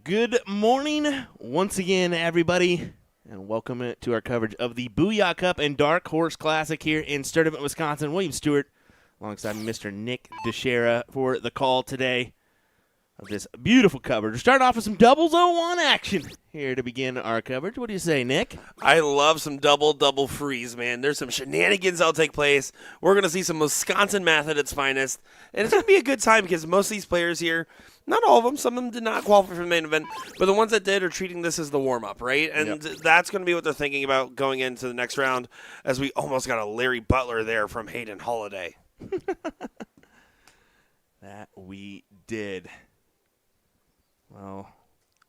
Good morning once again, everybody, and welcome to our coverage of the Booyah Cup and Dark Horse Classic here in Sturtevant, Wisconsin. William Stewart alongside Mr. Nick DeShera for the call today of this beautiful coverage. We're starting off with some doubles 0-1 action here to begin our coverage. What do you say, Nick? I love some double freeze, man. There's some shenanigans that'll take place. We're going to see some Wisconsin math at its finest, and it's going to be a good time because most of these players here, not all of them, some of them did not qualify for the main event, but the ones that did are treating this as the warm-up, right? And that's going to be what they're thinking about going into the next round, as we almost got a Larry Butler there from Hayden Holiday. That we did. Well,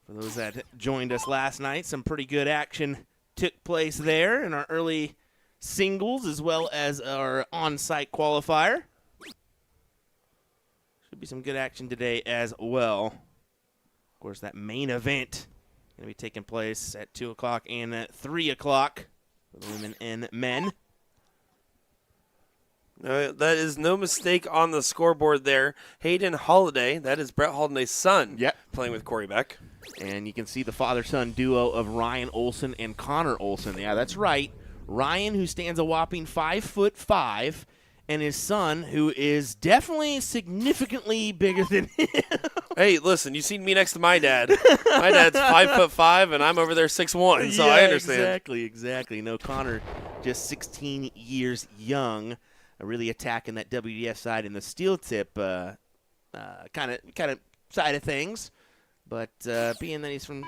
for those that joined us last night, some pretty good action took place there in our early singles as well as our on-site qualifier. Should be some good action today as well. Of course, that main event going to be taking place at 2 o'clock and at 3 o'clock for the women and men. That is no mistake on the scoreboard there. Hayden Holiday, that is Brett Holiday's son, playing with Corey Beck. And you can see the father-son duo of Ryan Olson and Connor Olson. Yeah, that's right. Ryan, who stands a whopping 5'5", and his son, who is definitely significantly bigger than him. Hey, listen, you've seen me next to my dad. My dad's 5'5", and I'm over there 6'1", so I understand. Exactly. No, Connor, just 16 years young, really attacking that WDF side in the steel tip kind of side of things. But being that he's from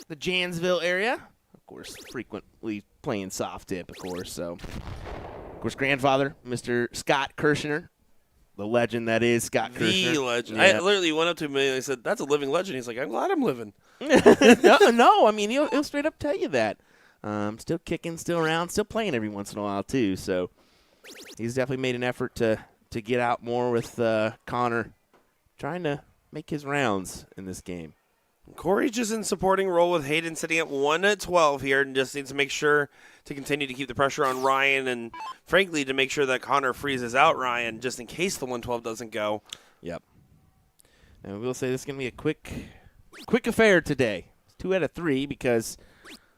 the Janesville area, of course, frequently playing soft tip, of course. So, of course, grandfather, Mr. Scott Kirshner, the legend that is Scott Kirshner. The legend. Yeah. I literally went up to him and I said, "That's a living legend." He's like, "I'm glad I'm living." No, I mean, he'll straight up tell you that. Still kicking, still around, still playing every once in a while, too. So, he's definitely made an effort to get out more with Connor, trying to make his rounds in this game. Corey's just in supporting role with Hayden sitting at 1-12 here and just needs to make sure to continue to keep the pressure on Ryan and, frankly, to make sure that Connor freezes out Ryan just in case the 112 doesn't go. Yep. And we'll say this is going to be a quick affair today. 2 out of 3 because,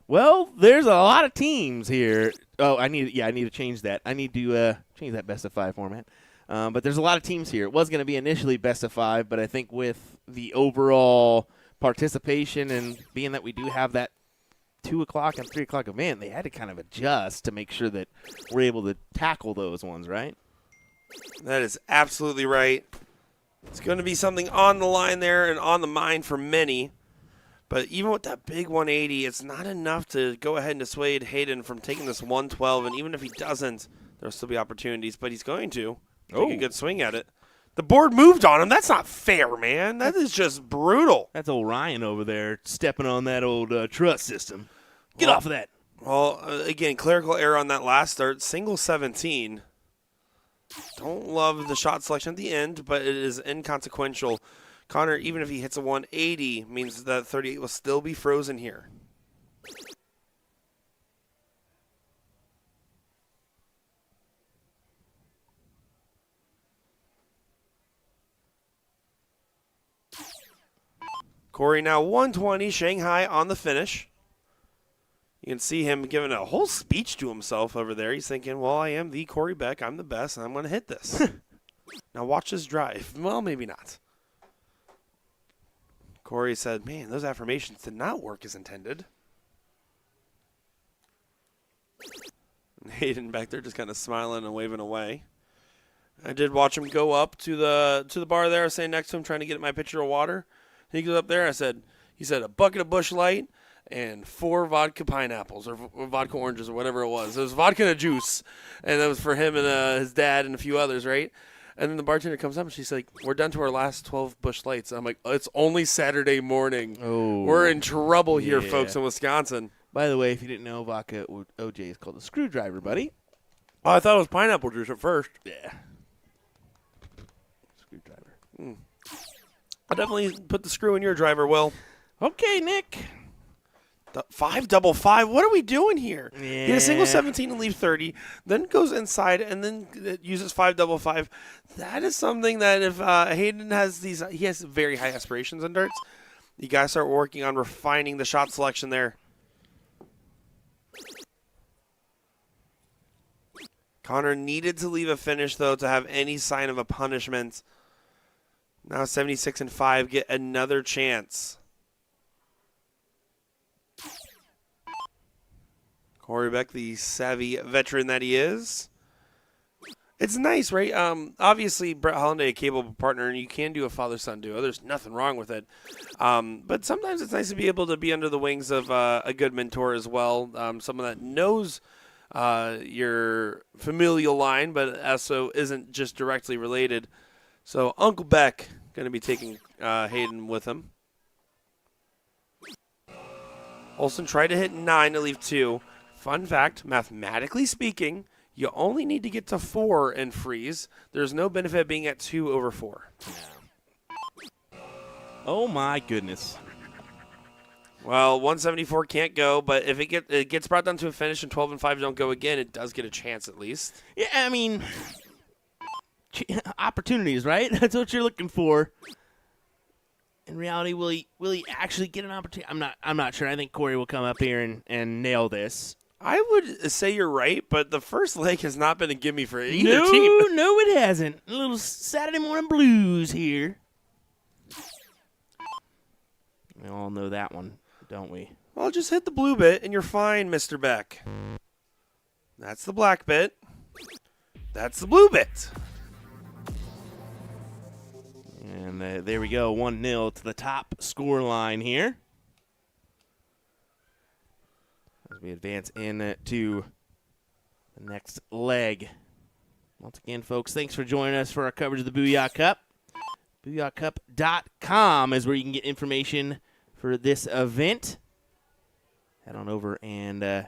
well, there's a lot of teams here. Oh, I need to change that. I need to change that best of 5 format. But there's a lot of teams here. It was going to be initially best of 5, but I think with the overall participation and being that we do have that 2 o'clock and 3 o'clock event, they had to kind of adjust to make sure that we're able to tackle those ones, right? That is absolutely right. It's going to be something on the line there and on the mind for many. But even with that big 180, it's not enough to go ahead and dissuade Hayden from taking this 112. And even if he doesn't, there'll still be opportunities. But he's going to take a good swing at it. The board moved on him. That's not fair, man. That is just brutal. That's old Ryan over there stepping on that old truss system. Get off of that. Well, again, clerical error on that last start. Single 17. Don't love the shot selection at the end, but it is inconsequential. Connor, even if he hits a 180, means that 38 will still be frozen here. Corey now 120, Shanghai on the finish. You can see him giving a whole speech to himself over there. He's thinking, well, I am the Corey Beck. I'm the best, and I'm going to hit this. Now watch this drive. Well, maybe not. Corey said, man, those affirmations did not work as intended. And Hayden back there just kind of smiling and waving away. I did watch him go up to the bar there. I was standing next to him trying to get my pitcher of water. He goes up there. He said a bucket of Busch Light and 4 vodka pineapples or vodka oranges or whatever it was. It was vodka and a juice, and that was for him and his dad and a few others, right? And then the bartender comes up and she's like, "We're down to our last 12 Busch Lights." I'm like, "It's only Saturday morning. Oh, we're in trouble here, folks, in Wisconsin." By the way, if you didn't know, vodka OJ is called a screwdriver, buddy. Oh, I thought it was pineapple juice at first. Yeah. Screwdriver. I definitely put the screw in your driver, Will. Okay, Nick. 5-5. What are we doing here? Yeah. He had a single 17 and leave 30, then goes inside and then uses 5-5. That is something that if Hayden has he has very high aspirations on darts. You got to start working on refining the shot selection there. Connor needed to leave a finish, though, to have any sign of a punishment. Now 76-5, get another chance. Corey Beck, the savvy veteran that he is. It's nice, right? Obviously, Brett Hollanday, a capable partner, and you can do a father-son duo. There's nothing wrong with it. But sometimes it's nice to be able to be under the wings of a good mentor as well, someone that knows your familial line, but also isn't just directly related. So Uncle Beck going to be taking Hayden with him. Olsen tried to hit 9 to leave 2. Fun fact, mathematically speaking, you only need to get to 4 and freeze. There's no benefit being at 2 over 4. Oh, my goodness. Well, 174 can't go, but if it gets brought down to a finish and 12 and 5 don't go again, it does get a chance at least. Yeah, I mean, opportunities, right? That's what you're looking for. In reality, will he actually get an opportunity? I'm not sure. I think Corey will come up here and nail this. I would say you're right, but the first leg has not been a gimme for either team. No, it hasn't. A little Saturday morning blues here. We all know that one, don't we? Well, just hit the blue bit and you're fine, Mr. Beck. That's the black bit. That's the blue bit. And there we go, 1-0 to the top score line here. As we advance into the next leg. Once again, folks, thanks for joining us for our coverage of the Booyah Cup. BooyahCup.com is where you can get information for this event. Head on over and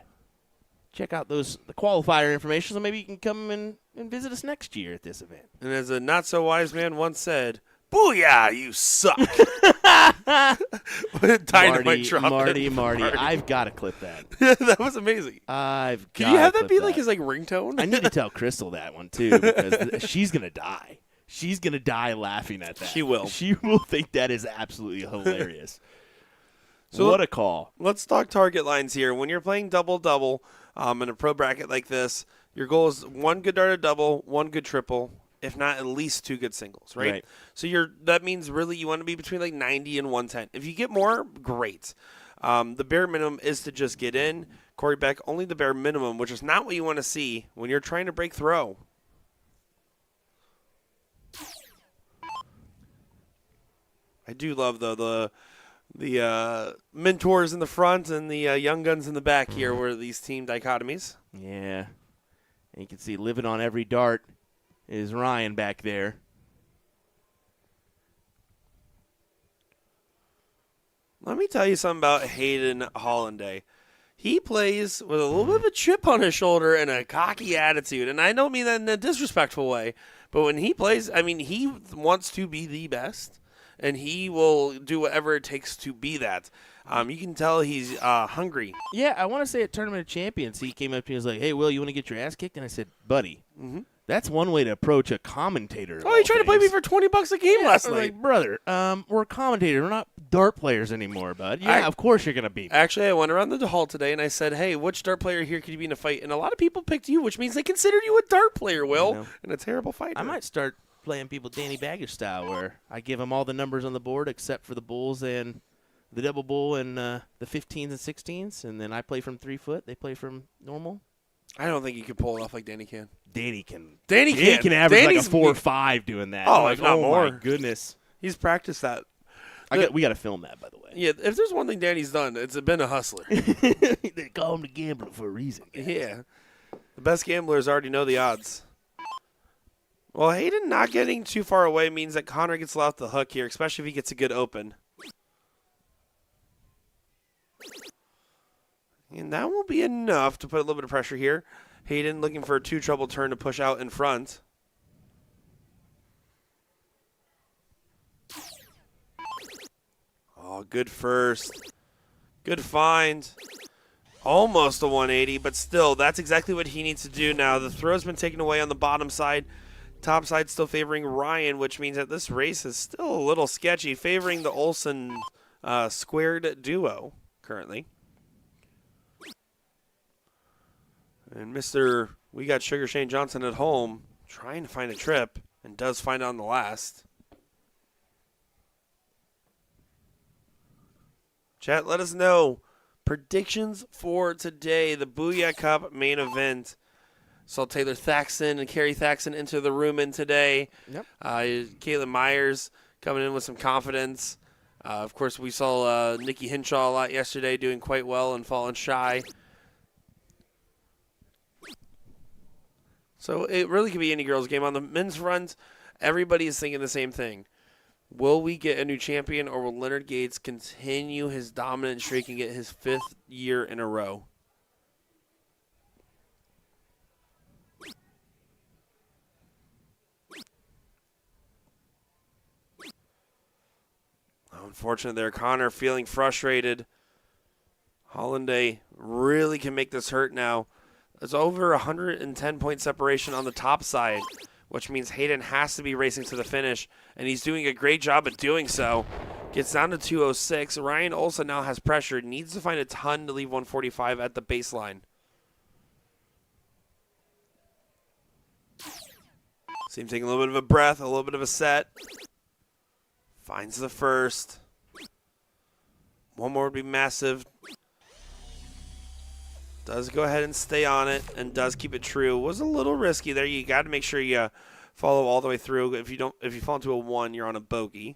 check out the qualifier information, so maybe you can come and visit us next year at this event. And as a not-so-wise man once said, Booyah, you suck. Dynamite drop. Marty. I've got to clip that. That was amazing. Can you have that be like his ringtone? I need to tell Crystal that one, too, because she's going to die. She's going to die laughing at that. She will. She will think that is absolutely hilarious. So what a call. Let's talk target lines here. When you're playing double-double in a pro bracket like this, your goal is 1 good darted double, 1 good triple, if not at least 2 good singles, right? So that means really you want to be between like 90 and 110. If you get more, great. The bare minimum is to just get in. Corey Beck, only the bare minimum, which is not what you want to see when you're trying to break throw. I do love, though, the mentors in the front and the young guns in the back here were these team dichotomies. Yeah. And you can see living on every dart is Ryan back there. Let me tell you something about Hayden Hollanday. He plays with a little bit of a chip on his shoulder and a cocky attitude. And I don't mean that in a disrespectful way. But when he plays, I mean, he wants to be the best. And he will do whatever it takes to be that. You can tell he's hungry. Yeah, I want to say at Tournament of Champions, he came up to me and was like, hey, Will, you want to get your ass kicked? And I said, buddy, that's one way to approach a commentator. Oh, he tried to play me for $20 a game last night. Like, brother, we're a commentator. We're not dart players anymore, bud. Yeah, of course you're going to beat me. Actually, I went around the hall today and I said, hey, which dart player here could you be in a fight? And a lot of people picked you, which means they considered you a dart player, Will, and a terrible fighter. I might start playing people Danny Baggage style, where I give them all the numbers on the board except for the bulls and the double bull and the 15s and 16s, and then I play from 3 foot. They play from normal. I don't think you can pull it off like Danny can. Danny can Danny's average like a 4 or 5 doing that. Oh, if not more. My goodness. He's practiced that. We got to film that, by the way. Yeah, if there's one thing Danny's done, it's been a hustler. They call him the gambler for a reason. Guys. Yeah. The best gamblers already know the odds. Well, Hayden not getting too far away means that Connor gets off the hook here, especially if he gets a good open. And that will be enough to put a little bit of pressure here. Hayden looking for a 2 trouble turn to push out in front. Oh, good first. Good find. Almost a 180, but still, that's exactly what he needs to do now. The throw's been taken away on the bottom side. Top side still favoring Ryan, which means that this race is still a little sketchy, favoring the Olsen squared duo currently. And We Got Sugar Shane Johnson at home trying to find a trip and does find it on the last. Chat, let us know predictions for today, the Booyah Cup main event. Saw Taylor Thaxton and Carrie Thaxton into the room in today. Yep. Caitlin Myers coming in with some confidence. Of course, we saw Nikki Hinshaw a lot yesterday doing quite well and falling shy. So it really could be any girls' game. On the men's front, everybody is thinking the same thing. Will we get a new champion, or will Leonard Gates continue his dominant streak and get his 5th year in a row? Unfortunate there. Connor feeling frustrated. Hollanday really can make this hurt now. It's over 110-point separation on the top side, which means Hayden has to be racing to the finish, and he's doing a great job at doing so. Gets down to 206. Ryan Olsen now has pressure. Needs to find a ton to leave 145 at the baseline. See him taking a little bit of a breath, a little bit of a set. Finds the first. One more would be massive. Does go ahead and stay on it and does keep it true. Was a little risky there. You got to make sure you follow all the way through. If you fall into a 1, you're on a bogey.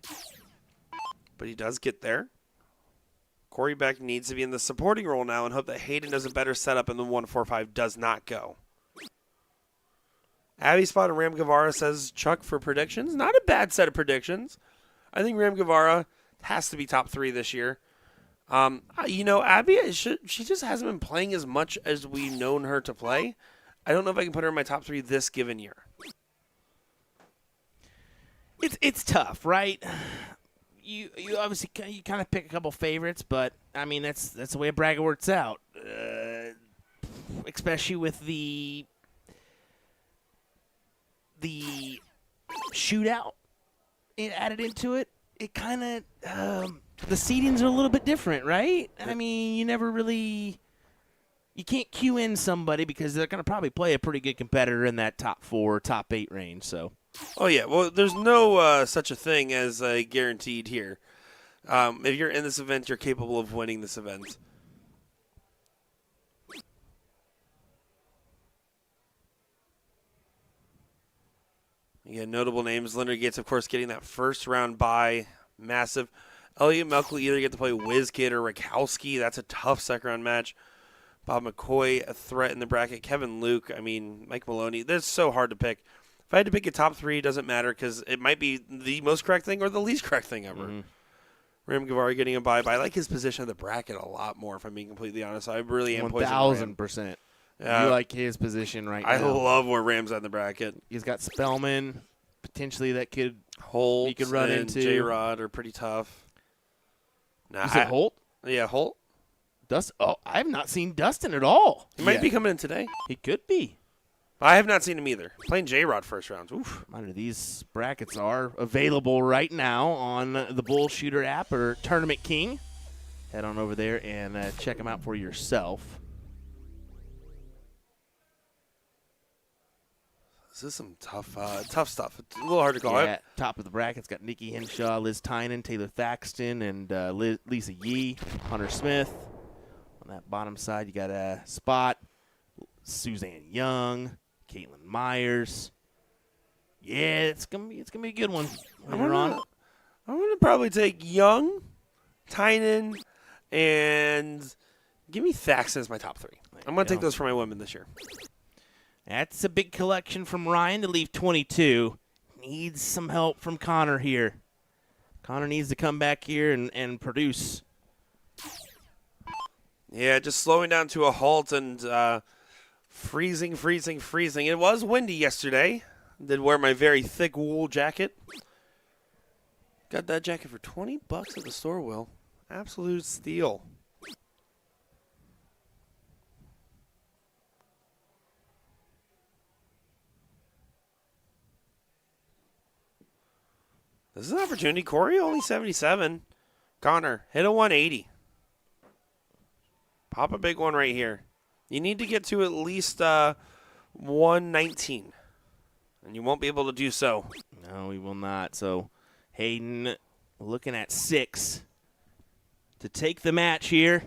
But he does get there. Corey Beck needs to be in the supporting role now and hope that Hayden does a better setup and the 145 does not go. Abby Spot and Ram Guevara says Chuck for predictions. Not a bad set of predictions. I think Ram Guevara has to be top 3 this year. Abby, she just hasn't been playing as much as we've known her to play. I don't know if I can put her in my top 3 this given year. It's tough, right? You obviously you kind of pick a couple favorites, but I mean that's the way a bracket works out, especially with the shootout added into it. It kind of the seedings are a little bit different, right? I mean, you can't queue in somebody because they're going to probably play a pretty good competitor in that top 4, top 8 range. So, oh yeah, well, there's no such a thing as guaranteed here. If you're in this event, you're capable of winning this event. Yeah, notable names. Leonard Gates, of course, getting that first round bye. Massive. Elliot Melk will either get to play WizKid or Rakowski. That's a tough second round match. Bob McCoy, a threat in the bracket. Kevin Luke, Mike Maloney. That's so hard to pick. If I had to pick a top 3, it doesn't matter because it might be the most correct thing or the least correct thing ever. Mm-hmm. Ram Guevara getting a bye. But I like his position in the bracket a lot more, if I'm being completely honest. I really am 1,000%. You like his position right now. I love where Ram's at in the bracket. He's got Spellman, potentially that could Holt he could run and into. J-Rod are pretty tough. You said Holt? Yeah, Holt. I have not seen Dustin at all. He might be coming in today. He could be. I have not seen him either. Playing J-Rod first rounds. Oof. These brackets are available right now on the Bull Shooter app or Tournament King. Head on over there and check them out for yourself. This is some tough stuff. It's a little hard to call. Yeah, top of the bracket's got Nikki Henshaw, Liz Tynan, Taylor Thaxton, and Lisa Yee, Hunter Smith. On that bottom side, you got Spot, Suzanne Young, Caitlin Myers. Yeah, it's gonna be a good one. I'm gonna probably take Young, Tynan, and give me Thaxton as my top 3. I'm gonna take those for my women this year. That's a big collection from Ryan to leave 22. Needs some help from Connor here. Connor needs to come back here and produce. Yeah, just slowing down to a halt and freezing. It was windy yesterday. Did wear my very thick wool jacket. Got that jacket for $20 at the store, Will. Absolute steal. This is an opportunity. Corey only 77. Connor, hit a 180. Pop a big one right here. You need to get to at least 119, and you won't be able to do so. No, we will not. So Hayden looking at 6 to take the match here.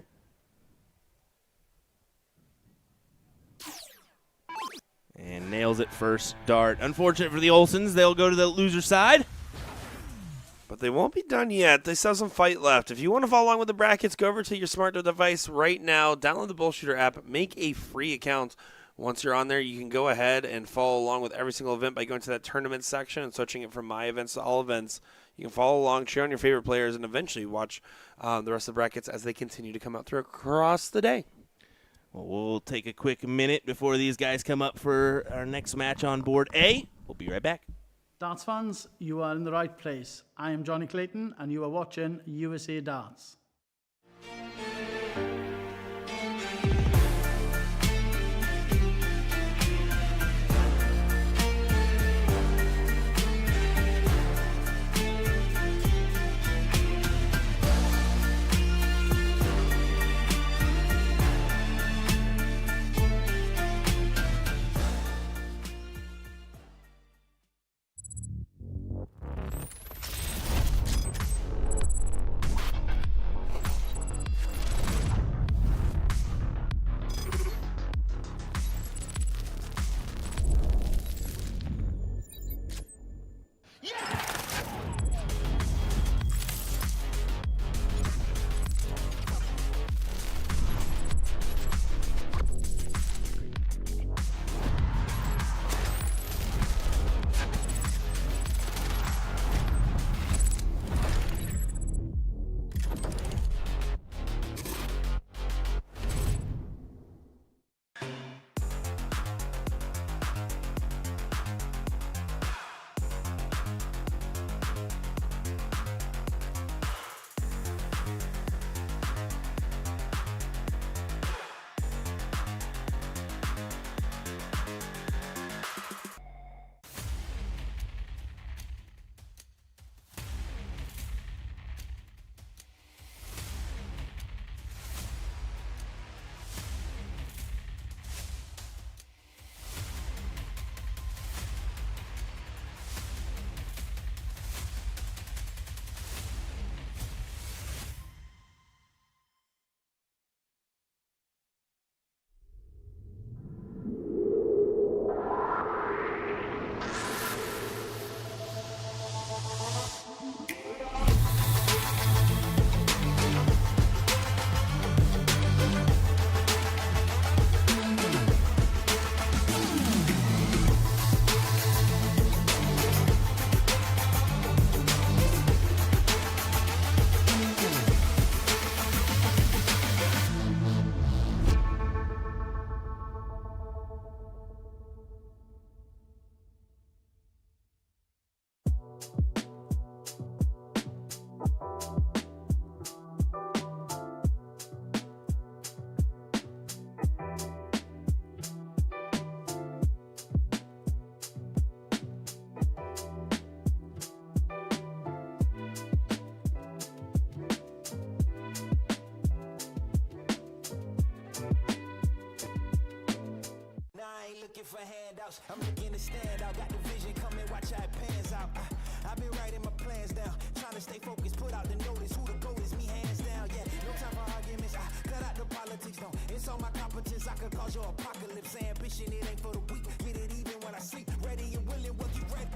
And nails it first dart. Unfortunate for the Olsons. They'll go to the loser side. But they won't be done yet. They still have some fight left. If you want to follow along with the brackets, go over to your smart device right now. Download the Bullshooter app. Make a free account. Once you're on there, you can go ahead and follow along with every single event by going to that tournament section and switching it from my events to all events. You can follow along, cheer on your favorite players, and eventually watch the rest of the brackets as they continue to come out through across the day. Well, we'll take a quick minute before these guys come up for our next match on board A. We'll be right back. Darts fans, you are in the right place. I am Johnny Clayton, and you are watching USA Darts. For handouts, I'm looking to stand out. Got the vision, come and watch how it pans out. I've been writing my plans down, trying to stay focused, put out the notice. Who the goat is, me hands down. Yeah, no time for arguments. I cut out the politics, no. It's all my competence. I could cause your apocalypse. Ambition, it ain't for the weak. Get it even when I sleep. Ready and willing, what you ready?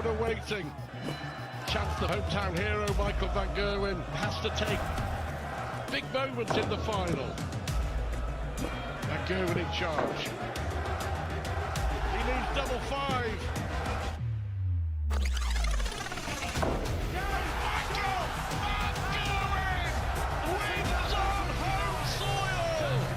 crowd are waiting. Chance the hometown hero Michael van Gerwen has to take big moments in the final. Van Gerwen in charge. He leaves double five. Michael van Gerwen wins on home soil.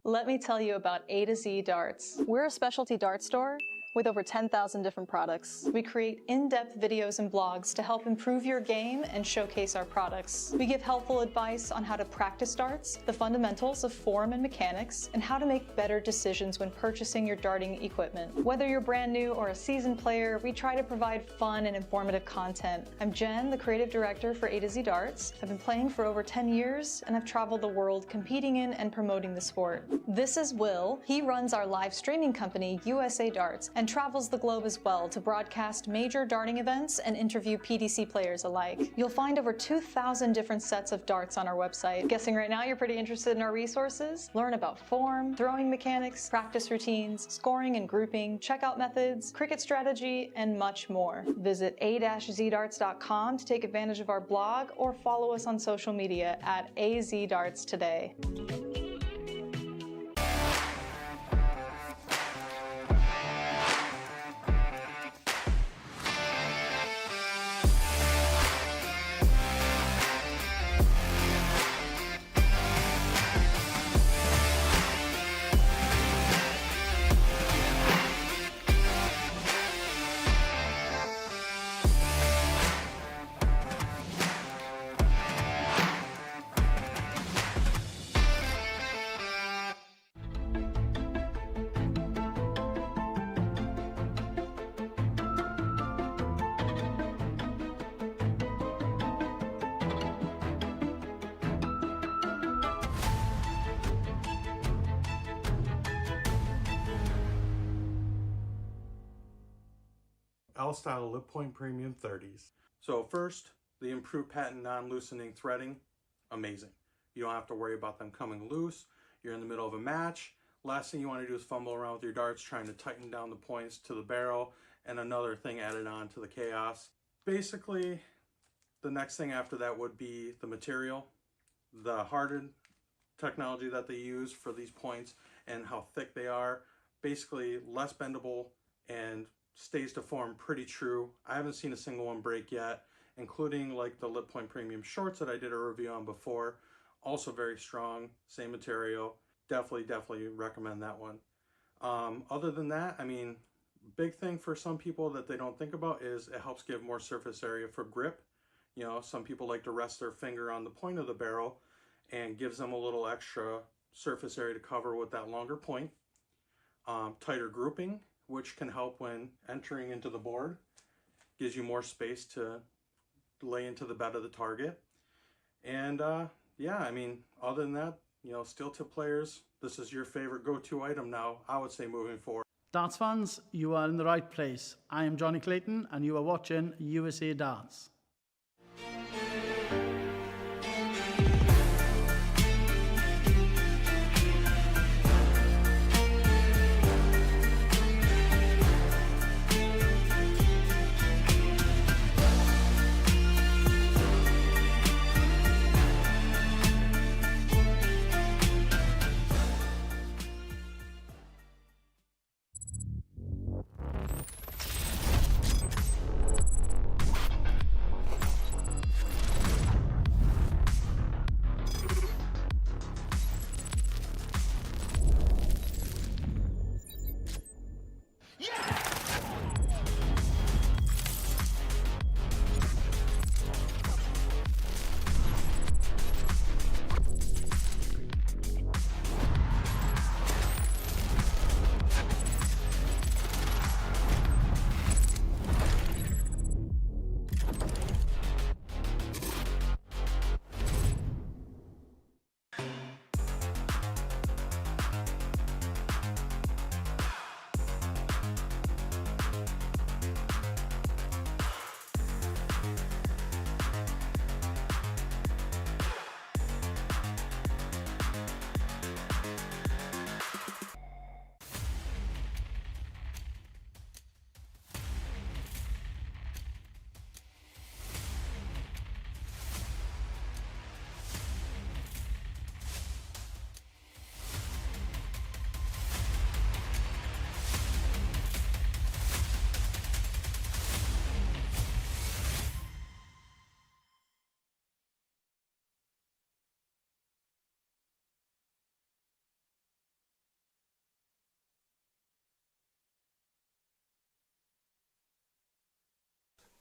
Let me tell you about A to Z Darts. We're a specialty dart store with over 10,000 different products. We create in-depth videos and blogs to help improve your game and showcase our products. We give helpful advice on how to practice darts, the fundamentals of form and mechanics, and how to make better decisions when purchasing your darting equipment. Whether you're brand new or a seasoned player, we try to provide fun and informative content. I'm Jen, the creative director for A to Z Darts. I've been playing for over 10 years, and I've traveled the world competing in and promoting the sport. This is Will. He runs our live streaming company, USA Darts, and travels the globe as well to broadcast major darting events and interview PDC players alike. You'll find over 2,000 different sets of darts on our website. Guessing right now you're pretty interested in our resources? Learn about form, throwing mechanics, practice routines, scoring and grouping, checkout methods, cricket strategy, and much more. Visit a-zdarts.com to take advantage of our blog or follow us on social media at AZDarts today. L-style lip point premium 30s. So first, the improved patent non-loosening threading, amazing. You don't have to worry about them coming loose. You're in the middle of a match. Last thing you want to do is fumble around with your darts trying to tighten down the points to the barrel and another thing added on to the chaos. Basically, the next thing after that would be the material, the hardened technology that they use for these points and how thick they are. Basically less bendable and stays to form pretty true. I haven't seen a single one break yet, including like the Lip Point Premium shorts that I did a review on before. Also very strong, same material. Definitely recommend that one. Other than that, I mean, big thing for some people that they don't think about is it helps give more surface area for grip. You know, some people like to rest their finger on the point of the barrel and gives them a little extra surface area to cover with that longer point. Tighter grouping, which can help when entering into the board. Gives you more space to lay into the bed of the target. And yeah, I mean, other than that, you know, steel tip players, this is your favorite go-to item now, I would say, moving forward. Darts fans, you are in the right place. I am Johnny Clayton, and you are watching USA Darts.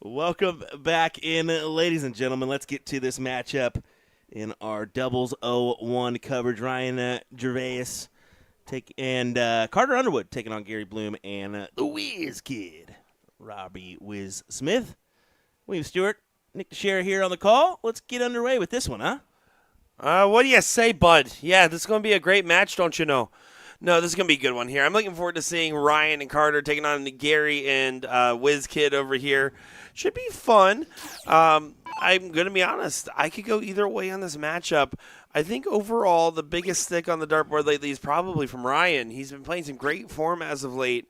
Welcome back in, ladies and gentlemen. Let's get to this matchup in our doubles 0-1 coverage. Ryan Gervais and Carter Underwood taking on Gary Bloom and the Whiz Kid, Robbie Wiz Smith. William Stewart, Nick Teixeira here on the call. Let's get underway with this one, huh? What do you say, bud? Yeah, this is going to be a great match, don't you know? No, this is going to be a good one here. I'm looking forward to seeing Ryan and Carter taking on Gary and Wiz Kid over here. Should be fun. I'm going to be honest. I could go either way on this matchup. I think overall the biggest stick on the dartboard lately is probably from Ryan. He's been playing some great form as of late.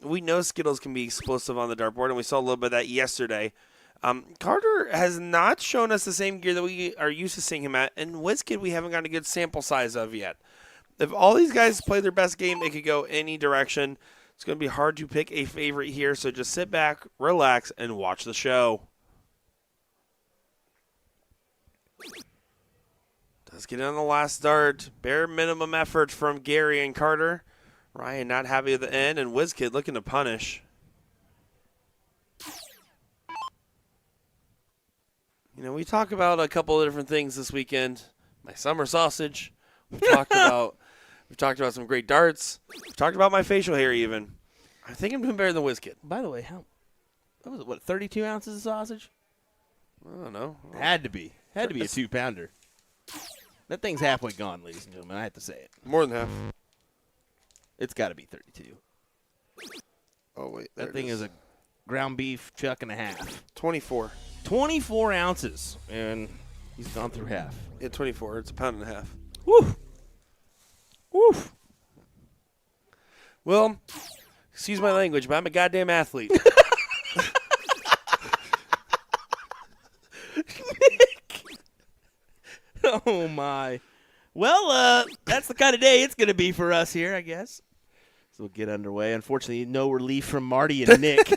We know Skittles can be explosive on the dartboard, and we saw a little bit of that yesterday. Carter has not shown us the same gear that we are used to seeing him at, and Wiz Kid we haven't got a good sample size of yet. If all these guys play their best game, it could go any direction. It's going to be hard to pick a favorite here, so just sit back, relax, and watch the show. Does get on the last dart. Bare minimum effort from Gary and Carter. Ryan not happy at the end, and Wiz Kid looking to punish. You know, we talk about a couple of different things this weekend. My summer sausage. We've talked about some great darts. We've talked about my facial hair even. I think I'm doing better than Wiz Kid. By the way, what was it, 32 ounces of sausage? I don't know. Had to be a 2-pounder. That thing's halfway gone, ladies and gentlemen. I have to say it. More than half. It's got to be 32. Oh, wait. That thing is a ground beef chuck and a half. 24. 24 ounces, and he's gone through half. Yeah, 24. It's a pound and a half. Woo! Woof. Well, excuse my language, but I'm a goddamn athlete. Oh, my. Well, that's the kind of day it's going to be for us here, I guess. So we'll get underway. Unfortunately, no relief from Marty and Nick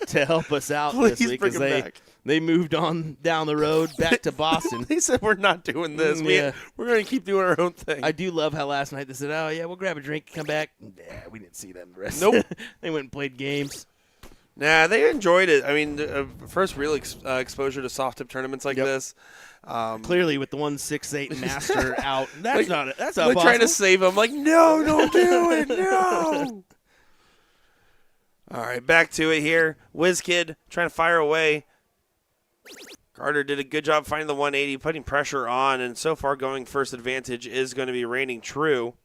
to help us out this week bring 'em because back. they moved on down the road back to Boston. They said we're not doing this. Yeah. We're going to keep doing our own thing. I do love how last night they said, oh, yeah, we'll grab a drink, come back. Yeah, we didn't see them the rest. Nope. They went and played games. Nah, they enjoyed it. I mean, first real exposure to soft tip tournaments like this. Clearly, with the 168 master out, that's not it. That's not They're possible. trying to save him. Like, no, don't do it. No. All right, back to it here. Wiz Kid trying to fire away. Carter did a good job finding the 180, putting pressure on, and so far going first advantage is going to be reigning true.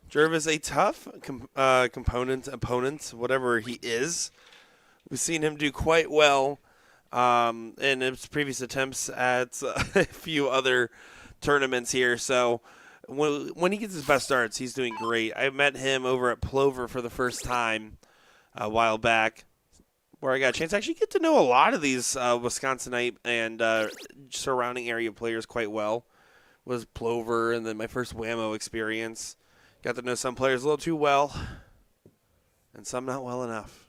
Jervis, a tough opponent, whatever he is. We've seen him do quite well in his previous attempts at a few other tournaments here. So when he gets his best starts, he's doing great. I met him over at Plover for the first time a while back, where I got a chance to actually get to know a lot of these Wisconsinite and surrounding area players quite well. Was Plover, and then my first Whammo experience. Got to know some players a little too well, and some not well enough.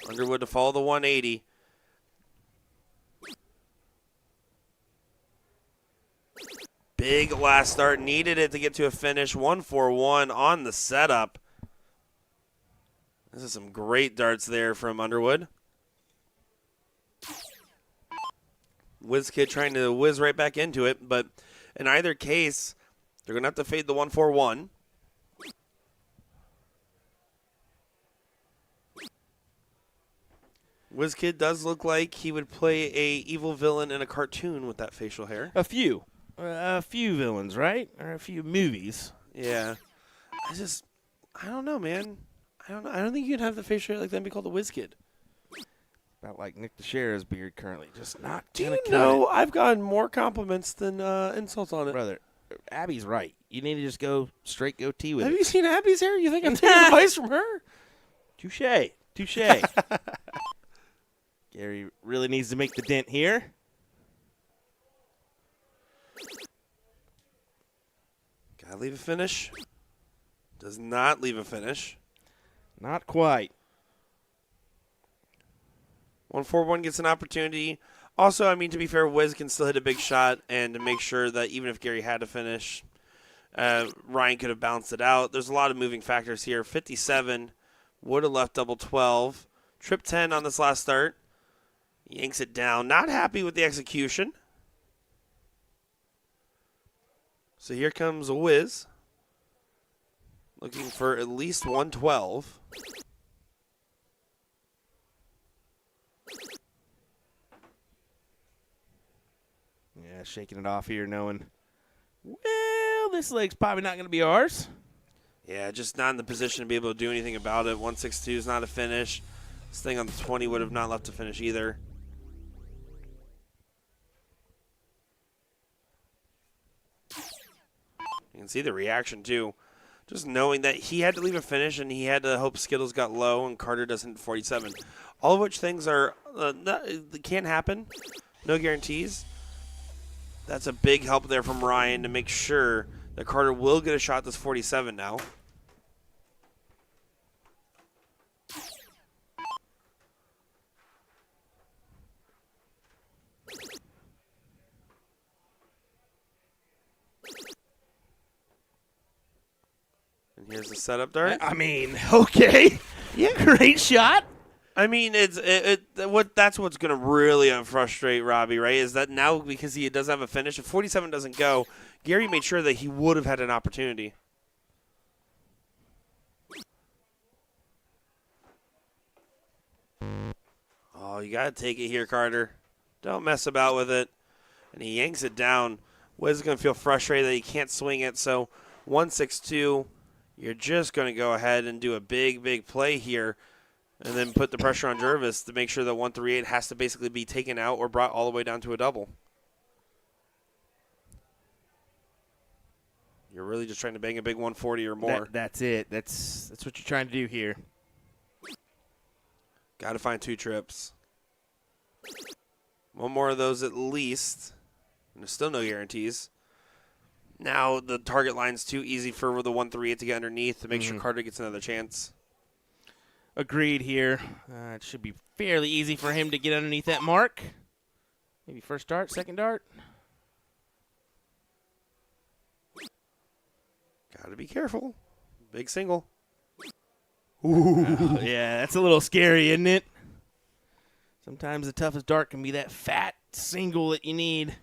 Underwood to follow the 180. Big last start. Needed it to get to a finish. 1-4-1 on the setup. This is some great darts there from Underwood. Wiz Kid trying to whiz right back into it, but in either case, they're going to have to fade the 1-4-1. Wiz Kid does look like he would play a evil villain in a cartoon with that facial hair. A few villains, right? Or a few movies. Yeah. I don't know, man. I don't think you can have the facial hair like that and be called the Wiz Kid. About like Nick Teixeira's beard currently, just not. Do you know I've gotten more compliments than insults on it? Brother, Abby's right. You need to just go straight goatee with Have it. you seen Abby's hair? You think I'm taking advice from her? Touche. Gary really needs to make the dent here. Gotta leave a finish. Does not leave a finish. Not quite. 1-4-1 gets an opportunity Also, I mean, to be fair, Wiz can still hit a big shot and to make sure that even if Gary had to finish, Ryan could have balanced it out. There's a lot of moving factors here. 57 would have left double 12. Trip 10 on this last start. Yanks it down. Not happy with the execution. So here comes a Wiz. Looking for at least 112. Yeah, shaking it off here, knowing, well, this leg's probably not going to be ours. Yeah, just not in the position to be able to do anything about it. 162 is not a finish. This thing on the 20 would have not left to finish either. You can see the reaction, too. Just knowing that he had to leave a finish and he had to hope Skittles got low and Carter doesn't 47. All of which things are can't happen. No guarantees. That's a big help there from Ryan to make sure that Carter will get a shot at this 47 now. And here's the setup dart. I mean, okay. Yeah, great shot. I mean, that's what's going to really frustrate Robbie, right? Is that now because he doesn't have a finish, if 47 doesn't go, Gary made sure that he would have had an opportunity. Oh, you got to take it here, Carter. Don't mess about with it. And he yanks it down. Wiz is going to feel frustrated that he can't swing it. So 162, you're just going to go ahead and do a big, big play here. And then put the pressure on Jervis to make sure that 138 has to basically be taken out or brought all the way down to a double. You're really just trying to bang a big 140 or more. That's it. That's what you're trying to do here. Got to find 2 trips. One more of those at least. And there's still no guarantees. Now the target line's too easy for the 138 to get underneath to make sure Carter gets another chance. Agreed here. It should be fairly easy for him to get underneath that mark. Maybe first dart, second dart. Got to be careful. Big single. Oh, yeah, that's a little scary, isn't it? Sometimes the toughest dart can be that fat single that you need.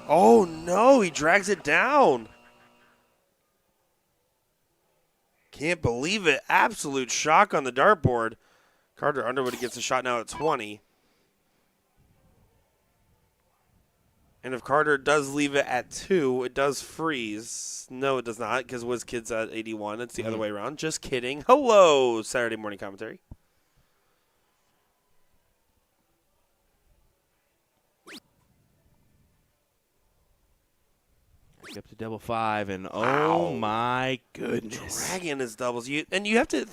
Oh, no, he drags it down. Can't believe it. Absolute shock on the dartboard. Carter Underwood gets a shot now at 20. And if Carter does leave it at 2, it does freeze. No, it does not, because WizKid's at 81. It's the other way around. Just kidding. Hello, Saturday morning commentary. Up to double 5, and oh my goodness. Dragging his doubles. You have to,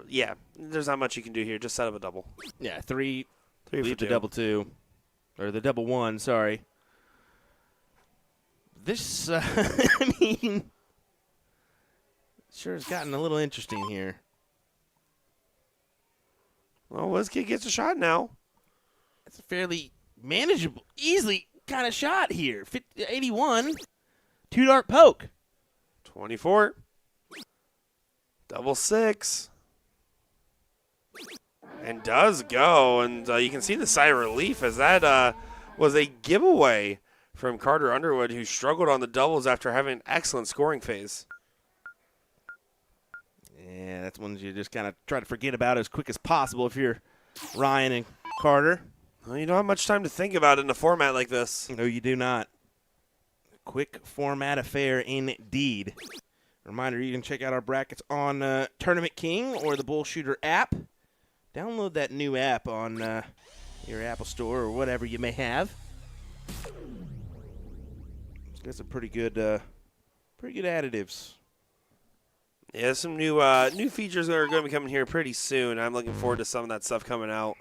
yeah, there's not much you can do here. Just set up a double. Yeah, 3 3 leave for the 2. double 2. Or the double 1, sorry. This, I mean, sure has gotten a little interesting here. Well, WizKid gets a shot now. It's a fairly manageable, easily kind of shot here. 81, 2 dart poke. 24. Double 6. And does go. And you can see the sigh of relief as that was a giveaway from Carter Underwood, who struggled on the doubles after having an excellent scoring phase. Yeah, that's one you just kind of try to forget about as quick as possible if you're Ryan and Carter. Well, you don't have much time to think about it in a format like this. No, you do not. Quick format affair indeed. Reminder, you can check out our brackets on Tournament King or the Bull Shooter app. Download that new app on your Apple Store or whatever you may have. It's got some pretty good additives. Yeah, some new features that are going to be coming here pretty soon. I'm looking forward to some of that stuff coming out.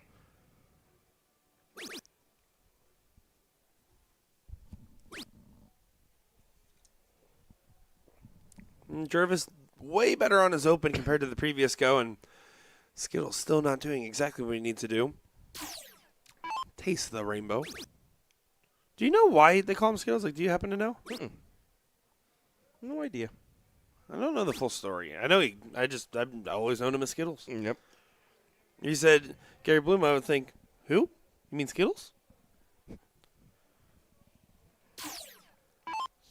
Jervis way better on his open compared to the previous go, and Skittles still not doing exactly what he needs to do. Taste the rainbow. Do you know why they call him Skittles? Like, do you happen to know? No idea. I don't know the full story. I know I've always known him as Skittles. Yep. He said Gary Bloom. I would think, who? You mean Skittles?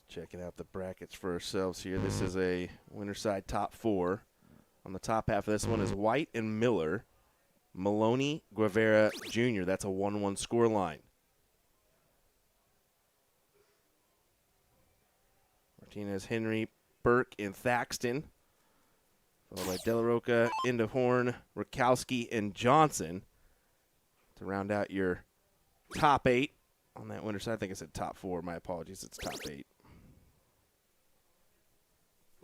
Checking out the brackets for ourselves here. This is a Winterside top 4. On the top half of this one is White and Miller, Maloney, Guevara Jr. That's a 1-1 score line. Martinez, Henry, Burke, and Thaxton. Followed by De La Roca, Indahorn, Rakowski, and Johnson to round out your top 8 on that Winterside. I think I said top 4. My apologies. It's top 8.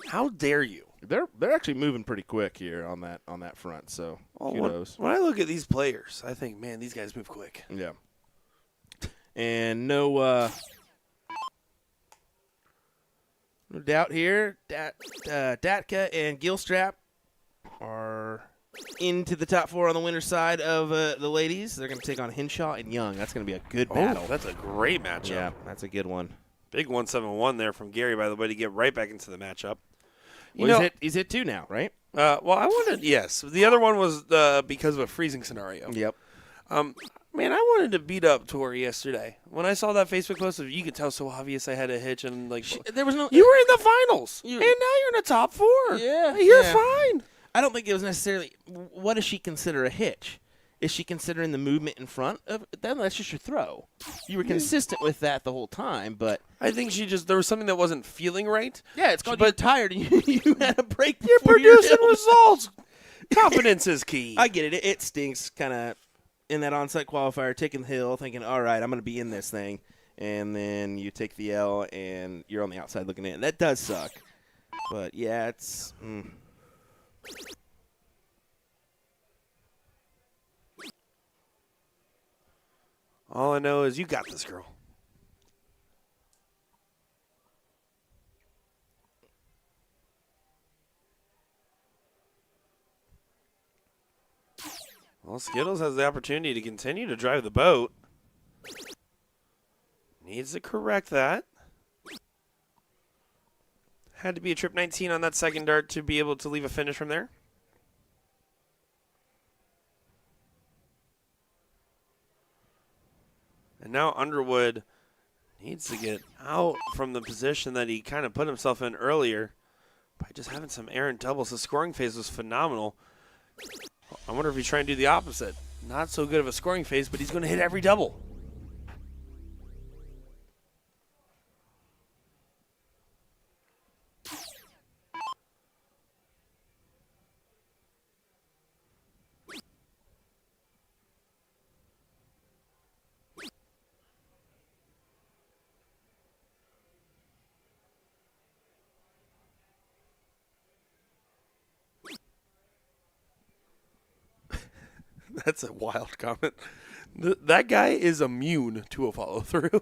How dare you? They're actually moving pretty quick here on that front. So kudos. When I look at these players, I think, man, these guys move quick. Yeah. And no doubt here, Datka and Gilstrap are into the top 4 on the winner's side of the ladies. They're going to take on Hinshaw and Young. That's going to be a good battle. That's a great matchup. Yeah, that's a good one. Big 1-7-1 there from Gary, by the way, to get right back into the matchup. He's hit 2 now, right? Well, I wanted, yes. The other one was because of a freezing scenario. Yep. Man, I wanted to beat up Tori yesterday. When I saw that Facebook post, you could tell so obvious I had a hitch. And like, there was no. You were in the finals, and now you're in the top 4. Yeah. You're fine. I don't think it was necessarily. What does she consider a hitch? Is she considering the movement in front of them? That's just your throw. You were consistent with that the whole time, but I think there was something that wasn't feeling right. Yeah, it's called you're tired and you had a break. You're producing results. Confidence is key. I get it. It stinks kind of in that on-site qualifier, taking the hill, thinking, all right, I'm going to be in this thing, and then you take the L and you're on the outside looking in. That does suck. But, yeah, it's All I know is you got this, girl. Well, Skittles has the opportunity to continue to drive the boat. Needs to correct that. Had to be a trip 19 on that second dart to be able to leave a finish from there. And now Underwood needs to get out from the position that he kind of put himself in earlier by just having some errant doubles. The scoring phase was phenomenal. I wonder if he's trying to do the opposite. Not so good of a scoring phase, but he's going to hit every double. That's a wild comment. That guy is immune to a follow-through.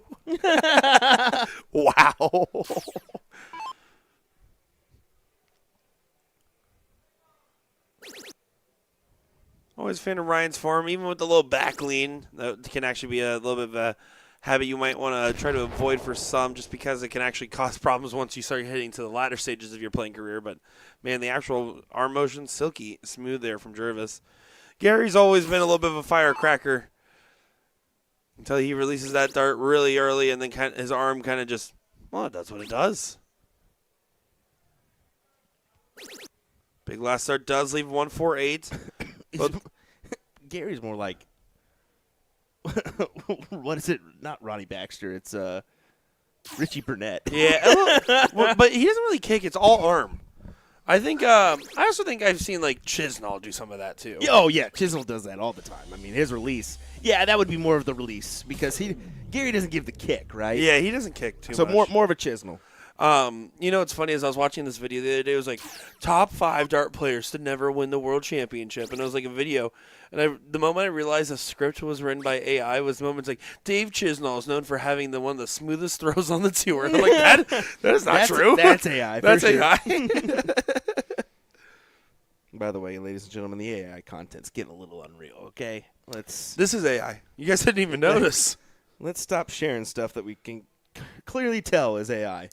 Wow. Always a fan of Ryan's form, even with the little back lean. That can actually be a little bit of a habit you might want to try to avoid for some, just because it can actually cause problems once you start hitting to the latter stages of your playing career. But, man, the actual arm motion, silky smooth there from Jervis. Gary's always been a little bit of a firecracker until he releases that dart really early, and then his arm kind of just, well, it does what it does. Big last dart does leave 1-4-8. Gary's more like, what is it? Not Ronnie Baxter. It's Richie Burnett. Yeah, but he doesn't really kick. It's all arm. I think. I also think I've seen like Chisnall do some of that too. Oh yeah, Chisnall does that all the time. I mean, his release. Yeah, that would be more of the release because Gary doesn't give the kick, right? Yeah, he doesn't kick too much. So more of a Chisnall. You know what's funny is I was watching this video the other day. It was like top 5 dart players to never win the world championship, and it was like a video. And the moment I realized the script was written by AI was the moment it's like Dave Chisnall is known for having one of the smoothest throws on the tour. And I'm like that is not true. That's AI. That's for sure. AI. By the way, ladies and gentlemen, the AI content's getting a little unreal. Okay, This is AI. You guys didn't even notice. let's stop sharing stuff that we can clearly tell is AI.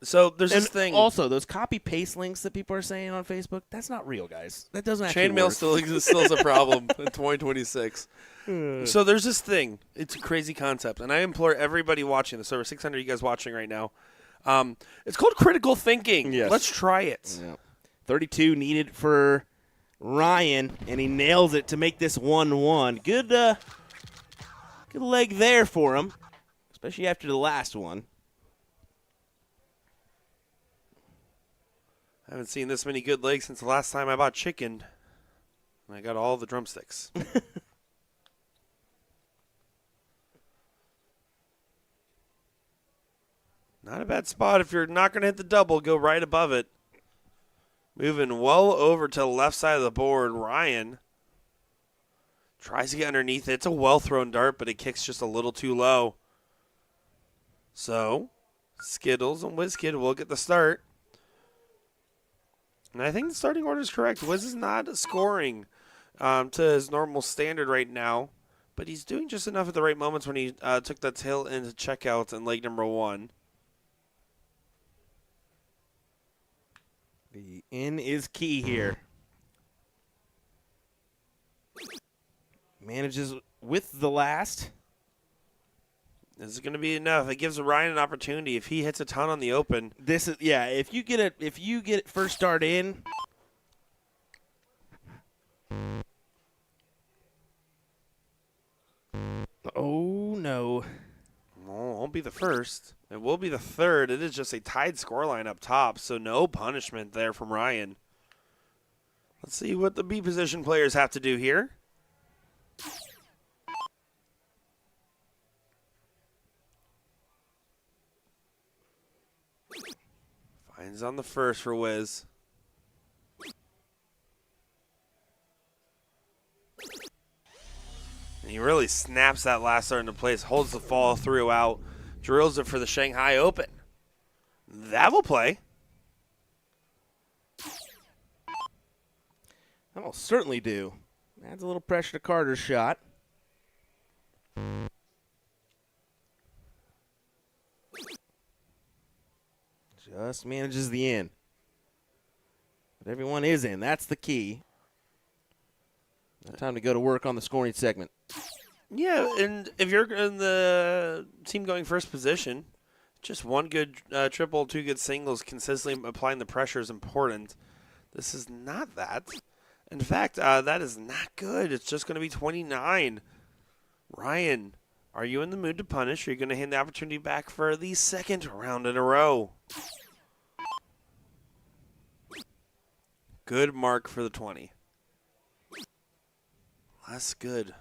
So there's this thing. Also, those copy paste links that people are saying on Facebook, that's not real, guys. That doesn't actually Chainmail work. still exists, still is a problem in 2026. So there's this thing. It's a crazy concept, and I implore everybody watching this. Over 600 of you guys watching right now. It's called critical thinking. Yes. Let's try it. Yeah. 32 needed for Ryan, and he nails it to make this 1-1. Good leg there for him, especially after the last one. I haven't seen this many good legs since the last time I bought chicken. And I got all the drumsticks. Not a bad spot. If you're not going to hit the double, go right above it. Moving well over to the left side of the board. Ryan tries to get underneath it. It's a well-thrown dart, but it kicks just a little too low. So, Skittles and WizKid will get the start. And I think the starting order is correct. Wiz is not scoring to his normal standard right now, but he's doing just enough at the right moments when he took that tail into checkout in leg number 1. The in is key here. Manages with the last. This is going to be enough. It gives Ryan an opportunity if he hits a ton on the open. This is if you get it first start in. Oh no. Oh, it won't be the first. It will be the third. It is just a tied scoreline up top, so no punishment there from Ryan. Let's see what the B position players have to do here. Finds on the first for Wiz. And he really snaps that last start into place, holds the fall through out, drills it for the Shanghai Open. That will play. That will certainly do. Adds a little pressure to Carter's shot. Just manages the in. But everyone is in. That's the key. Now time to go to work on the scoring segment. Yeah, and if you're in the team going first position, just one good triple, 2 good singles, consistently applying the pressure is important. This is not that. In fact, that is not good. It's just going to be 29. Ryan, are you in the mood to punish? Or are you going to hand the opportunity back for the second round in a row? Good mark for the 20. That's good.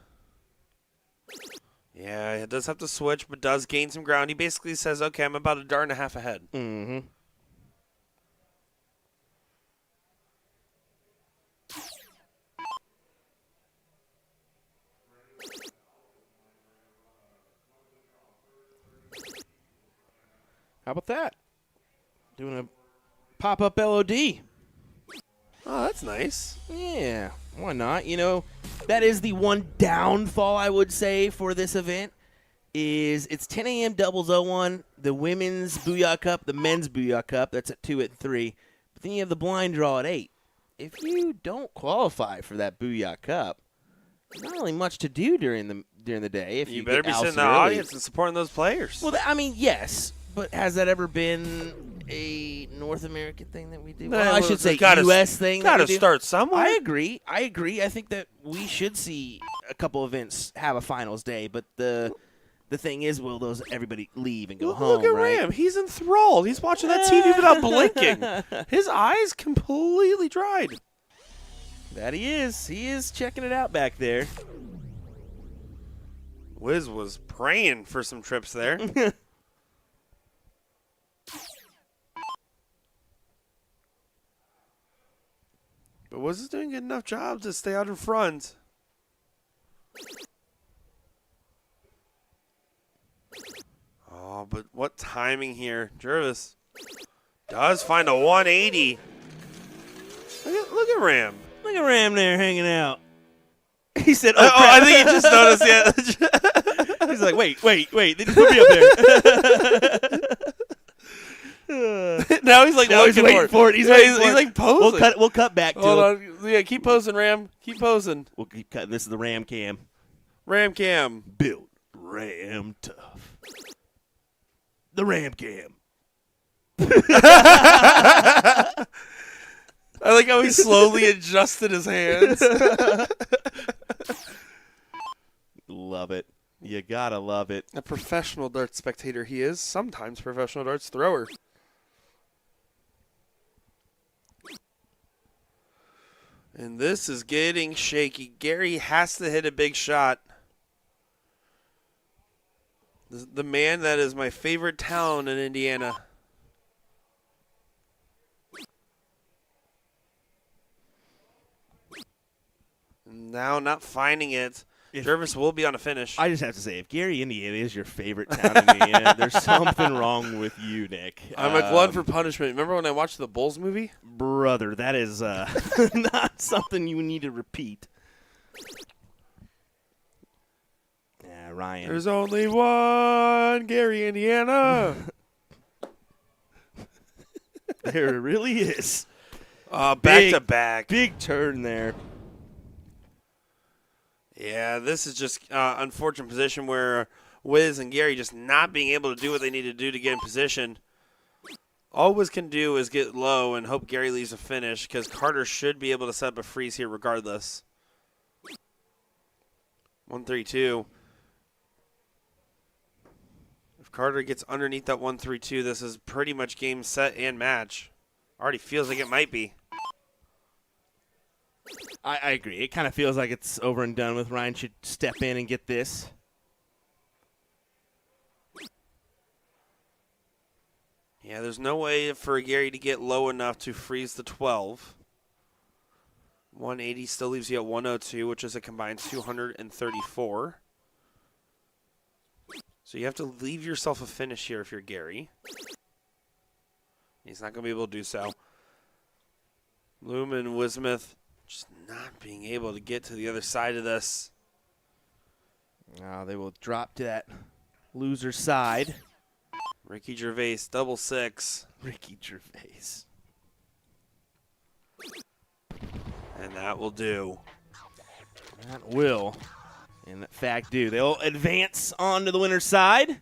Yeah, it does have to switch, but does gain some ground. He basically says, okay, I'm about a dart and a half ahead. Mm-hmm. How about that? Doing a pop-up LOD. Oh, that's nice. Yeah, why not? You know, that is the one downfall I would say for this event is it's 10 a.m. doubles 01, the women's Booyah Cup, the men's Booyah Cup. That's at 2 at 3. But then you have the blind draw at 8. If you don't qualify for that Booyah Cup, there's not really much to do during the day. If you better get be sitting in the ousted early. audience and supporting those players. Well, I mean, yes, but has that ever been a North American thing that we do? Well, I should say U.S. thing. Got that to we do. start somewhere. I agree. I think that we should see a couple events have a finals day, but the thing is, will everybody leave and go home? Look at right? Ram. He's enthralled. He's watching that TV without blinking. His eyes completely dried. That he is. He is checking it out back there. Wiz was praying for some trips there. But was he doing a good enough job to stay out in front? Oh, but what timing here. Jervis does find a 180. Look at Ram. Look at Ram there hanging out. He said, Oh, crap." I think he just noticed, yeah. He's like, wait. They just put me up there. Now he's like Now he's looking waiting for it. He's Yeah, waiting he's for it. like posing. We'll cut back to Hold him. on. Yeah, keep posing, Ram. Keep posing. We'll keep cutting. This is the Ram cam. Ram cam. Built Ram tough. The Ram cam. I like how he slowly adjusted his hands. Love it. You gotta love it. A professional darts spectator he is, sometimes professional darts thrower. And this is getting shaky. Gary has to hit a big shot. The man that is my favorite town in Indiana. Now not finding it. Jervis will be on a finish. I just have to say, if Gary, Indiana is your favorite town in Indiana, there's something wrong with you, Nick. I'm a glutton for punishment. Remember when I watched the Bulls movie? Brother, that is not something you need to repeat. Yeah, Ryan. There's only one Gary, Indiana. There really is. Back to back. Big turn there. Yeah, this is just unfortunate position where Wiz and Gary just not being able to do what they need to do to get in position. All Wiz can do is get low and hope Gary leaves a finish because Carter should be able to set up a freeze here regardless. 132. If Carter gets underneath that 132, this is pretty much game, set, and match. Already feels like it might be. I agree. It kind of feels like it's over and done with. Ryan should step in and get this. Yeah, there's no way for Gary to get low enough to freeze the 12. 180 still leaves you at 102, which is a combined 234. So you have to leave yourself a finish here if you're Gary. He's not going to be able to do so. Loom and Wismith just not being able to get to the other side of this. They will drop to that loser side. Ricky Gervais, double six. Ricky Gervais. And that will do. That will, in fact, do. They'll advance on to the winner's side.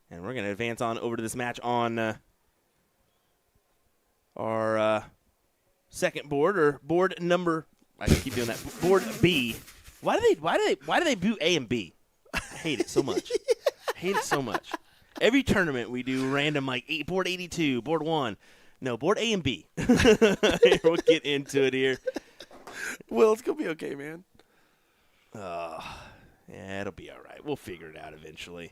And we're going to advance on over to this match on our second board, or board number. I keep doing that. Board B. Why do they do A and B? I hate it so much. Hate it so much. Every tournament we do random like board 82, board 1. No, board A and B. We'll get into it here. Well, it's going to be okay, man. Yeah, it'll be all right. We'll figure it out eventually.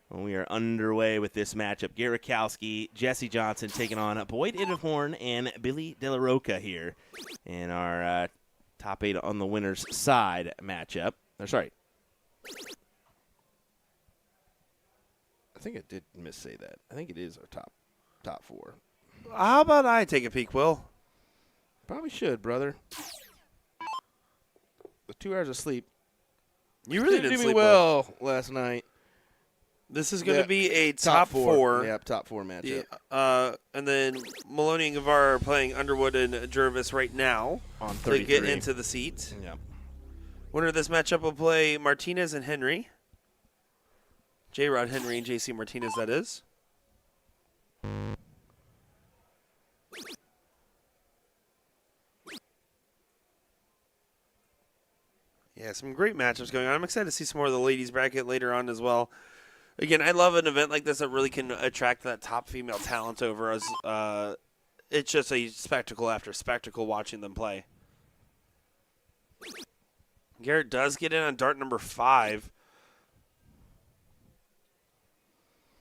When we are underway with this matchup, Garakowski, Jesse Johnson taking on Boyd Idahorn and Billy De La Roca here in our top 8 on the winner's side matchup. Or sorry. I think I did missay that. I think it is our top 4. How about I take a peek, Will? Probably should, brother. The 2 hours of sleep. You really didn't did do sleep me well last night. This is going to be a top 4. four. Yep, top 4 matchup. Yeah, and then Maloney and Guevara are playing Underwood and Jervis right now On to 33. get into the seat. Yep. Winner of this matchup will play Martinez and Henry. J-Rod Henry and J.C. Martinez, that is. Yeah, some great matchups going on. I'm excited to see some more of the ladies bracket later on as well. Again, I love an event like this that really can attract that top female talent over us. It's just a spectacle after spectacle watching them play. Garrett does get in on dart number 5.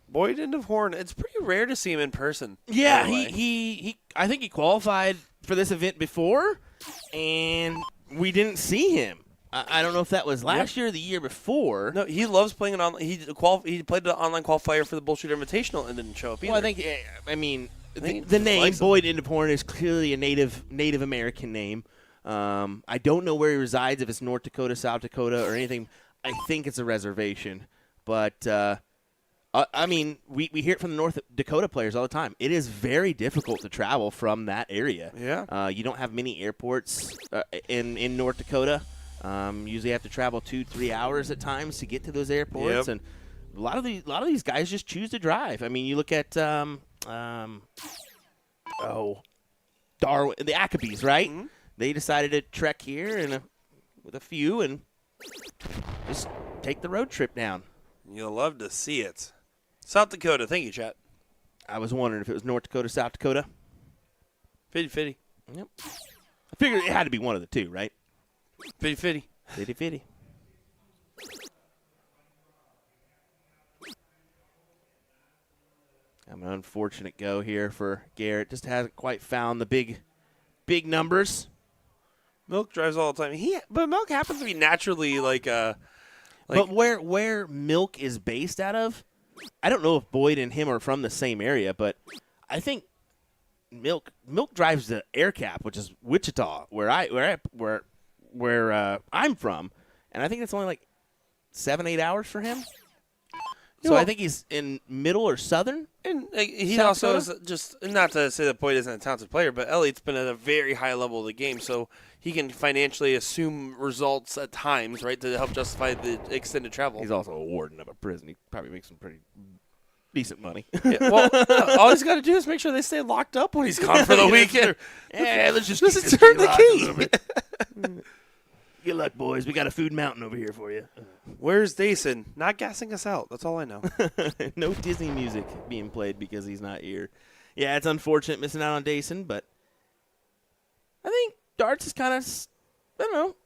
Boyd End of Horn, it's pretty rare to see him in person. Yeah, by the way. he I think he qualified for this event before. and we didn't see him. I don't know if that was last year or the year before. No, he loves playing he played the online qualifier for the Bullshit Invitational and didn't show up either. Well, I mean, think the he name likes him. Boyd Indiporn is clearly a Native American name. I don't know where he resides, if it's North Dakota, South Dakota, or anything. I think it's a reservation. But, I mean, we hear it from the North Dakota players all the time. It is very difficult to travel from that area. Yeah. You don't have many airports in North Dakota. Usually have to travel 2-3 hours at times to get to those airports. Yep. And a lot of these guys just choose to drive. I mean, you look at Darwin, the Ackabees, right? Mm-hmm. They decided to trek here and with a few and just take the road trip down. You'll love to see it. South Dakota. Thank you, chat. I was wondering if it was North Dakota, South Dakota. 50-50. Yep. I figured it had to be one of the two, right? 50-50. 50-50. An unfortunate go here for Garrett. Just hasn't quite found the big numbers. Milk drives all the time. But Milk happens to be naturally But where Milk is based out of, I don't know if Boyd and him are from the same area, but I think Milk drives the Air Cap, which is Wichita, where I'm from, and I think it's only like 7-8 hours for him. So I think he's in middle or southern. And he South also Dakota? is just, not to say that Boyd isn't a talented player, but Elliott's been at a very high level of the game, so he can financially assume results at times, right, to help justify the extended travel. He's also a warden of a prison. He probably makes some pretty decent money. Yeah, well, all he's got to do is make sure they stay locked up when he's gone for the weekend. Yeah, let's just turn the key. Good luck, boys. We got a food mountain over here for you. Where's Dason? Not gassing us out. That's all I know. No Disney music being played because he's not here. Yeah, it's unfortunate missing out on Dason, but I think Darts is kind of, I don't know.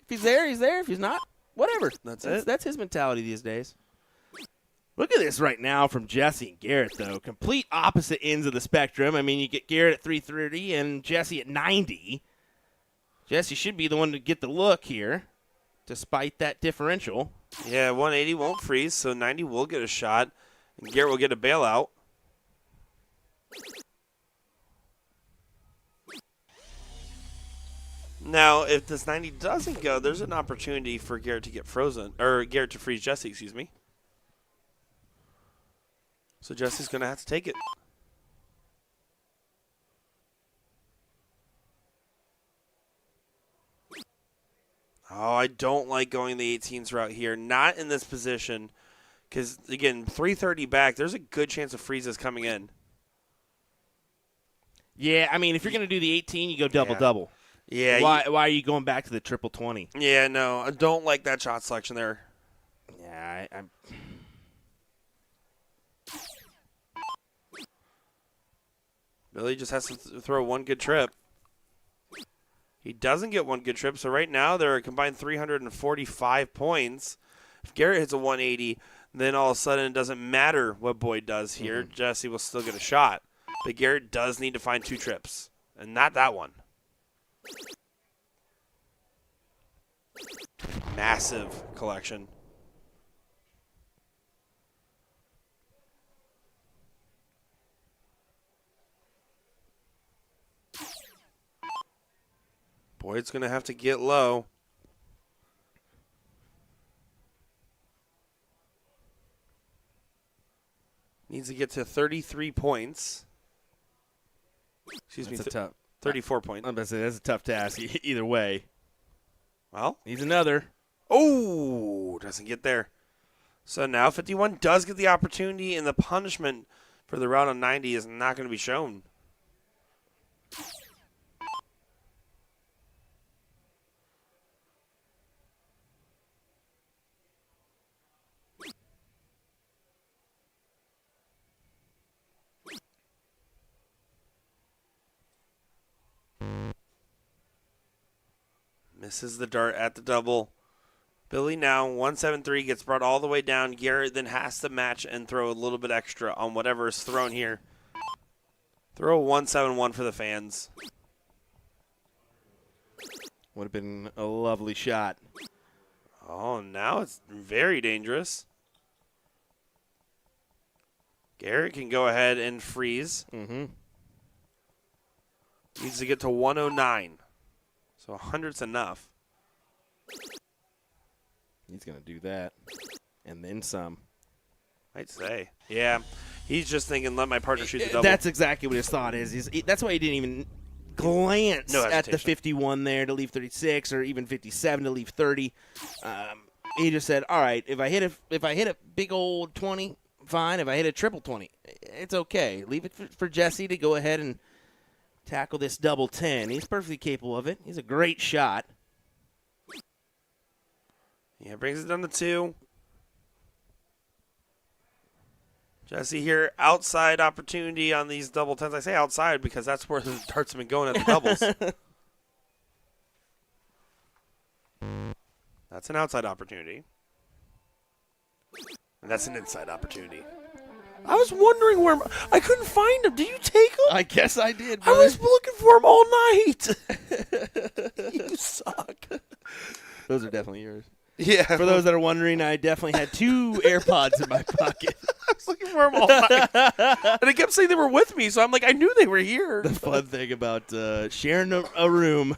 If he's there, he's there. If he's not, whatever. That's it. That's his mentality these days. Look at this right now from Jesse and Garrett, though. Complete opposite ends of the spectrum. I mean, you get Garrett at 330 and Jesse at 90. Jesse should be the one to get the look here, despite that differential. Yeah, 180 won't freeze, so 90 will get a shot, and Garrett will get a bailout. Now, if this 90 doesn't go, there's an opportunity for Garrett to get frozen, or Garrett to freeze Jesse, excuse me. So Jesse's going to have to take it. Oh, I don't like going the 18s route here. Not in this position. Because, again, 330 back, there's a good chance of freezes coming in. Yeah, I mean, if you're going to do the 18, you go double-double. Yeah. Why are you going back to the triple 20? Yeah, no, I don't like that shot selection there. Yeah, I'm. Billy just has to throw one good trip. He doesn't get one good trip, so right now they're a combined 345 points. If Garrett hits a 180, then all of a sudden it doesn't matter what Boyd does here. Jesse will still get a shot. But Garrett does need to find two trips, and not that one. Massive collection. Boyd's going to have to get low. Needs to get to 33 points. Excuse me, That's a tough. 34 points. I'm about to say that's a tough task either way. Well, Needs another. oh, doesn't get there. So now 51 does get the opportunity, and the punishment for the round on 90 is not going to be shown. Misses the dart at the double. Billy now, 173, gets brought all the way down. Garrett then has to match and throw a little bit extra on whatever is thrown here. Throw a 171 for the fans. Would have been a lovely shot. Oh, now it's very dangerous. Garrett can go ahead and freeze. Mm-hmm. Needs to get to 109. So 100's enough. He's going to do that. And then some. I'd say. Yeah. He's just thinking, let my partner shoot the double. That's exactly what his thought is. That's why he didn't even glance No at the hesitation. 51 there to leave 36 or even 57 to leave 30. He just said, all right, if I hit a big old 20, fine. If I hit a triple 20, it's okay. Leave it for Jesse to go ahead and tackle this double 10. He's perfectly capable of it. He's a great shot. Yeah, brings it down to 2. Jesse here, outside opportunity on these double 10s. I say outside because that's where the darts have been going at the doubles. That's an outside opportunity. And that's an inside opportunity. I was wondering where I couldn't find him. Did you take him? I guess I did, I brother. was looking for him all night. You suck. Those are definitely yours. Yeah. For those that are wondering, I definitely had 2 AirPods in my pocket. I was looking for him all night. And I kept saying they were with me, so I'm like, I knew they were here. The fun thing about sharing a room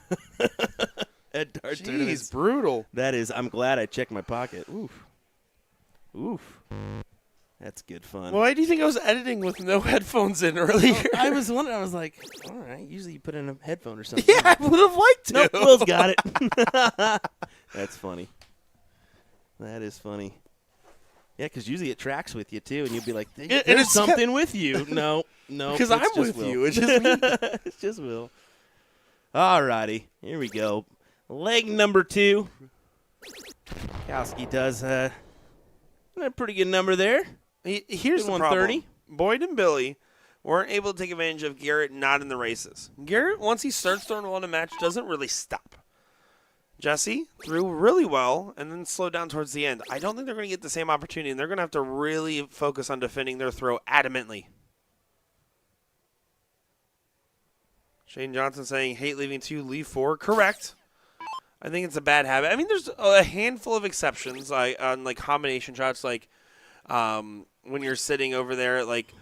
at dart Jeez, tournaments. brutal. That is, I'm glad I checked my pocket. Oof. Oof. That's good fun. Why do you think I was editing with no headphones in earlier? I was wondering, I was like, all right, usually you put in a headphone or something. Yeah, I would have liked to. Nope, Will's got it. That's funny. That is funny. Yeah, because usually it tracks with you, too, and you'll be like, and there's it's something with you. No. Because it's I'm just with Will. you. It's just me. It's just Will. All righty. Here we go. Leg number 2. Kowski does a pretty good number there. Here's the 130. problem. Boyd and Billy weren't able to take advantage of Garrett not in the races. Garrett, once he starts throwing well in a match, doesn't really stop. Jesse threw really well and then slowed down towards the end. I don't think they're going to get the same opportunity, and they're going to have to really focus on defending their throw adamantly. Shane Johnson saying, hate leaving 2, leave 4. Correct. I think it's a bad habit. I mean, there's a handful of exceptions on like combination shots, like when you're sitting over there at like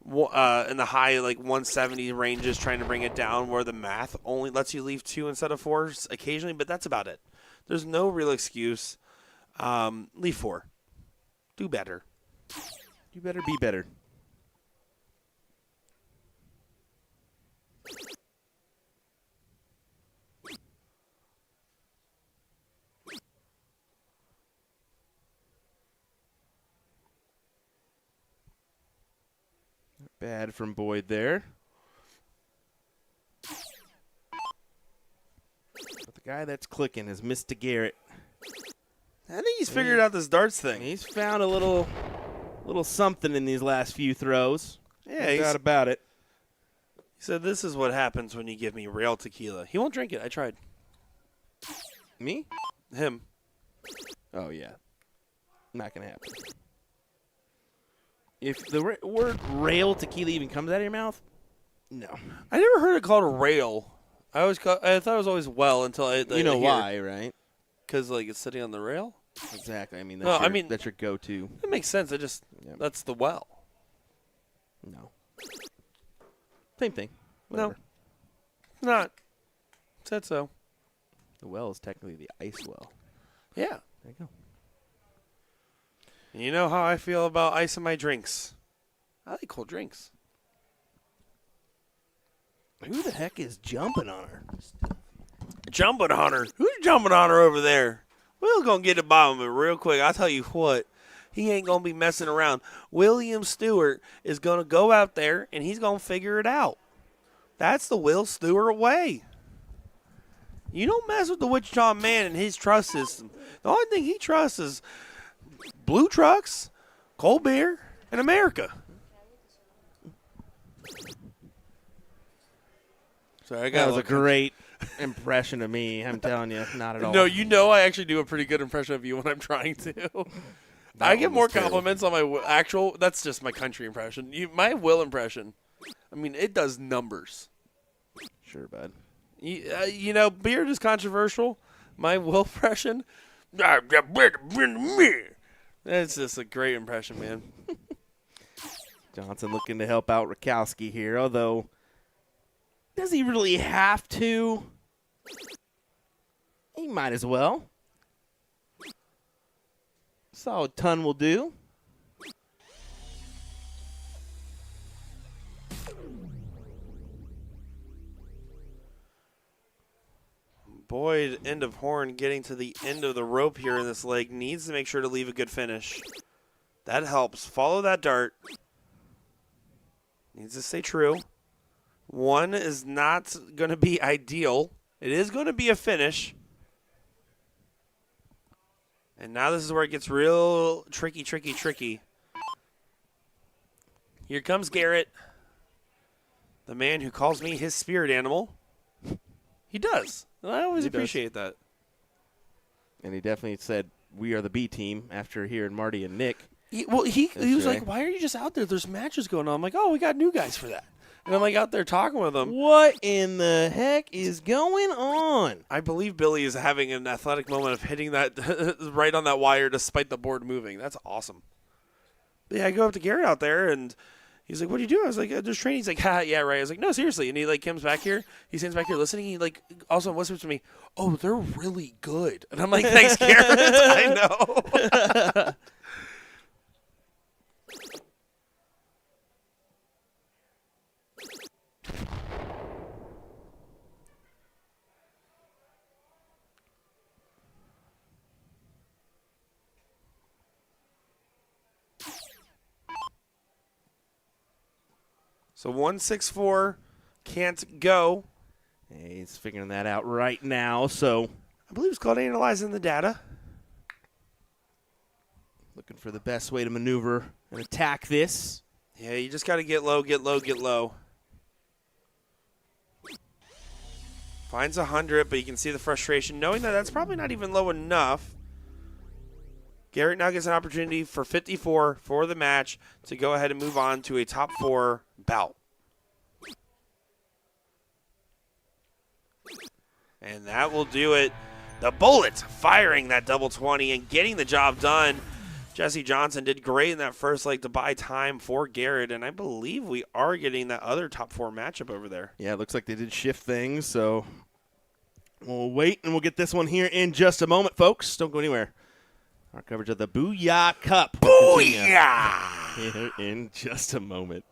in the high like 170 ranges trying to bring it down, where the math only lets you leave 2 instead of 4 occasionally, but that's about it. There's no real excuse. Leave 4. Do better. You better be better. Bad from Boyd there. But the guy that's clicking is Mr. Garrett. I think he's figured out this darts thing. He's found a little something in these last few throws. Yeah, No doubt about it. He said, this is what happens when you give me real tequila. He won't drink it. I tried. Me? Him. Oh, yeah. Not going to happen. If the word rail tequila even comes out of your mouth, no. I never heard it called a rail. I thought it was always well until I You know why, right? Because like it's sitting on the rail. Exactly. I mean, No, I mean- that's your go-to. It makes sense. That's the well. No. Same thing. No. Whatever. Not. Said so. The well is technically the ice well. Yeah. There you go. You know how I feel about ice in my drinks. I like cold drinks. Who the heck is jumping on her? Jumping on her. Who's jumping on her over there? We're going to get to the bottom of it real quick. I'll tell you what. He ain't going to be messing around. William Stewart is going to go out there, and he's going to figure it out. That's the Will Stewart way. You don't mess with the Wichita man and his trust system. The only thing he trusts is blue trucks, cold beer, and America. Sorry, That was a great impression of me. I'm telling you, not at all. No, you know I actually do a pretty good impression of you when I'm trying to. I get one more was terrible. compliments on my actual. That's just my country impression. My Will impression. I mean, it does numbers. Sure, bud. You know, Beard is controversial. My Will impression, it's just a great impression, man. Johnson looking to help out Rakowski here, although does he really have to? He might as well. Solid ton will do. Boyd, end of horn, getting to the end of the rope here in this leg, needs to make sure to leave a good finish. That helps. Follow that dart. Needs to stay true. One is not going to be ideal. It is going to be a finish. And now this is where it gets real tricky. Here comes Garrett, the man who calls me his spirit animal. He does. I always appreciate that. And he definitely said, we are the B team after hearing Marty and Nick. He was like, why are you just out there? There's matches going on. I'm like, oh, we got new guys for that. And I'm like out there talking with them. What in the heck is going on? I believe Billy is having an athletic moment of hitting that right on that wire despite the board moving. That's awesome. But yeah, I go up to Garrett out there, and he's like, what do you do? I was like, there's training. He's like, ha, yeah, right. I was like, no, seriously. And he like comes back here. He stands back here listening. He like also whispers to me, oh, they're really good. And I'm like, thanks, Garrett. I know. So 164 can't go. He's figuring that out right now, so I believe it's called analyzing the data. looking for the best way to maneuver and attack this. Yeah, you just got to get low. Finds 100, but you can see the frustration, knowing that that's probably not even low enough. Garrett now gets an opportunity for 54 for the match to go ahead and move on to a top 4 bout. And that will do it. The Bullet firing that double 20 and getting the job done. Jesse Johnson did great in that first leg to buy time for Garrett, and I believe we are getting that other top 4 matchup over there. Yeah, it looks like they did shift things, so we'll wait, and we'll get this one here in just a moment, folks. Don't go anywhere. Our coverage of the Booyah Cup. Booyah! Here in just a moment.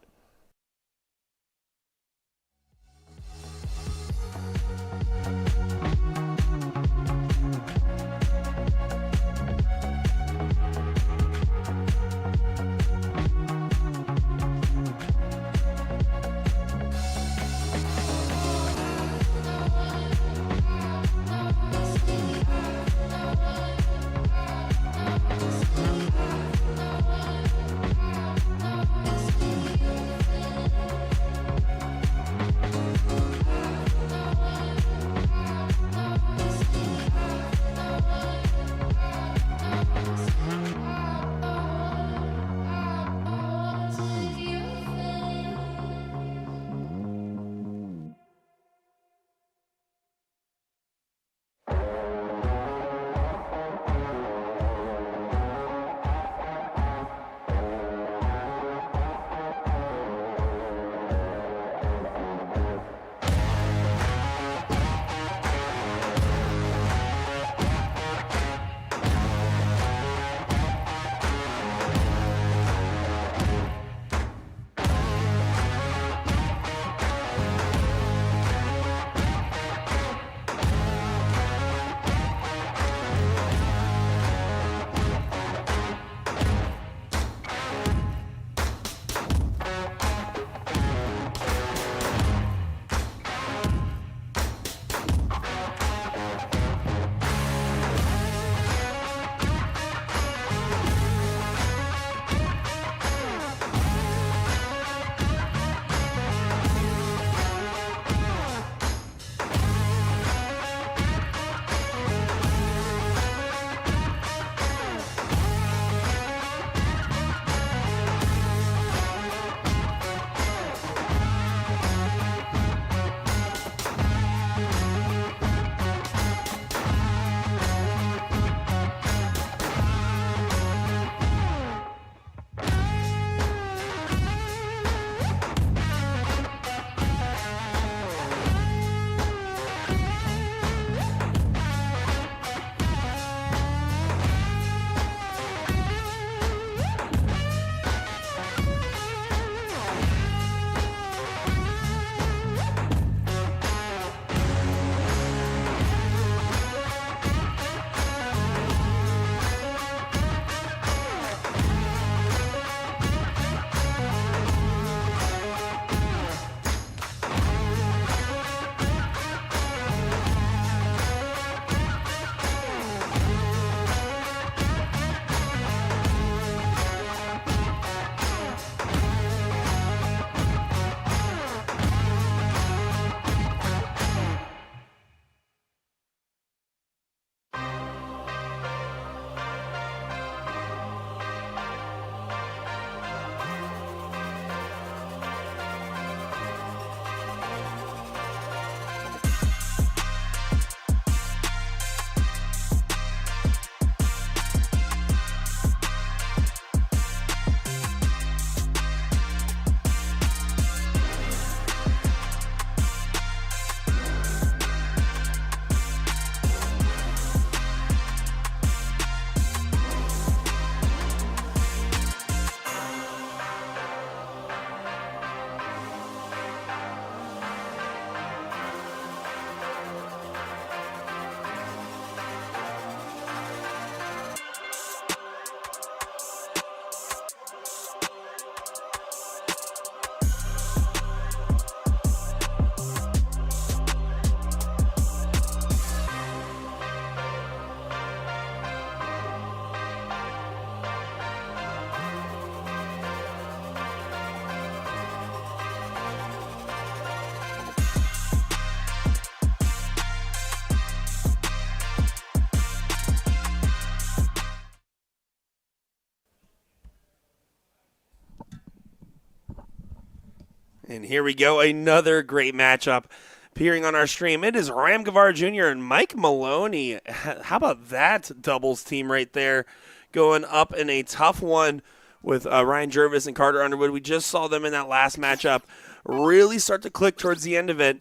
And here we go, another great matchup appearing on our stream. It is Ram Gavar Jr. and Mike Maloney. How about that doubles team right there, going up in a tough one with Ryan Jervis and Carter Underwood. We just saw them in that last matchup really start to click towards the end of it.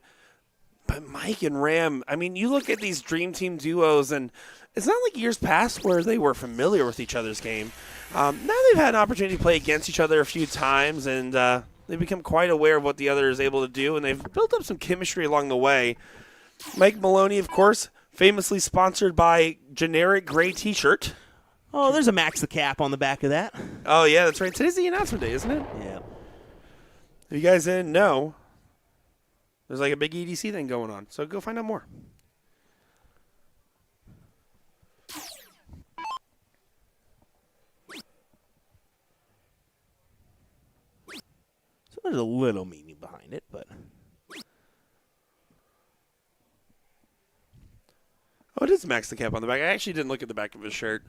But Mike and Ram, I mean, you look at these Dream Team duos, and it's not like years past where they were familiar with each other's game. Now they've had an opportunity to play against each other a few times, and they've become quite aware of what the other is able to do, and they've built up some chemistry along the way. Mike Maloney, of course, famously sponsored by generic gray T-shirt. Oh, there's a Max the Cap on the back of that. Oh, yeah, that's right. Today's the announcement day, isn't it? Yeah. If you guys didn't know, there's like a big EDC thing going on, so go find out more. So there's a little meaning behind it, but Oh, it is Max the Cap on the back. I actually didn't look at the back of his shirt.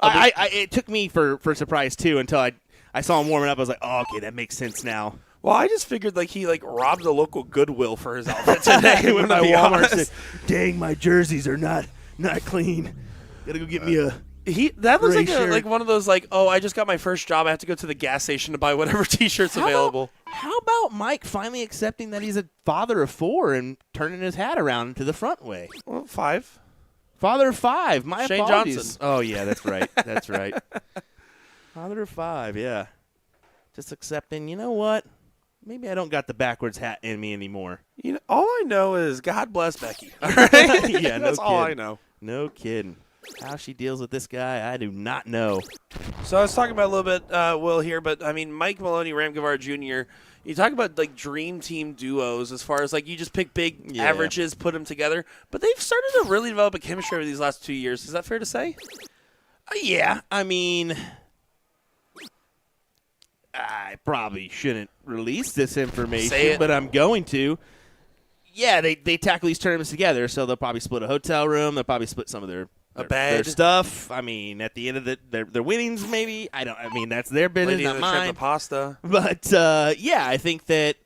it took me for surprise too until I saw him warming up. I was like, oh, okay, that makes sense now. Well, I just figured like he robbed a local Goodwill for his outfit today. When when my I Walmart said, "Dang, my jerseys are not clean. Gotta go get me a." That looks Gray like shirt. like one of those oh, I just got my first job. I have to go to the gas station to buy whatever T-shirts available. How about Mike finally accepting that he's a father of 4 and turning his hat around to the front way? Well, 5. Father of 5. My Shane apologies. Johnson. Oh yeah, that's right. That's right. Father of 5. Yeah. Just accepting. You know what? Maybe I don't got the backwards hat in me anymore. You know, all I know is God bless Becky. All right? Yeah, no that's all I kidding. know. No kidding. How she deals with this guy, I do not know. So I was talking about a little bit, Will, here, but I mean, Mike Maloney, Ram Gavar Jr., you talk about Dream Team duos as far as you just pick big averages, put them together, but they've started to really develop a chemistry over these last 2 years. Is that fair to say? Yeah, I mean, I probably shouldn't release this Say information, it. but I'm going to. Yeah, they tackle these tournaments together, so they'll probably split a hotel room. They'll probably split some of their bed. stuff. I mean, at the end of their winnings, maybe. I mean, that's their business, Lady in not the Tramp mine. of Pasta. But yeah, I think that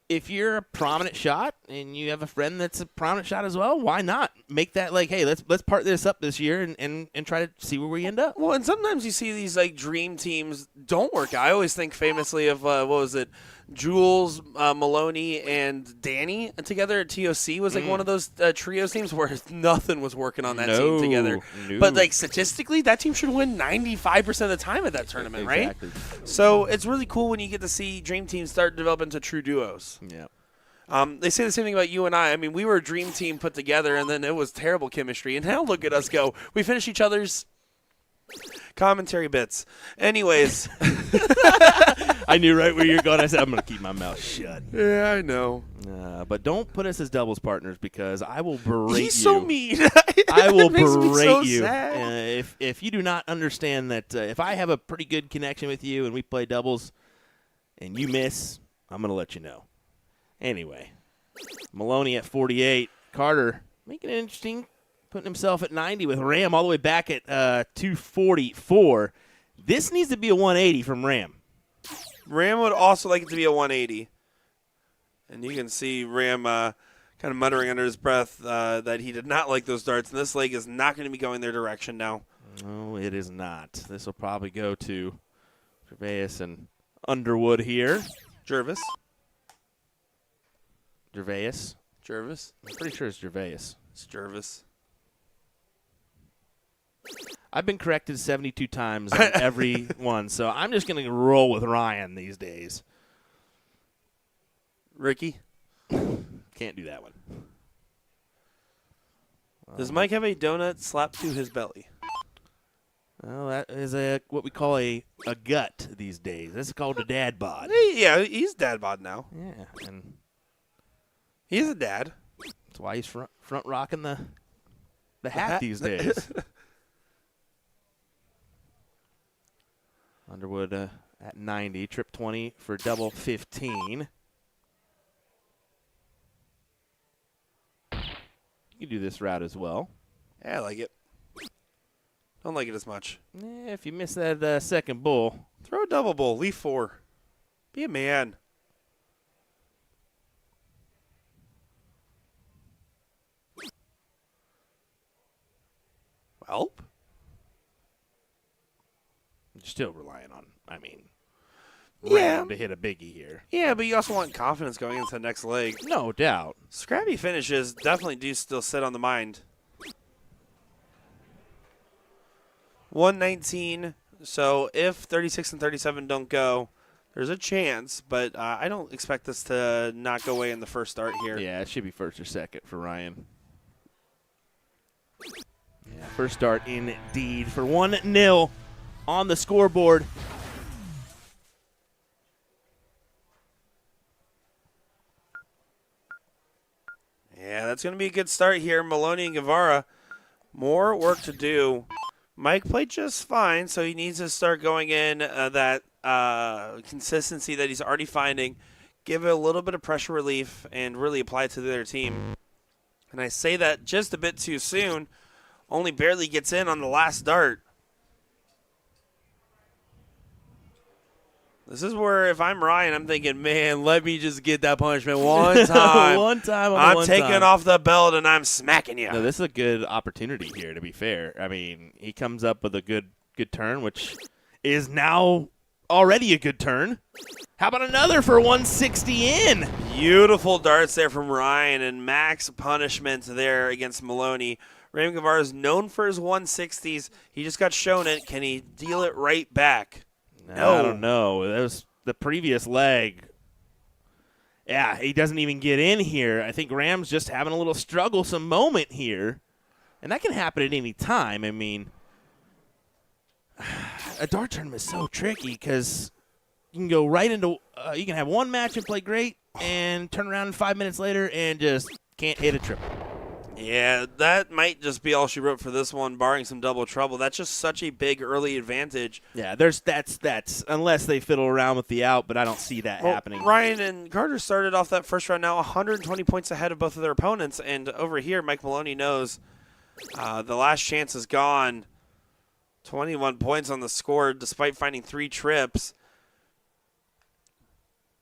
if you're a prominent shot and you have a friend that's a prominent shot as well, why not make that hey, let's part this up this year and try to see where we end up. Well, and sometimes you see these dream teams don't work out. I always think famously of what was it, Jules, Maloney, and Danny together at TOC was one of those trio teams where nothing was working on that team together. No. But statistically, that team should win 95% of the time at that tournament, Exactly. right? So it's really cool when you get to see dream teams start developing into true duos. Yeah. They say the same thing about you and I. I mean, we were a dream team put together, and then it was terrible chemistry. And now look at us go. We finish each other's commentary bits. Anyways. I knew right where you're going. I said, I'm going to keep my mouth shut. Yeah, I know. But don't put us as doubles partners because I will berate you. He's so mean. I will It makes me berate so you. sad. If you do not understand that if I have a pretty good connection with you and we play doubles and you miss, I'm going to let you know. Anyway, Maloney at 48. Carter making it interesting, putting himself at 90 with Ram all the way back at 244. This needs to be a 180 from Ram. Ram would also like it to be a 180. And you can see Ram kind of muttering under his breath that he did not like those darts, and this leg is not going to be going their direction now. No, it is not. This will probably go to Gervais and Underwood here. Jervis. Gervais. Jervis. I'm pretty sure it's Gervais. It's Jervis. I've been corrected 72 times on every one, so I'm just going to roll with Ryan these days. Ricky. Can't do that one. Does Mike have a donut slapped to his belly? Well, that is what we call a gut these days. That's called a dad bod. Yeah, he's dad bod now. Yeah, and He's a dad. that's why he's front rocking the hat these days. Underwood at 90, trip 20 for double 15. You can do this route as well. Yeah, I like it. Don't like it as much. If you miss that second bull, Throw a double bull. Leave 4. Be a man. Well, You're still relying on, Yeah. Ram to hit a biggie here. yeah, but you also want confidence going into the next leg. No doubt. Scrappy finishes definitely do still sit on the mind. 119. So if 36 and 37 don't go, there's a chance, but I don't expect this to not go away in the first start here. Yeah, it should be first or second for Ryan. Yeah, first start indeed for 1-0 on the scoreboard. Yeah, that's going to be a good start here. Maloney and Guevara, more work to do. Mike played just fine, so he needs to start going in that consistency that he's already finding, give it a little bit of pressure relief, and really apply it to the other team. And I say that just a bit too soon, only barely gets in on the last dart. This is where, if I'm Ryan, I'm thinking, man, let me just get that punishment one time. One time on the I'm one taking time. off the belt and I'm smacking you. No, this is a good opportunity here, to be fair. I mean, he comes up with a good turn, which is now already a good turn. How about another for 160 in? Beautiful darts there from Ryan, and max punishment there against Maloney. Raymond Guevara is known for his 160s. He just got shown it. Can he deal it right back? No. I don't know. That was the previous leg. Yeah, he doesn't even get in here. I think Ram's just having a little strugglesome moment here. And that can happen at any time. I mean, a dart tournament is so tricky because you can go right into you can have one match and play great and turn around 5 minutes later and just can't hit a triple. Yeah, that might just be all she wrote for this one, barring some double trouble. That's just such a big early advantage. Yeah, that's unless they fiddle around with the out, but I don't see that happening. Ryan and Carter started off that first round now 120 points ahead of both of their opponents, and over here Mike Maloney knows the last chance is gone. 21 points on the score despite finding 3 trips.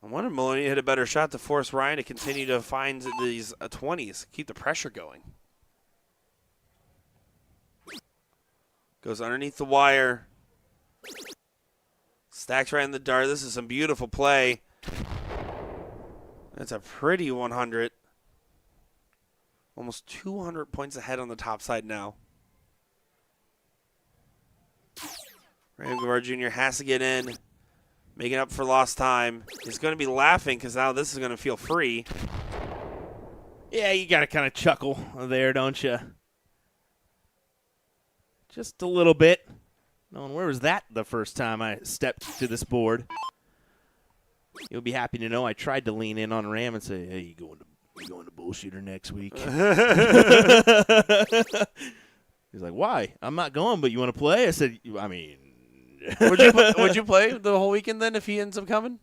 I wanted Maloney to hit a better shot to force Ryan to continue to find these 20s, keep the pressure going. Goes underneath the wire. Stacks right in the dart. This is some beautiful play. That's a pretty 100. Almost 200 points ahead on the top side now. Raymond Guevara Jr. has to get in. Making up for lost time. He's going to be laughing because now this is going to feel free. Yeah, you got to kind of chuckle there, don't you? Just a little bit. Knowing where was that the first time I stepped to this board? You'll be happy to know I tried to lean in on Ram and say, "Hey, you going to bullshitter next week?" He's like, "Why? I'm not going, but you want to play?" I said, "I mean." Would you play the whole weekend then if he ends up coming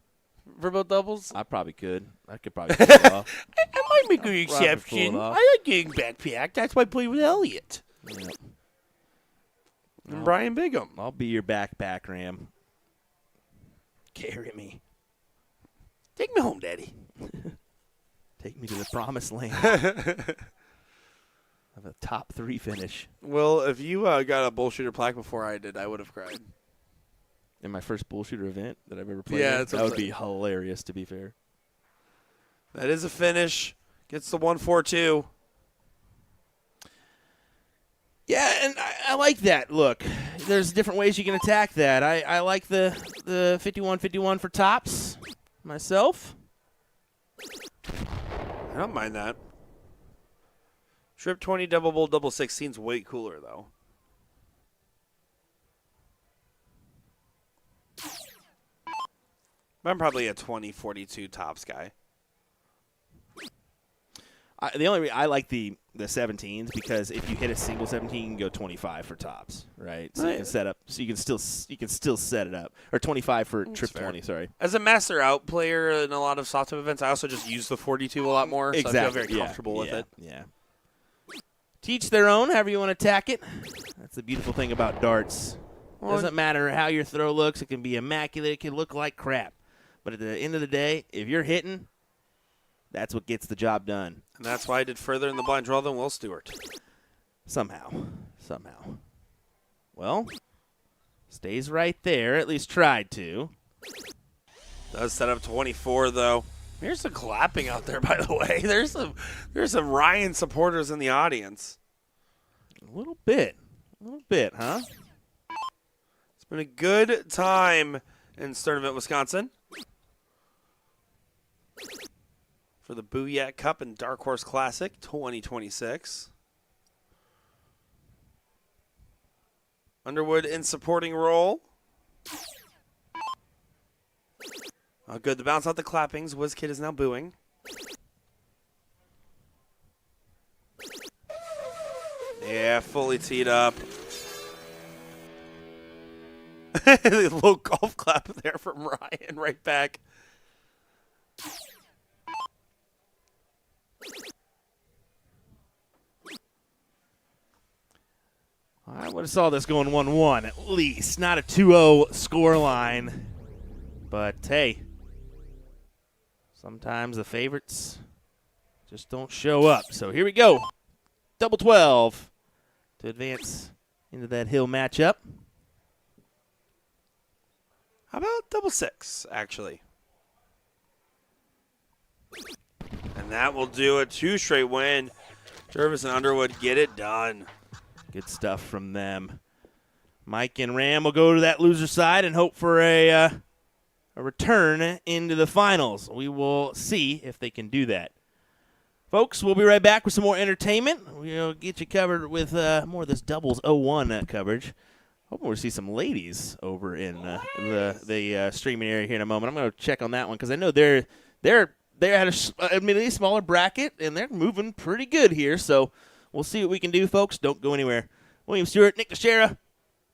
for both doubles? I probably could. I could probably pull it off. I might make an I'll probably exception. pull it off. I like getting backpacked. That's why I play with Elliot. Yeah. And Brian Bigham. I'll be your backpack, Ram. Carry me. Take me home, Daddy. Take me to the promised land. Of a top 3 finish. Well, if you got a bullshitter plaque before I did, I would have cried. In my first bullshooter event that I've ever played. Yeah, in. that's That what would I'm be hilarious, to be fair. That is a finish. Gets the 1-4-2. Yeah, and I like that. Look, there's different ways you can attack that. I like the 51-51 for tops myself. I don't mind that. Trip 20, double bull, double 16's way cooler, though. I'm probably a 20-42 tops guy. The only reason I like the 17s because if you hit a single 17, you can go 25 for tops, right? So you can set up. So you can still set it up, or 25 for trip fair. 20. Sorry. As a master out player in a lot of soft tip events, I also just use the 42 a lot more. So Exactly. I feel very comfortable with it. Yeah. Teach their own, however you want to attack it. That's the beautiful thing about darts. Doesn't matter how your throw looks. It can be immaculate. It can look like crap. But at the end of the day, if you're hitting, that's what gets the job done. And that's why I did further in the blind draw than Will Stewart. Somehow. Well, stays right there, at least tried to. Does set up 24 though. Here's some clapping out there, by the way. There's some Ryan supporters in the audience. A little bit, huh? It's been a good time in Sturdivant, Wisconsin, for the Booyah Cup and Dark Horse Classic 2026. Underwood in supporting role. Oh, good. The bounce out the clappings. WizKid is now booing. Yeah, fully teed up. A little golf clap there from Ryan right back. I would have saw this going 1-1 at least. Not a 2-0 score line. But, hey, sometimes the favorites just don't show up. So here we go. Double 12 to advance into that Hill matchup. How about double 6, actually? And that will do it. 2 straight win. Jervis and Underwood get it done. Good stuff from them. Mike and Ram will go to that loser side and hope for a return into the finals. We will see if they can do that. Folks, we'll be right back with some more entertainment. We'll get you covered with more of this doubles 0-1 coverage. Hoping we'll see some ladies over in the streaming area here in a moment. I'm going to check on that one because I know they're at a admittedly smaller bracket and they're moving pretty good here. So we'll see what we can do, folks. Don't go anywhere. William Stewart, Nick Teixeira.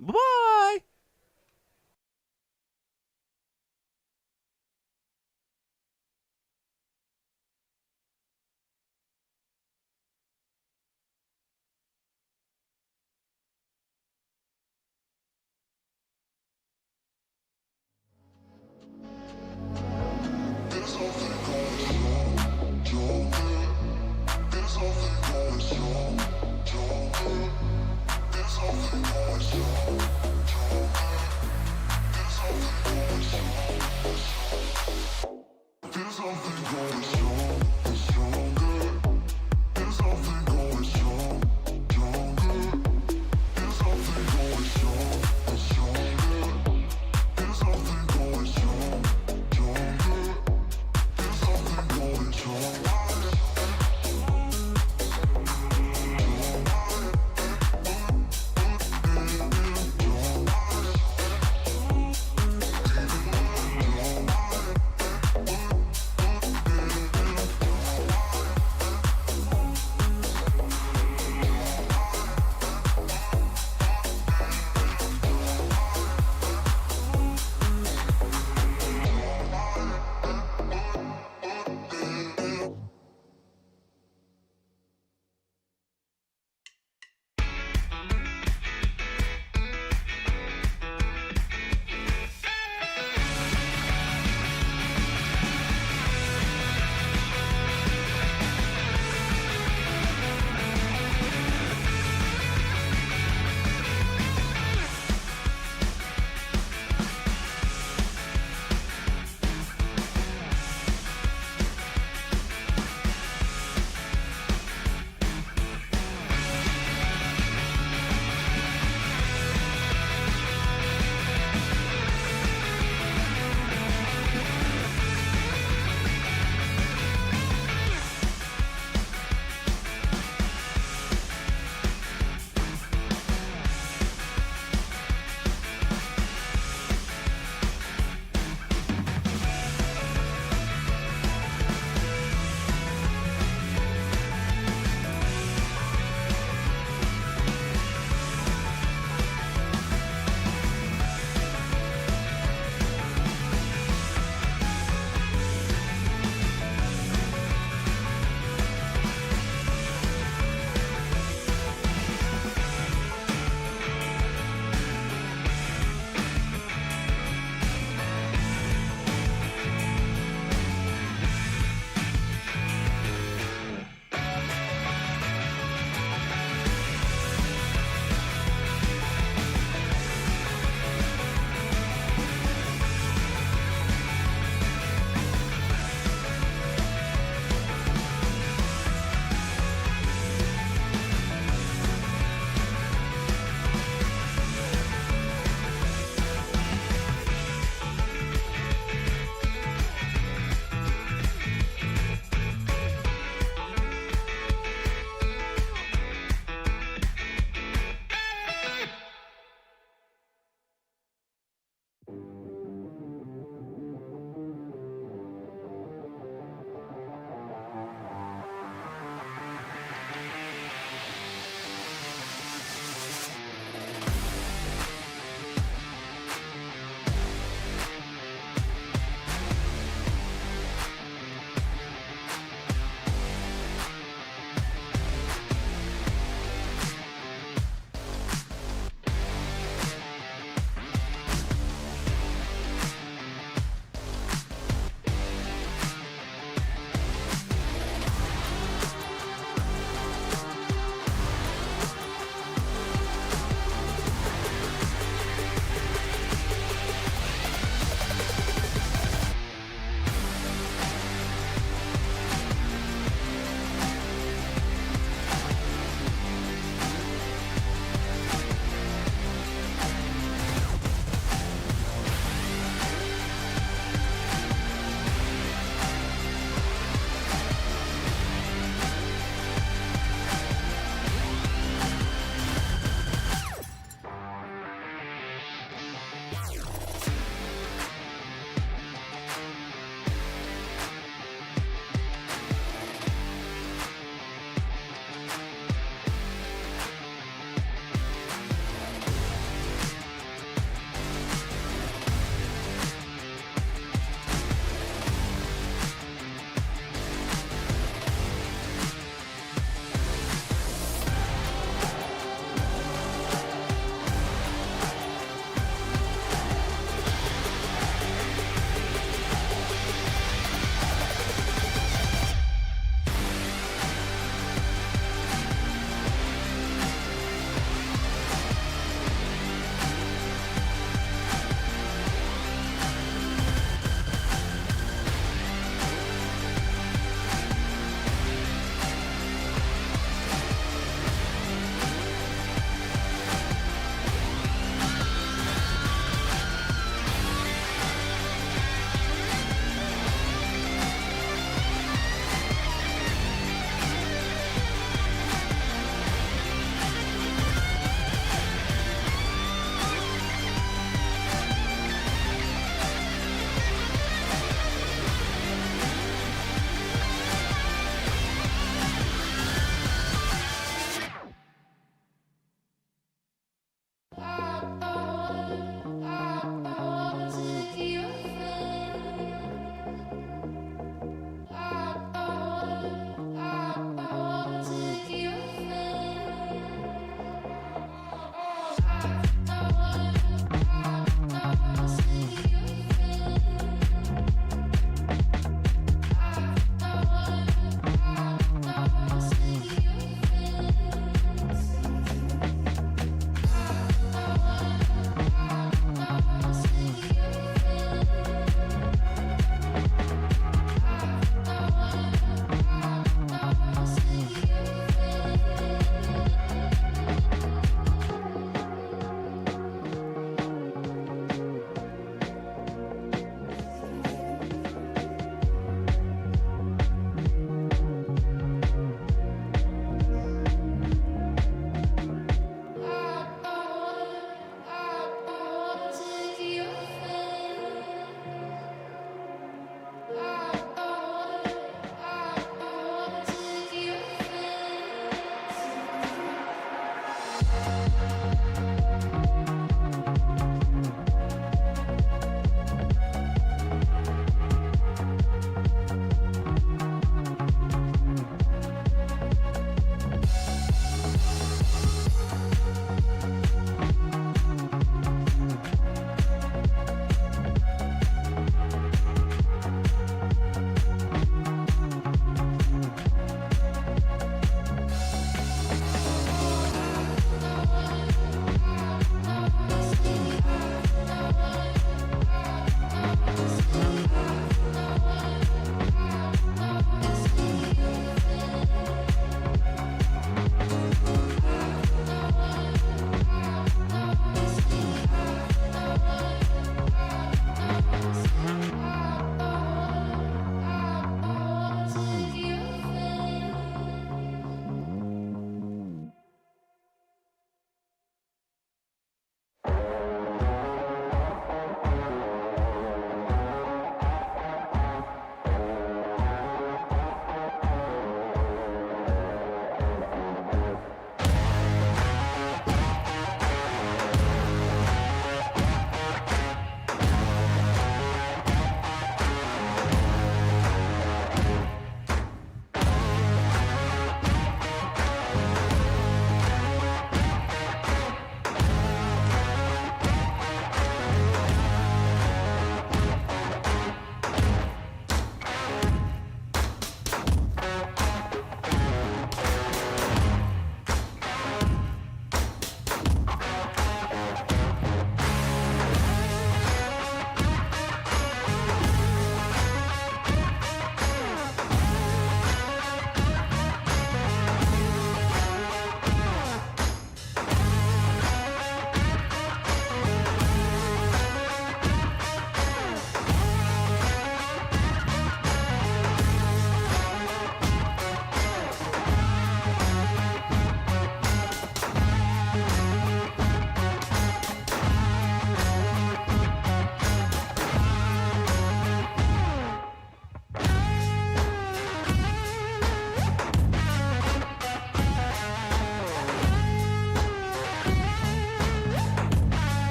Bye-bye.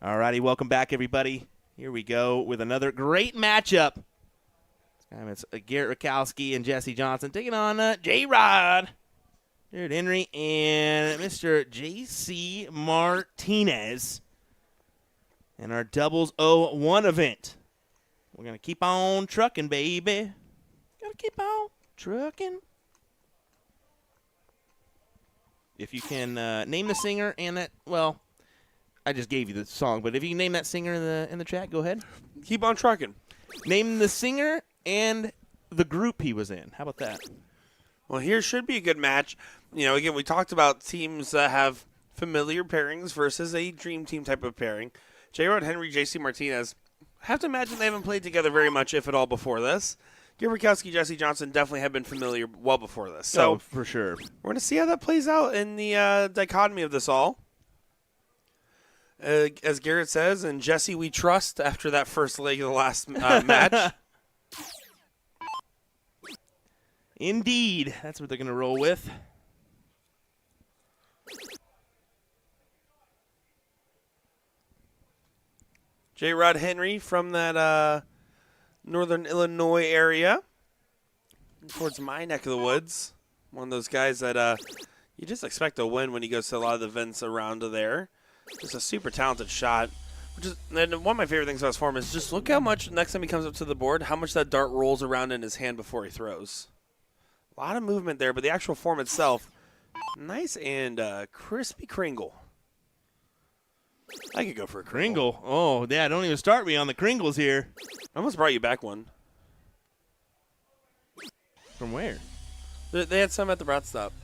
All righty, welcome back, everybody. Here we go with another great matchup. This time it's Garrett Rakowski and Jesse Johnson taking on J-Rod, Jared Henry, and Mr. J.C. Martinez in our doubles 0-1 event. We're going to keep on trucking, baby. Got to keep on trucking. If you can name the singer and that, well, I just gave you the song, but if you can name that singer in the chat, go ahead. Keep on trucking. Name the singer and the group he was in. How about that? Well, here should be a good match. You know, again, we talked about teams that have familiar pairings versus a dream team type of pairing. J-Rod Henry, J.C. Martinez. I have to imagine they haven't played together very much, if at all, before this. Garrett Rakowski, Jesse Johnson definitely have been familiar well before this. So for sure. We're going to see how that plays out in the dichotomy of this all. As Garrett says, and Jesse, we trust after that first leg of the last match. Indeed. That's what they're going to roll with. J-Rod Henry from that northern Illinois area towards my neck of the woods. One of those guys that you just expect to win when he goes to a lot of the events around there. Just a super talented shot. And one of my favorite things about his form is just look how much, next time he comes up to the board, how much that dart rolls around in his hand before he throws. A lot of movement there, but the actual form itself, nice and crispy Kringle. I could go for a Kringle. Oh, yeah, don't even start me on the Kringles here. I almost brought you back one. From where? They had some at the brat stop.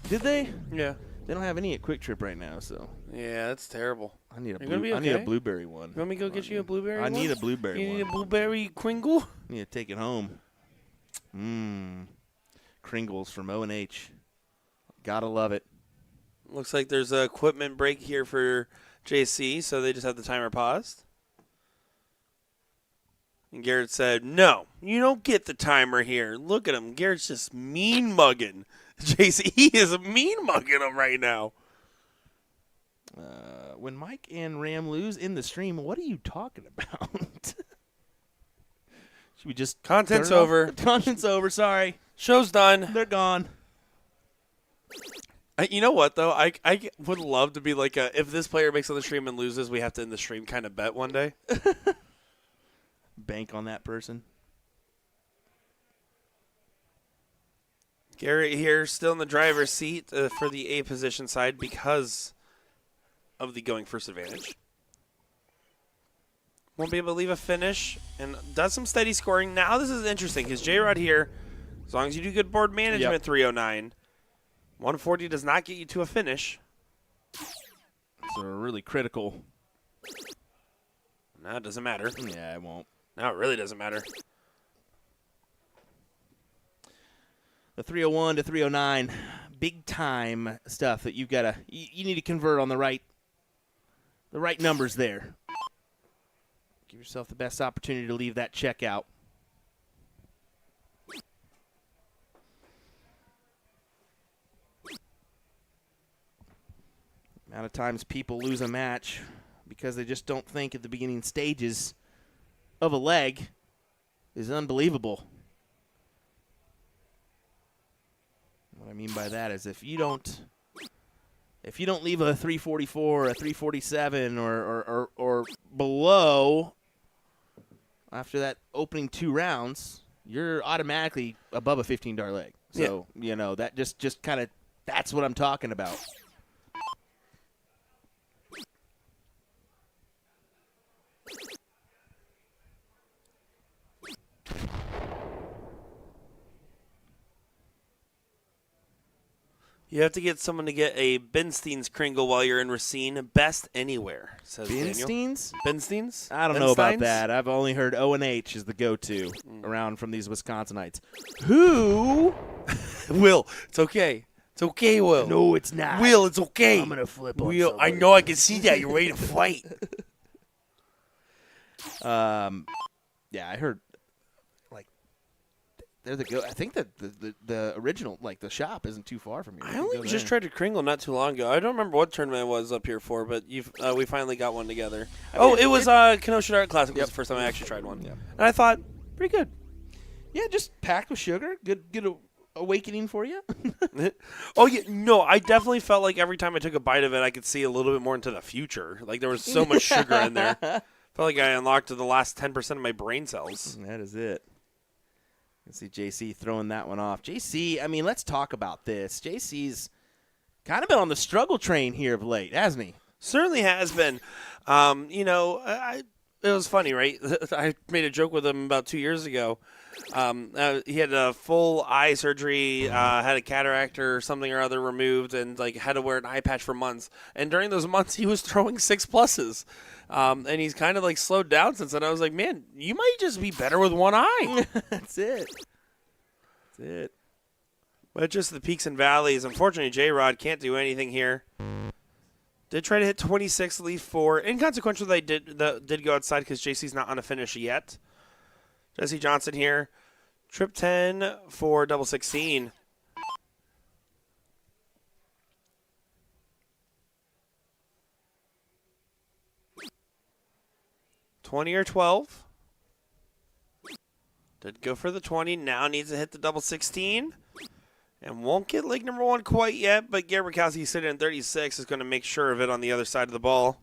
Did they? Yeah. They don't have any at Quick Trip right now, so. Yeah, that's terrible. I need a You gonna be I need a okay? blueberry one. You want me to go get you a blueberry I one? need a blueberry You need a one. blueberry Kringle? I need to take it home. Kringles from O&H. Gotta love it. Looks like there's a equipment break here for JC, so they just have the timer paused. And Garrett said, no, you don't get the timer here. Look at him. Garrett's just mean mugging. JC, he is mean mugging him right now. When Mike and Ram lose in the stream, what are you talking about? Should we just Content's turn it off? over. Content's over. Sorry. Show's done. They're gone. You know what, though? I would love to be like if this player makes it on the stream and loses, we have to end the stream kind of bet one day. Bank on that person. Garrett here still in the driver's seat for the A position side because of the going first advantage. Won't be able to leave a finish and does some steady scoring. Now this is interesting because J-Rod here, as long as you do good board management, Yep. 309, 140 does not get you to a finish. So really critical. No, it doesn't matter. Yeah, it won't. No, it really doesn't matter. The 301 to 309, big time stuff that you've got to you need to convert on the right numbers there. Give yourself the best opportunity to leave that check out. Amount of times people lose a match because they just don't think at the beginning stages of a leg is unbelievable. What I mean by that is if you don't leave a 344 or a 347 or below after that opening 2 rounds, you're automatically above a $15 leg. So, you know, that just kind of that's what I'm talking about. You have to get someone to get a Benstein's Kringle while you're in Racine. Best anywhere, says Daniel. Benstein's? Benstein's? I don't know about Benstein's? that. I've only heard O&H is the go-to around from these Wisconsinites. Who? Will, it's okay. It's okay, Will. No, it's not. Will, it's okay. I'm gonna flip on Will, I somebody. know I can see that. You're ready to fight. Yeah, I heard, like, they're the go. I think that the original, like the shop, isn't too far from here. I only just tried to Kringle not too long ago. I don't remember what tournament I was up here for, but we finally got one together. It was Kenosha Art Classic. Was the first time I actually tried one. Yep. And I thought, pretty good. Yeah, just packed with sugar. Good awakening for you. Oh, yeah. No, I definitely felt like every time I took a bite of it, I could see a little bit more into the future. Like there was so much sugar in there. Felt like I unlocked the last 10% of my brain cells. That is it. Let's see JC throwing that one off. JC, I mean, let's talk about this. JC's kind of been on the struggle train here of late, hasn't he? Certainly has been. It was funny, right? I made a joke with him about 2 years ago. He had a full eye surgery, had a cataract or something or other removed, and like had to wear an eye patch for months. And during those months, he was throwing 6+. And he's kind of like slowed down since then. I was like, man, you might just be better with one eye. That's it. That's it. But just the peaks and valleys. Unfortunately, J-Rod can't do anything here. Did try to hit 26, leave 4. Inconsequential they did go outside because JC's not on a finish yet. Jesse Johnson here. Trip 10 for double 16. $20 or 12. Did go for the 20. Now needs to hit the double 16. And won't get leg number 1 quite yet, but Garrett Bukowski sitting in 36 is going to make sure of it on the other side of the ball.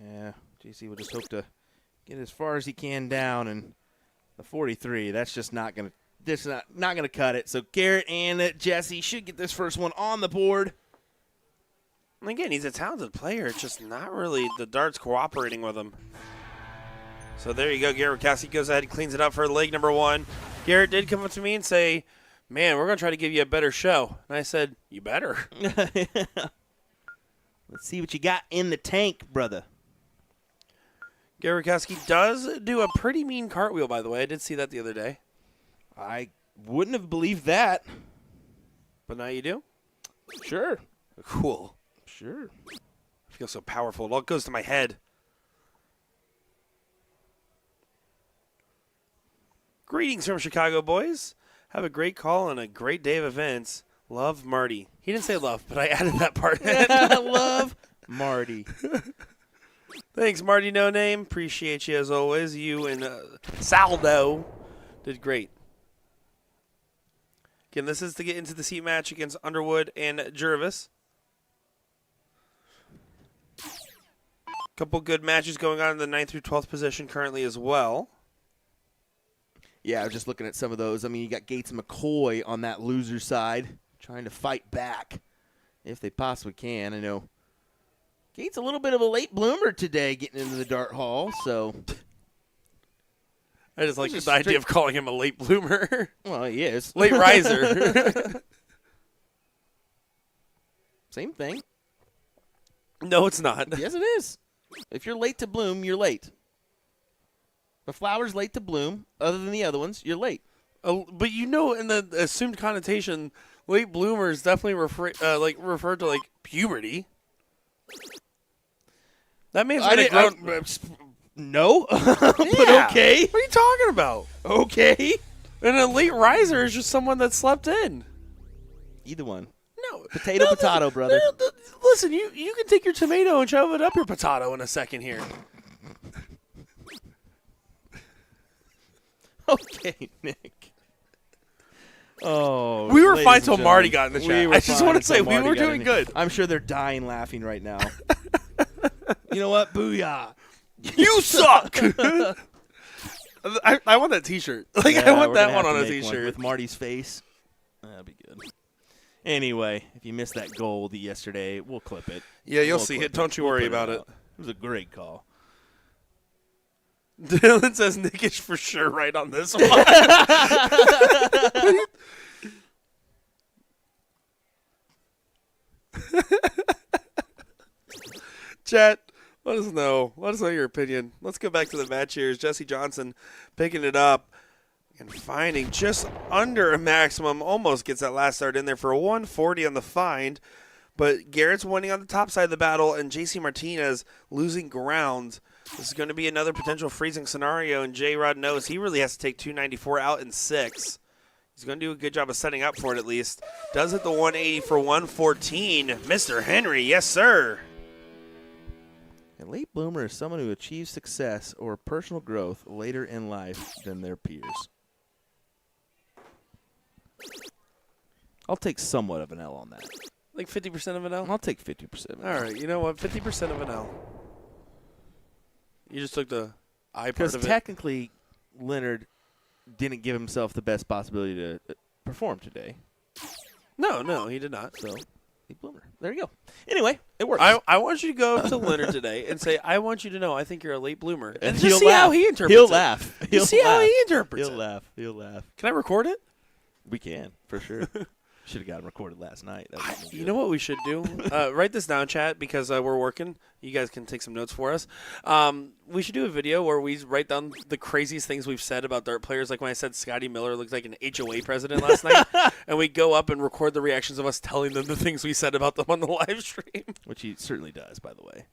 Yeah, JC will just hope to get as far as he can down, and the 43. That's just not gonna. This not gonna cut it. So Garrett and Jesse should get this first one on the board. And again, he's a talented player. It's just not really the darts cooperating with him. So there you go. Garrett Bukowski goes ahead and cleans it up for leg number 1. Garrett did come up to me and say, "Man, we're gonna try to give you a better show." And I said, "You better." Let's see what you got in the tank, brother. Garrett Bukowski does do a pretty mean cartwheel, by the way. I did see that the other day. I wouldn't have believed that. But now you do? Sure. Cool. Sure. I feel so powerful. It all goes to my head. Greetings from Chicago, boys. Have a great call and a great day of events. Love, Marty. He didn't say love, but I added that part in. Love, Marty. Thanks, Marty No Name. Appreciate you as always. You and Saldo did great. Again, this is to get into the seat match against Underwood and Jervis. Couple good matches going on in the 9th through 12th position currently as well. Yeah, I was just looking at some of those. I mean, you got Gates and McCoy on that loser side trying to fight back if they possibly can. I know Gates a little bit of a late bloomer today getting into the dart hall, so I just like the idea of calling him a late bloomer. Well, he is. Late riser. Same thing. No, it's not. Yes, it is. If you're late to bloom, you're late. If a flower's late to bloom, other than the other ones, you're late. But you know, in the assumed connotation, late bloomers definitely refer to like puberty. That means no, but Yeah. okay. What are you talking about? Okay. And a late riser is just someone that slept in. Either one. No, Potato, brother. Listen, you can take your tomato and shove it up your potato in a second here. Okay, Nick. Oh, We were ladies fine and till gentlemen, Marty got in the chat. were I just fine want to say until we Marty were got doing in. good. I'm sure they're dying laughing right now. You know what? Booyah. You suck. I want that T-shirt. Like Yeah, I want we're that gonna one have on to a make one T-shirt. with Marty's face. That'd be good. Anyway, if you missed that goal yesterday, we'll clip it. Yeah, you'll We'll see clip it. Don't you We'll worry put about it. out. It was a great call. Dylan says Nick is for sure right on this one. Chat, let us know. Let us know your opinion. Let's go back to the match here. Jesse Johnson picking it up and finding just under a maximum. Almost gets that last start in there for a 140 on the find. But Garrett's winning on the top side of the battle, and JC Martinez losing ground. This is going to be another potential freezing scenario, and J-Rod knows he really has to take 294 out in 6. He's going to do a good job of setting up for it at least. Does hit the 180 for 114. Mr. Henry, yes, sir. A late bloomer is someone who achieves success or personal growth later in life than their peers. I'll take somewhat of an L on that. Like 50% of an L? I'll take 50% of an L. All right, you know what? 50% of an L. You just took the I part Because of it. technically, Leonard didn't give himself the best possibility to perform today. No, he did not. So, late bloomer. There you go. Anyway, it works. I want you to go to Leonard today and say, I want you to know I think you're a late bloomer. And he'll just see laugh. how he interprets He'll it. laugh. Just He'll see how laugh. he interprets He'll it. laugh. He'll laugh. Can I record it? We can, for sure. Should have got him recorded last night. That would've been You good. know what we should do? Write this down, chat, because we're working. You guys can take some notes for us. We should do a video where we write down the craziest things we've said about dart players. Like when I said Scotty Miller looks like an HOA president last night, and we go up and record the reactions of us telling them the things we said about them on the live stream. Which he certainly does, by the way.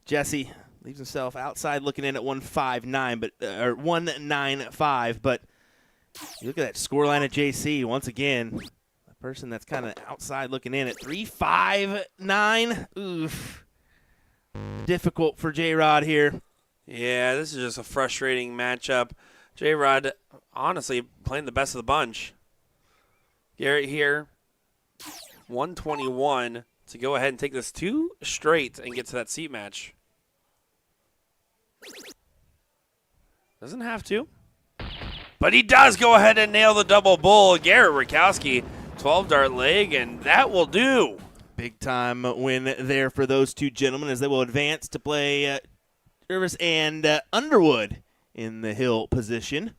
Jesse leaves himself outside looking in at 159, or 195, but you look at that scoreline at JC once again. The person that's kind of outside looking in at 359. Oof. Difficult for J-Rod here. Yeah, this is just a frustrating matchup. J-Rod, honestly, playing the best of the bunch. Garrett here, 121 to go ahead and take this 2 straight and get to that seat match. Doesn't have to. But he does go ahead and nail the double bull. Garrett Rakowski, 12 dart leg, and that will do. Big time win there for those two gentlemen as they will advance to play Jervis and Underwood in the hill position.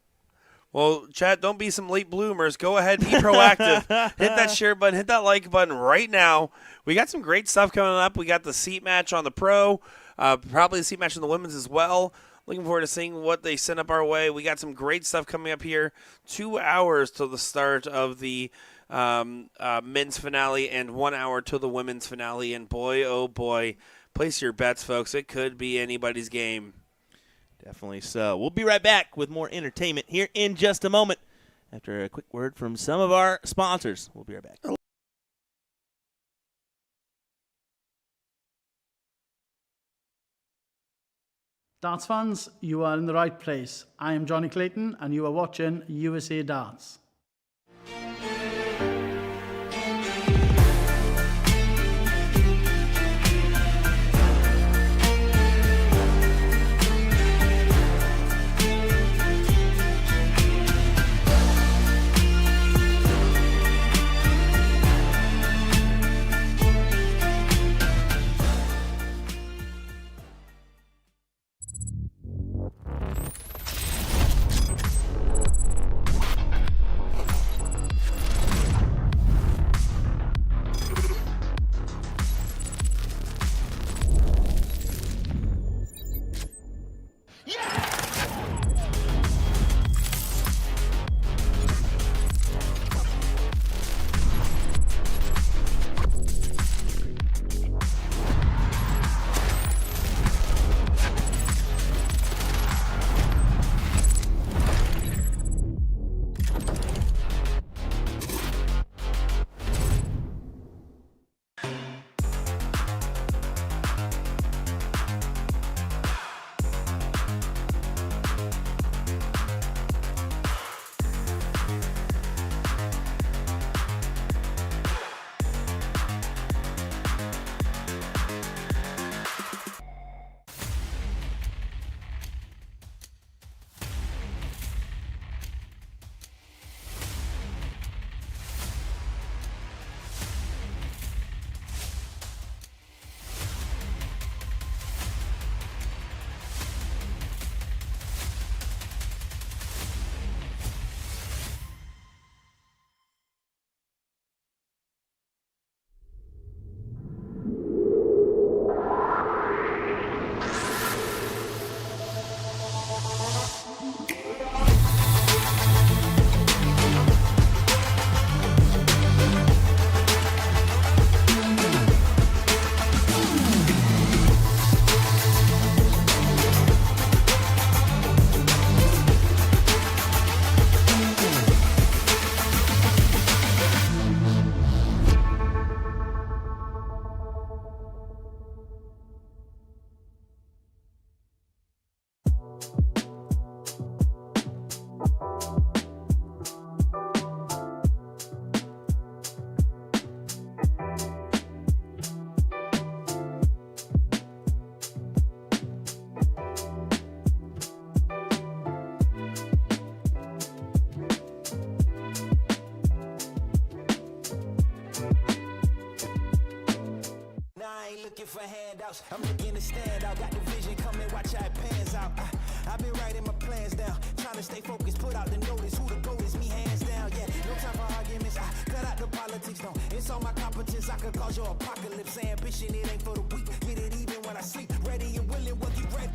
Well, chat, don't be some late bloomers. Go ahead, be proactive. Hit that share button, hit that like button right now. We got some great stuff coming up. We got the seat match on the pro, probably the seat match on the women's as well. Looking forward to seeing what they send up our way. We got some great stuff coming up here. 2 hours till the start of the men's finale and 1 hour till the women's finale. And boy, oh boy, place your bets, folks. It could be anybody's game. Definitely so. We'll be right back with more entertainment here in just a moment after a quick word from some of our sponsors. We'll be right back. Darts fans, you are in the right place. I am Johnny Clayton, and you are watching USA Darts. handouts. I'm looking to stand out. Got the vision coming, watch how it pans out. I've been writing my plans down, trying to stay focused, put out the notice. Who the GOAT is, me hands down. Yeah, no time for arguments. I cut out the politics, no. It's all my competence. I could cause your apocalypse. Ambition, it ain't for the weak. Get it even when I sleep. Ready and willing, what you ready?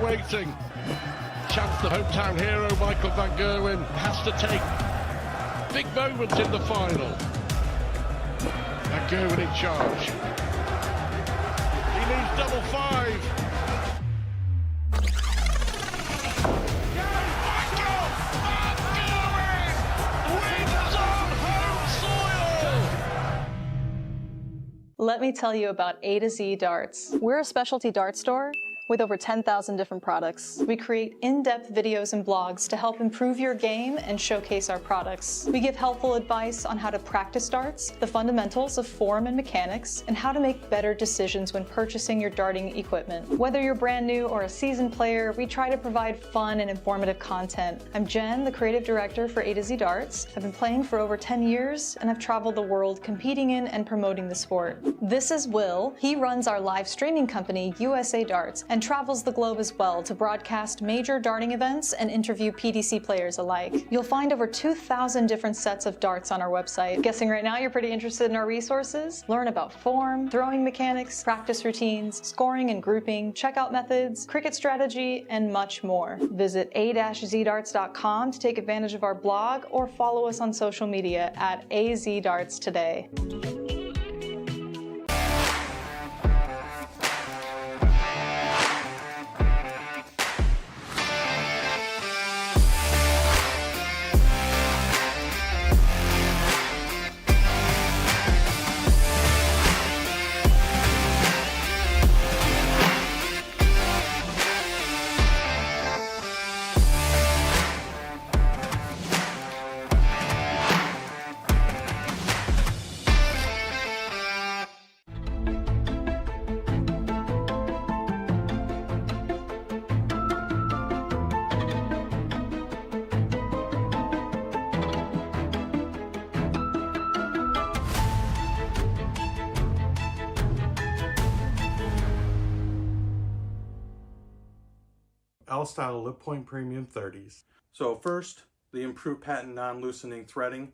Waiting. Chance the hometown hero Michael van Gerwen has to take big moment in the final. Van Gerwen in charge. He needs double five. Michael van Gerwen wins on home soil. Let me tell you about A to Z Darts. We're a specialty dart store with over 10,000 different products. We create in-depth videos and blogs to help improve your game and showcase our products. We give helpful advice on how to practice darts, the fundamentals of form and mechanics, and how to make better decisions when purchasing your darting equipment. Whether you're brand new or a seasoned player, we try to provide fun and informative content. I'm Jen, the creative director for A to Z Darts. I've been playing for over 10 years, and I've traveled the world competing in and promoting the sport. This is Will. He runs our live streaming company, USA Darts, and travels the globe as well to broadcast major darting events and interview PDC players alike. You'll find over 2,000 different sets of darts on our website. Guessing right now you're pretty interested in our resources? Learn about form, throwing mechanics, practice routines, scoring and grouping, checkout methods, cricket strategy, and much more. Visit a-zdarts.com to take advantage of our blog or follow us on social media at AZDarts today. L-style lip point premium 30s. So first, the improved patent non-loosening threading,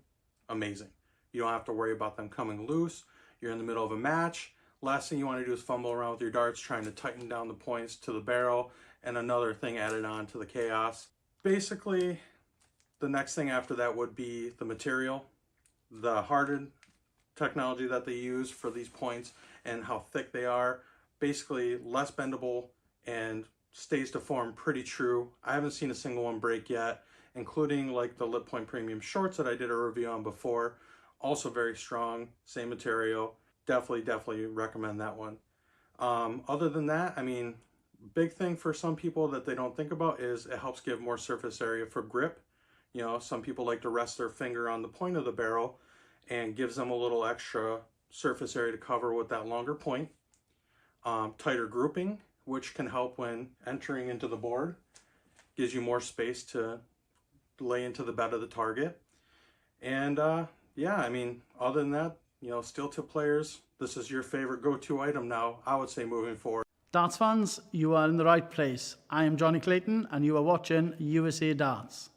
amazing. You don't have to worry about them coming loose. You're in the middle of a match. Last thing you want to do is fumble around with your darts trying to tighten down the points to the barrel, and another thing added on to the chaos. Basically, the next thing after that would be the material, the hardened technology that they use for these points and how thick they are. Basically less bendable and stays to form pretty true. I haven't seen a single one break yet, including like the lip point premium shorts that I did a review on before. Also very strong, same material. Definitely recommend that one. Other than that, I mean, big thing for some people that they don't think about is it helps give more surface area for grip. You know, some people like to rest their finger on the point of the barrel and gives them a little extra surface area to cover with that longer point. Tighter grouping, which can help when entering into the board. Gives you more space to lay into the bed of the target. And yeah, I mean, other than that, you know, steel tip players, this is your favorite go-to item now, I would say, moving forward. Darts fans, you are in the right place. I am Johnny Clayton and you are watching USA Darts.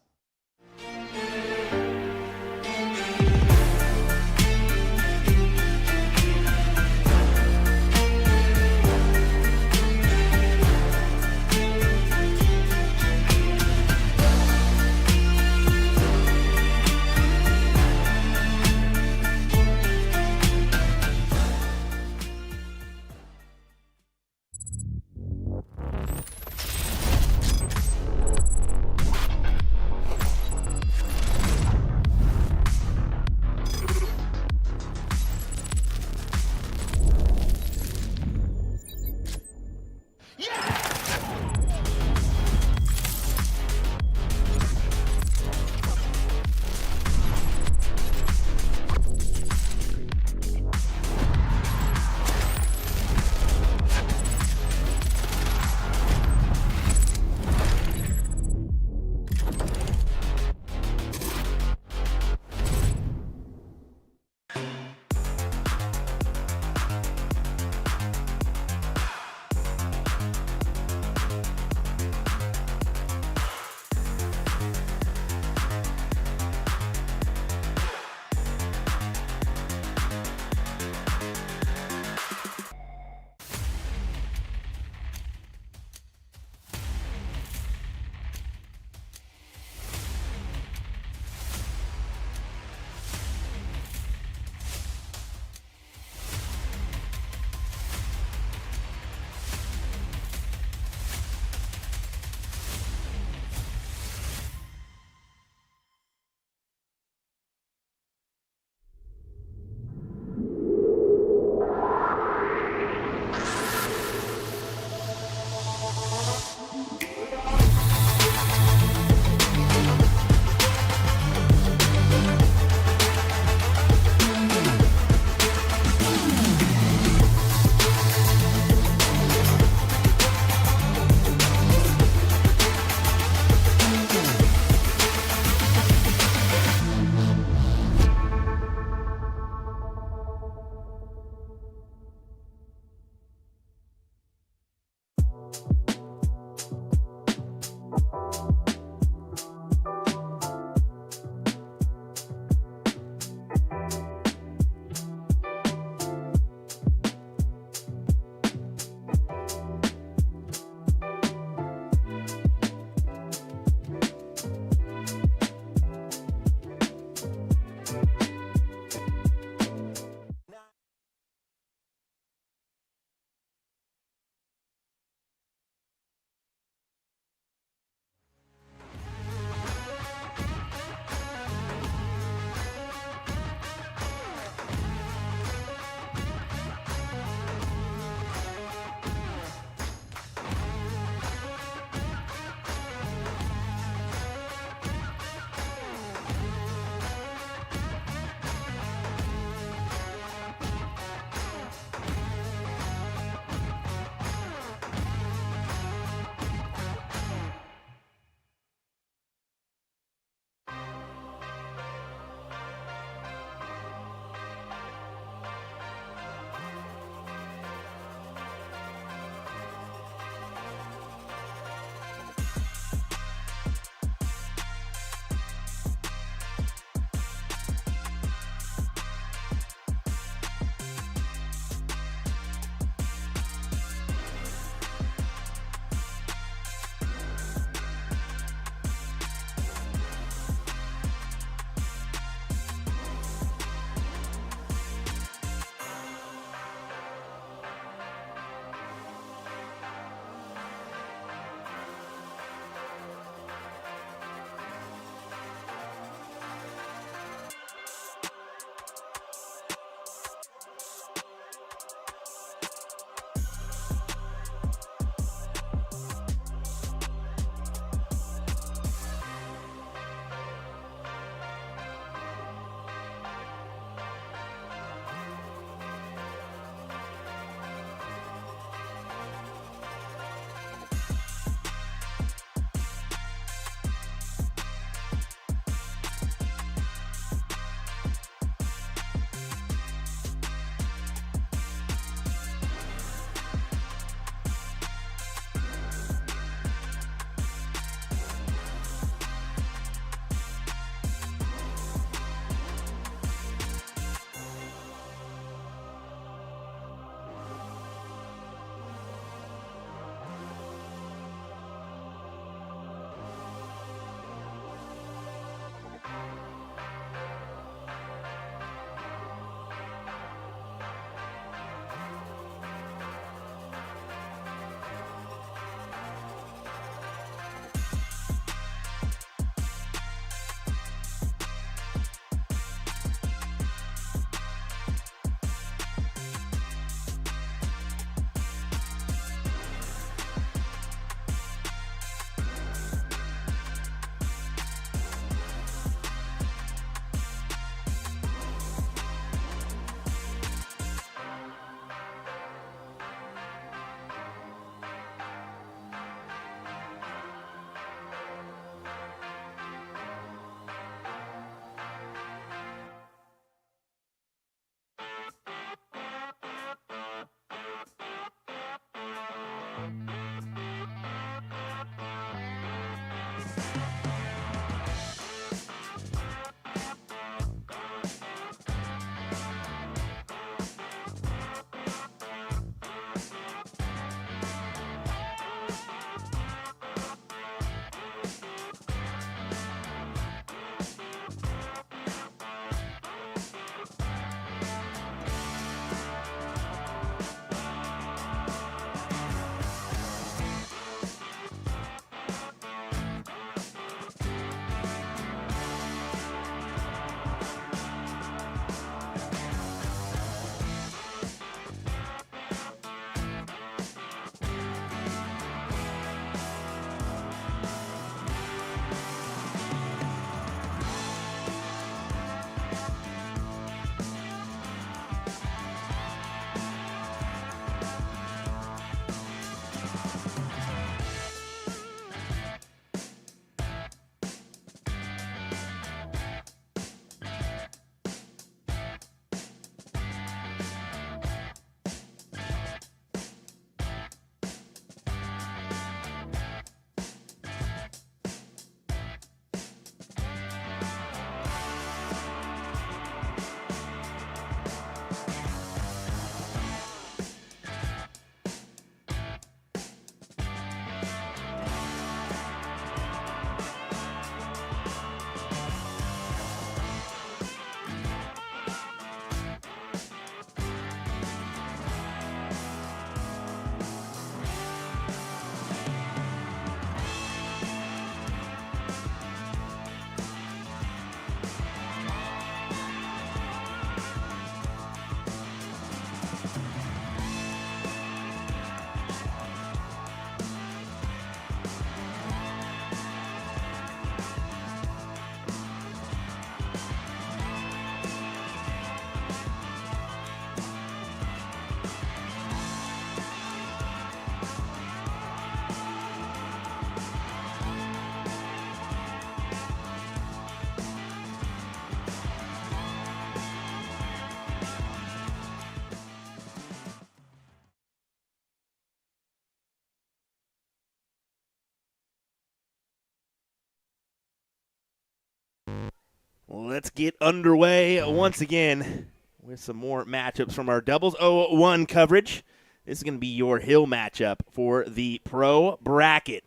Let's get underway once again with some more matchups from our doubles 0-1 coverage. This is going to be your Hill matchup for the pro bracket.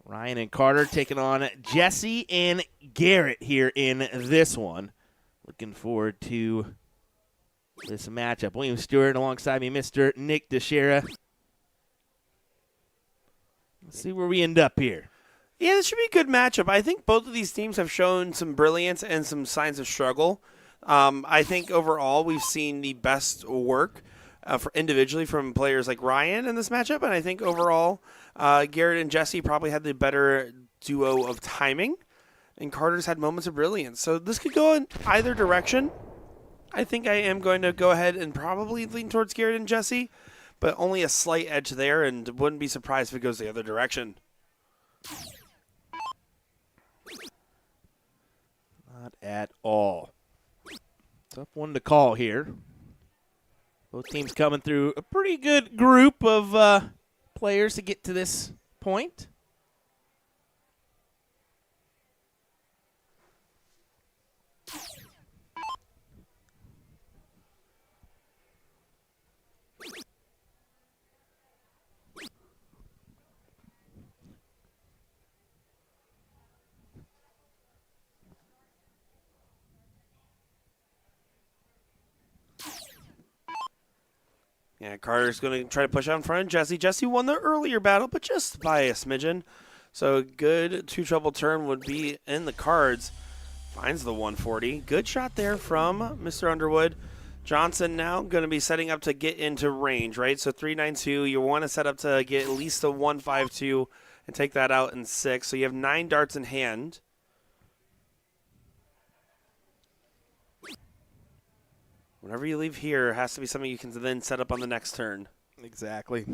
Ryan and Carter taking on Jesse and Garrett here in this one. Looking forward to this matchup. William Stewart alongside me, Mr. Nick Teixeira. Let's see where we end up here. Yeah, this should be a good matchup. I think both of these teams have shown some brilliance and some signs of struggle. I think overall we've seen the best work for individually from players like Ryan in this matchup, and I think overall Garrett and Jesse probably had the better duo of timing, and Carter's had moments of brilliance. So this could go in either direction. I think I am going to go ahead and probably lean towards Garrett and Jesse, but only a slight edge there, and wouldn't be surprised if it goes the other direction. Not at all. Tough one to call here. Both teams coming through a pretty good group of players to get to this point. Yeah, Carter's going to try to push out in front of Jesse. Jesse won the earlier battle, but just by a smidgen. So a good two-trouble turn would be in the cards. Finds the 140. Good shot there from Mr. Underwood. Johnson now going to be setting up to get into range, right? So 392, you want to set up to get at least a 152 and take that out in 6. So you have 9 darts in hand. Whatever you leave here has to be something you can then set up on the next turn. Exactly.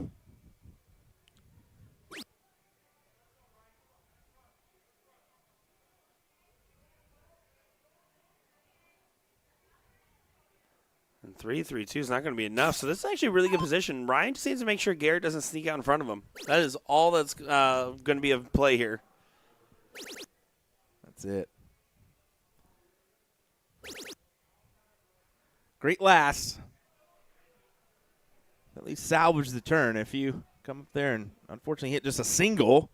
And 3-3-2 is not going to be enough. So this is actually a really good position. Ryan just needs to make sure Garrett doesn't sneak out in front of him. That is all that's going to be of play here. That's it. Great last. At least salvage the turn. If you come up there and unfortunately hit just a single,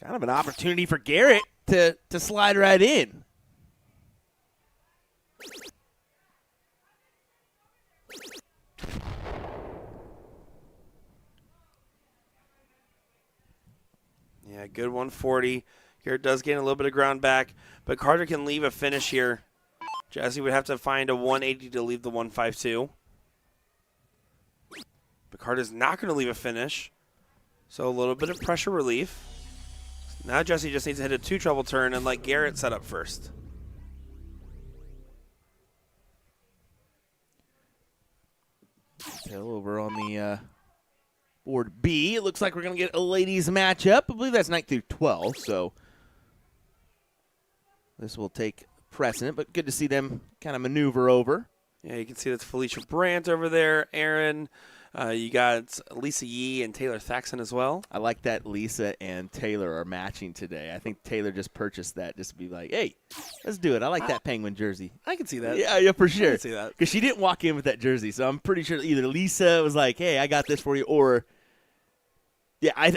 kind of an opportunity for Garrett to slide right in. Yeah, good 140. Garrett does gain a little bit of ground back, but Carter can leave a finish here. Jesse would have to find a 180 to leave the 152. But Carter's not going to leave a finish. So a little bit of pressure relief. Now Jesse just needs to hit a 2 treble turn and let Garrett set up first. Tail over on the board B. It looks like we're going to get a ladies matchup. I believe that's 9 through 12, so this will take precedent, but good to see them kind of maneuver over. Yeah, you can see that's Felicia Brandt over there, Aaron. You got Lisa Yee and Taylor Thaxton as well. I like that Lisa and Taylor are matching today. I think Taylor just purchased that just to be like, hey, let's do it. I like that Penguin jersey. I can see that. Yeah, for sure. I can see that. Because she didn't walk in with that jersey, so I'm pretty sure either Lisa was like, hey, I got this for you, or yeah,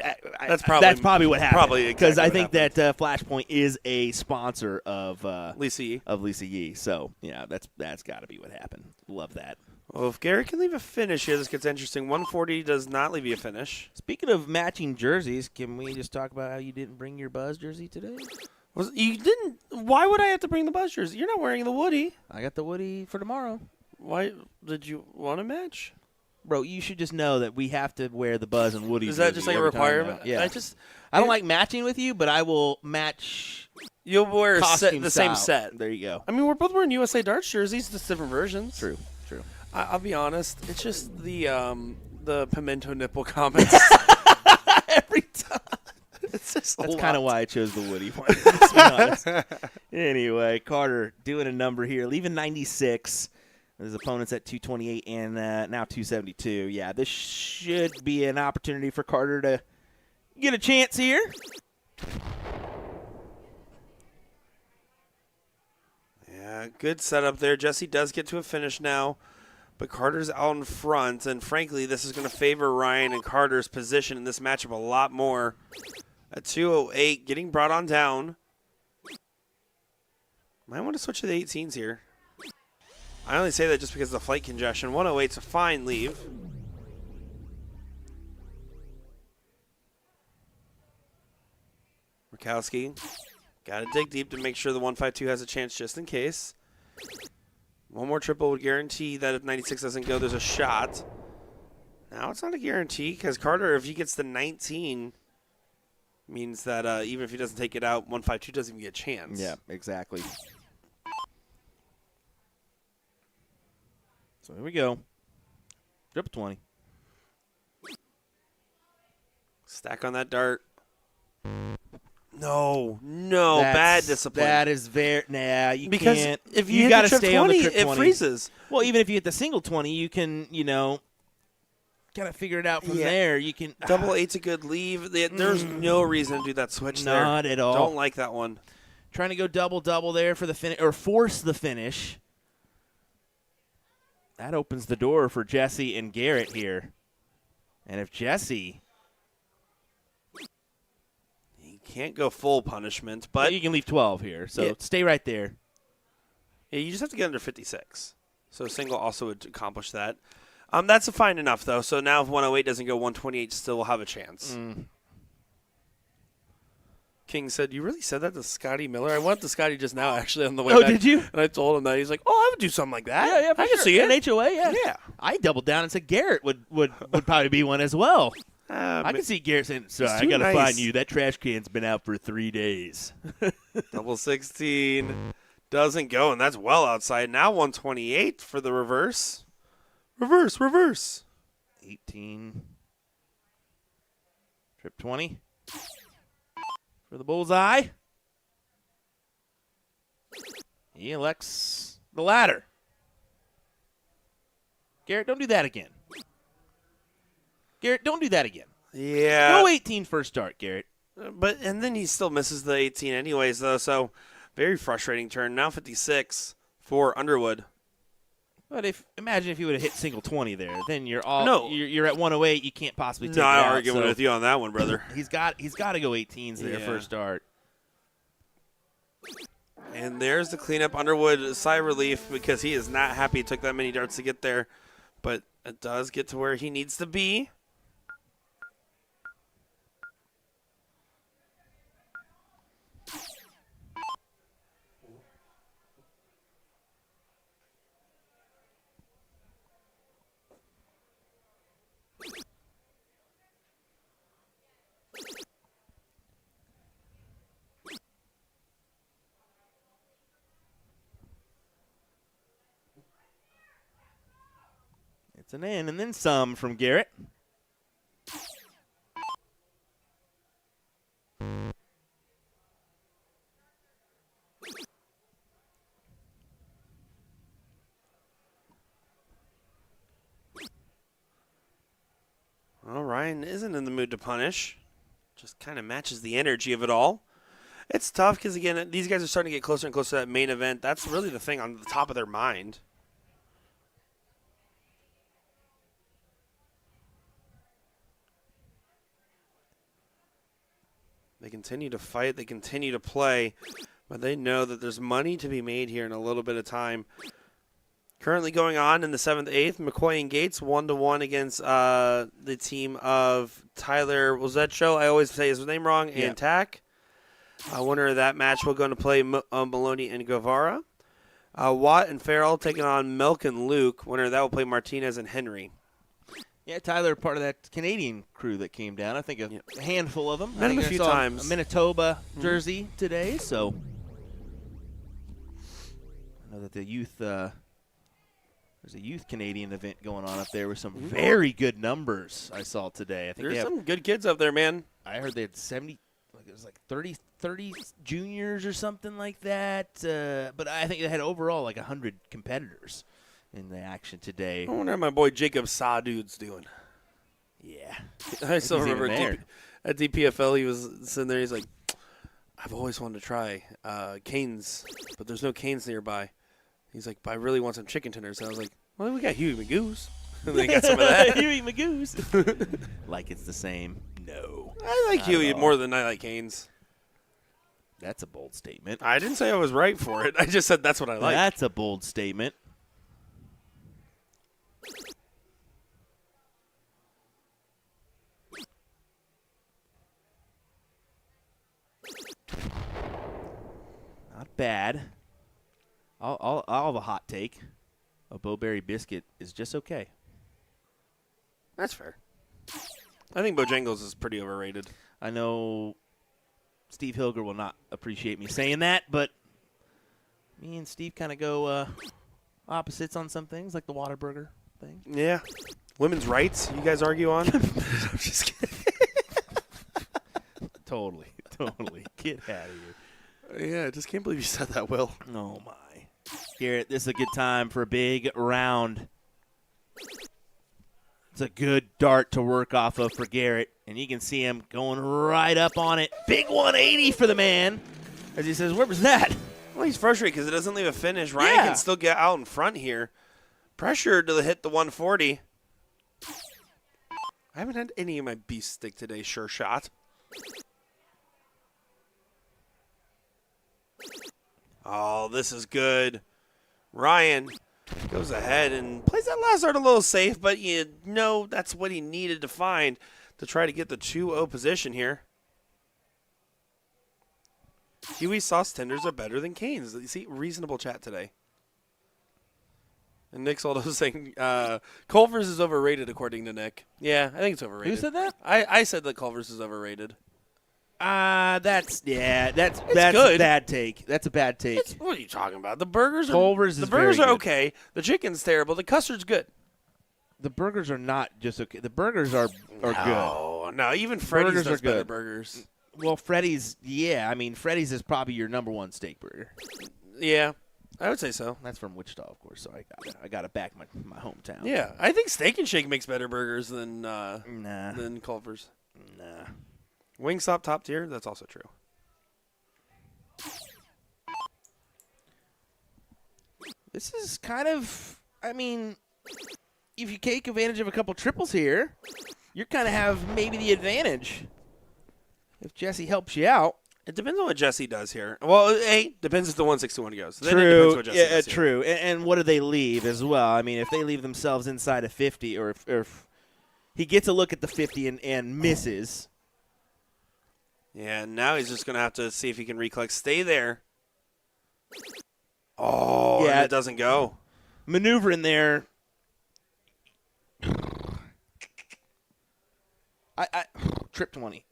that's probably what happened. Probably because exactly I think that Flashpoint is a sponsor of Lisa Yee. So yeah, that's got to be what happened. Love that. Well, if Garrett can leave a finish here, this gets interesting. 140 does not leave you a finish. Speaking of matching jerseys, can we just talk about how you didn't bring your Buzz jersey today? You didn't? Why would I have to bring the Buzz jersey? You're not wearing the Woody. I got the Woody for tomorrow. Why did you want to match? Bro, you should just know that we have to wear the Buzz and Woody. Is that just like a requirement? Yeah. I don't like matching with you, but I will match. You'll wear the same set. There you go. I mean, we're both wearing USA Darts jerseys, just different versions. True. I'll be honest. It's just the pimento nipple comments every time. It's just that's kind of why I chose the Woody one. Let's be honest. Anyway, Carter doing a number here, leaving 96. His opponent's at 228 and now 272. Yeah, this should be an opportunity for Carter to get a chance here. Yeah, good setup there. Jesse does get to a finish now, but Carter's out in front, and frankly, this is going to favor Ryan and Carter's position in this matchup a lot more. At 208, getting brought on down. Might want to switch to the 18s here. I only say that just because of the flight congestion. 108's a fine leave. Murkowski. Got to dig deep to make sure the 152 has a chance just in case. One more triple would guarantee that if 96 doesn't go, there's a shot. Now it's not a guarantee because Carter, if he gets the 19, means that even if he doesn't take it out, 152 doesn't even get a chance. Yeah, exactly. So here we go. Triple 20. Stack on that dart. No, bad discipline. That is very you because can't. If you got to hit the trip stay 20, on the trip 20. It freezes. Well, even if you hit the single 20, you can, kind of figure it out from there. You can double 8's a good leave. There's no reason to do that switch there. Not at all. Don't like that one. Trying to go double there for the finish or force the finish. That opens the door for Jesse and Garrett here. And if Jesse, he can't go full punishment, but you can leave 12 here. So stay right there. Yeah, you just have to get under 56. So a single also would accomplish that. That's fine enough, though. So now if 108 doesn't go, 128 still will have a chance. King said, you really said that to Scotty Miller? I went to Scotty just now, actually, on the way back. Oh, did you? And I told him that. He's like, I would do something like that. Yeah, I can see it. An HOA, Yeah. I doubled down and said Garrett would probably be one as well. I can see Garrett saying, sorry, I got to find you. That trash can's been out for 3 days. Double 16 doesn't go, and that's well outside. Now 128 for the reverse. Reverse. 18. Trip 20. For the bullseye. He elects the ladder. Garrett, don't do that again. Garrett, don't do that again. Yeah. Go 18 first start, Garrett. And then he still misses the 18 anyways, though. So very frustrating turn. Now 56 for Underwood. But imagine if you would have hit single 20 there, then you're at 108. You can't possibly take it Not out, arguing so with you on that one, brother. He's got to go 18s there Yeah. first start. And there's the cleanup. Underwood, sigh of relief because he is not happy it took that many darts to get there. But it does get to where he needs to be. It's an in and then some from Garrett. Well, Ryan isn't in the mood to punish. Just kind of matches the energy of it all. It's tough because, again, these guys are starting to get closer and closer to that main event. That's really the thing on the top of their mind. They continue to fight. They continue to play. But they know that there's money to be made here in a little bit of time. Currently going on in the 7th, 8th, McCoy and Gates 1-1 against the team of Tyler. Was that show? I always say his name wrong. Yeah. And Tack. Winner of that match will go to play Maloney and Guevara. Watt and Farrell taking on Milk and Luke. Winner of that will play Martinez and Henry. Yeah, Tyler, part of that Canadian crew that came down. I think a handful of them. Met him I a think I few saw times. A Manitoba jersey today, so I know that the youth. There's a youth Canadian event going on up there with some very good numbers I saw today. I think There's some good kids up there, man. I heard they had 70, like it was like 30 juniors or something like that. But I think they had overall like 100 competitors in the action today. I wonder how my boy Jacob Sadude's doing. Yeah. I still He's remember even there. at DPFL, he was sitting there. He's like, I've always wanted to try Cane's, but there's no Cane's nearby. He's like, but I really want some chicken tenders. And I was like, well, we got Huey Magoo's. And they got some of that. Huey Magoo's. Like it's the same. No. I like Not Huey at all. more than I like Cane's. That's a bold statement. I didn't say I was right for it. I just said that's what I like. That's a bold statement. Not bad. I'll have a hot take. A Bowberry biscuit is just okay. That's fair. I think Bojangles is pretty overrated. I know Steve Hilger will not appreciate me saying that, but me and Steve kind of go opposites on some things, like the Whataburger thing. Yeah. Women's rights, you guys argue on? I'm just kidding. Totally. Get out of here. Yeah, I just can't believe you said that, Will. Oh, my. Garrett, this is a good time for a big round. It's a good dart to work off of for Garrett, and you can see him going right up on it. Big 180 for the man. As he says, where was that? Well, he's frustrated because it doesn't leave a finish. Ryan Yeah. can still get out in front here. Pressure to hit the 140. I haven't had any of my beef stick today, sure shot. Oh, this is good. Ryan goes ahead and plays that last dart a little safe, but you know that's what he needed to find to try to get the 2-0 position here. Huey sauce tenders are better than Cane's. You see, reasonable chat today. And Nick's also saying Culver's is overrated, according to Nick. Yeah, I think it's overrated. Who said that? I said that Culver's is overrated. That's good. a bad take. That's a bad take. What are you talking about? The burgers Culver's the is burgers very are good. okay. The chicken's terrible. The custard's good. The burgers are not just okay. The burgers are good. Oh no, even Freddy's Burgers does are better good. burgers. Well, Freddy's, yeah. I mean, Freddy's is probably your number one steak burger. Yeah, I would say so. That's from Wichita, of course. So I got to back my hometown. Yeah, I think Steak and Shake makes better burgers than Nah. Culver's. Nah. Wingstop top tier. That's also true. This is kind of, I mean, if you take advantage of a couple triples here, you kind of have maybe the advantage. If Jesse helps you out. It depends on what Jesse does here. Well, depends if the 161 goes. Then it True. depends what Jesse Yeah, does here. true. And what do they leave as well? I mean, if they leave themselves inside of 50, or if he gets a look at the 50 and misses. Yeah, now he's just going to have to see if he can recollect. Stay there. Oh, Yeah. and it doesn't go. Maneuver in there. I trip 20.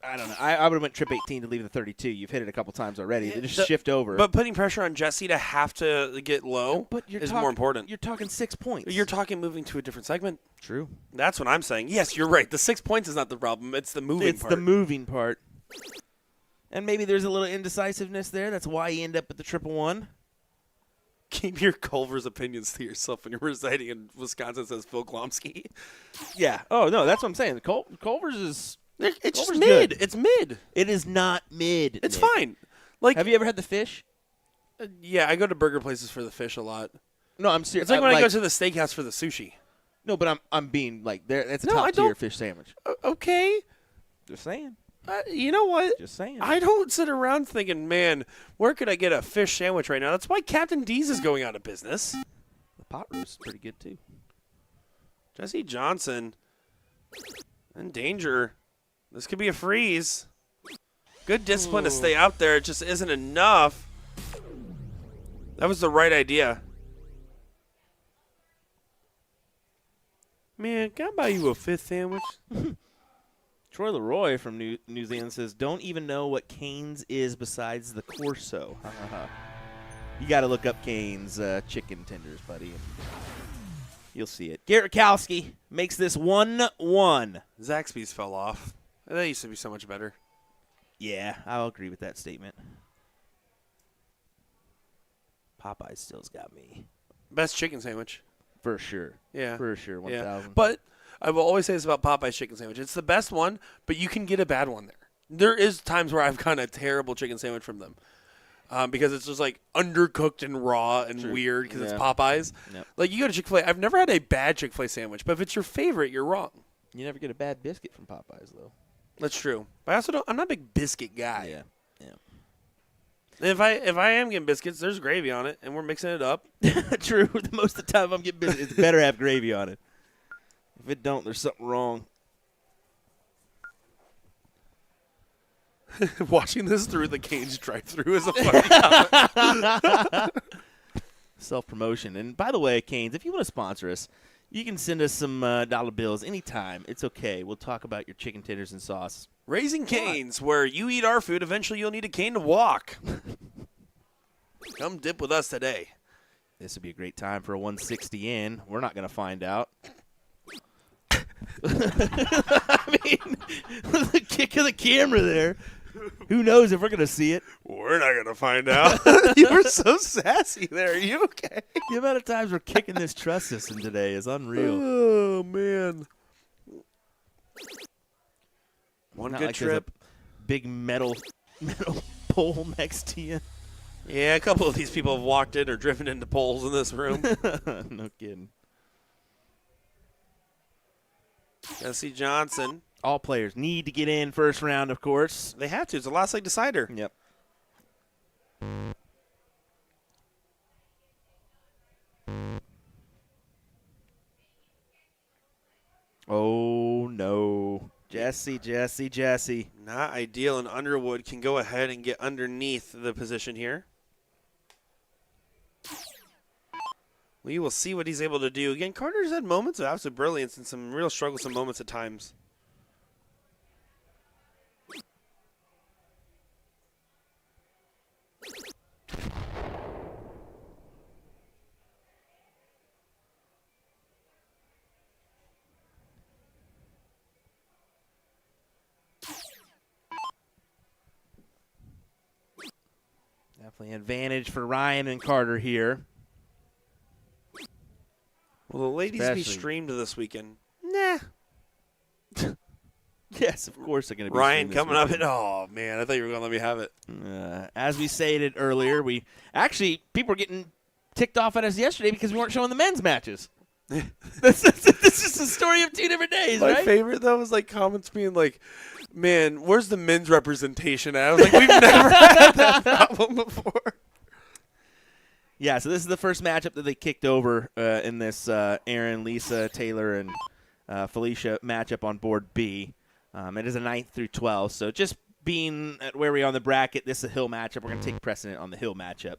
I don't know. I would have went trip 18 to leave the 32. You've hit it a couple times already. They just shift over. But putting pressure on Jesse to have to get low is more important. You're talking 6 points. You're talking moving to a different segment. True. That's what I'm saying. Yes, you're right. The 6 points is not the problem. It's the moving part. It's the moving part. And maybe there's a little indecisiveness there. That's why you end up with the 111. Keep your Culver's opinions to yourself when you're residing in Wisconsin, says Phil Glomsky. Yeah. Oh, no, that's what I'm saying. Culver's is... It's just Culver's mid. good. It's mid. It is not mid. It's Nick. fine. Like, Have you ever had the fish? Yeah, I go to burger places for the fish a lot. No, I'm serious. It's like when I go to the steakhouse for the sushi. No, but I'm being like there. That's a No, I top tier don't- fish sandwich. Okay. Just saying. You know what? Just saying. I don't sit around thinking, man, where could I get a fish sandwich right now? That's why Captain D's is going out of business. The pot roast is pretty good too. Jesse Johnson in danger. This could be a freeze. Good discipline to stay out there. It just isn't enough. That was the right idea. Man, can I buy you a fifth sandwich? Troy Leroy from New Zealand says, "Don't even know what Cane's is besides the Corso." You got to look up Cane's chicken tenders, buddy. And you'll see it. Garrett Kowski makes this 1-1. Zaxby's fell off. That used to be so much better. Yeah, I'll agree with that statement. Popeyes still's got me. Best chicken sandwich. For sure. Yeah. For sure, 1,000. But I will always say this about Popeye's chicken sandwich. It's the best one, but you can get a bad one there. There is times where I've gotten a terrible chicken sandwich from them because it's just like undercooked and raw and weird because it's Popeyes. Yep. Like you go to Chick-fil-A. I've never had a bad Chick-fil-A sandwich, but if it's your favorite, you're wrong. You never get a bad biscuit from Popeyes, though. That's true. But I also don't. I'm not a big biscuit guy. Yeah. If I am getting biscuits, there's gravy on it, and we're mixing it up. True. Most of the time I'm getting biscuits, it's better to have gravy on it. If it don't, there's something wrong. Watching this through the Cane's drive-thru is a funny comment. Self-promotion. And by the way, Canes, if you want to sponsor us, you can send us some dollar bills anytime. It's okay. We'll talk about your chicken tenders and sauce. Raising Canes, where you eat our food, eventually you'll need a cane to walk. Come dip with us today. This would be a great time for a 160 in. We're not going to find out. I mean, the kick of the camera there. Who knows if we're going to see it? We're not going to find out. You were so sassy there. Are you okay? The amount of times we're kicking this truss system today is unreal. Oh, man. One Not good like there's trip. a big metal pole next to you. Yeah, a couple of these people have walked in or driven into poles in this room. No kidding. Jesse Johnson. All players need to get in first round, of course. They have to. It's the last leg decider. Yep. Oh, no. Jesse. Not ideal, and Underwood can go ahead and get underneath the position here. We will see what he's able to do. Again, Carter's had moments of absolute brilliance and some real strugglesome moments at times. Definitely an advantage for Ryan and Carter here. Will the ladies be Especially- streamed this weekend? Nah. Yes, of course they're going to be Ryan streamed this coming up weekend. and oh man, I thought you were gonna let me have it. As we stated earlier, people were getting ticked off at us yesterday because we weren't showing the men's matches. this is the story of 2 different days, My right? favorite though was like comments being like, "Man, where's the men's representation at?" I was like, "We've never had that problem before." Yeah, so this is the first matchup that they kicked over in this Aaron, Lisa, Taylor, and Felicia matchup on board B. It is a 9th through 12th, so just being at where we are on the bracket, this is a Hill matchup. We're going to take precedent on the Hill matchup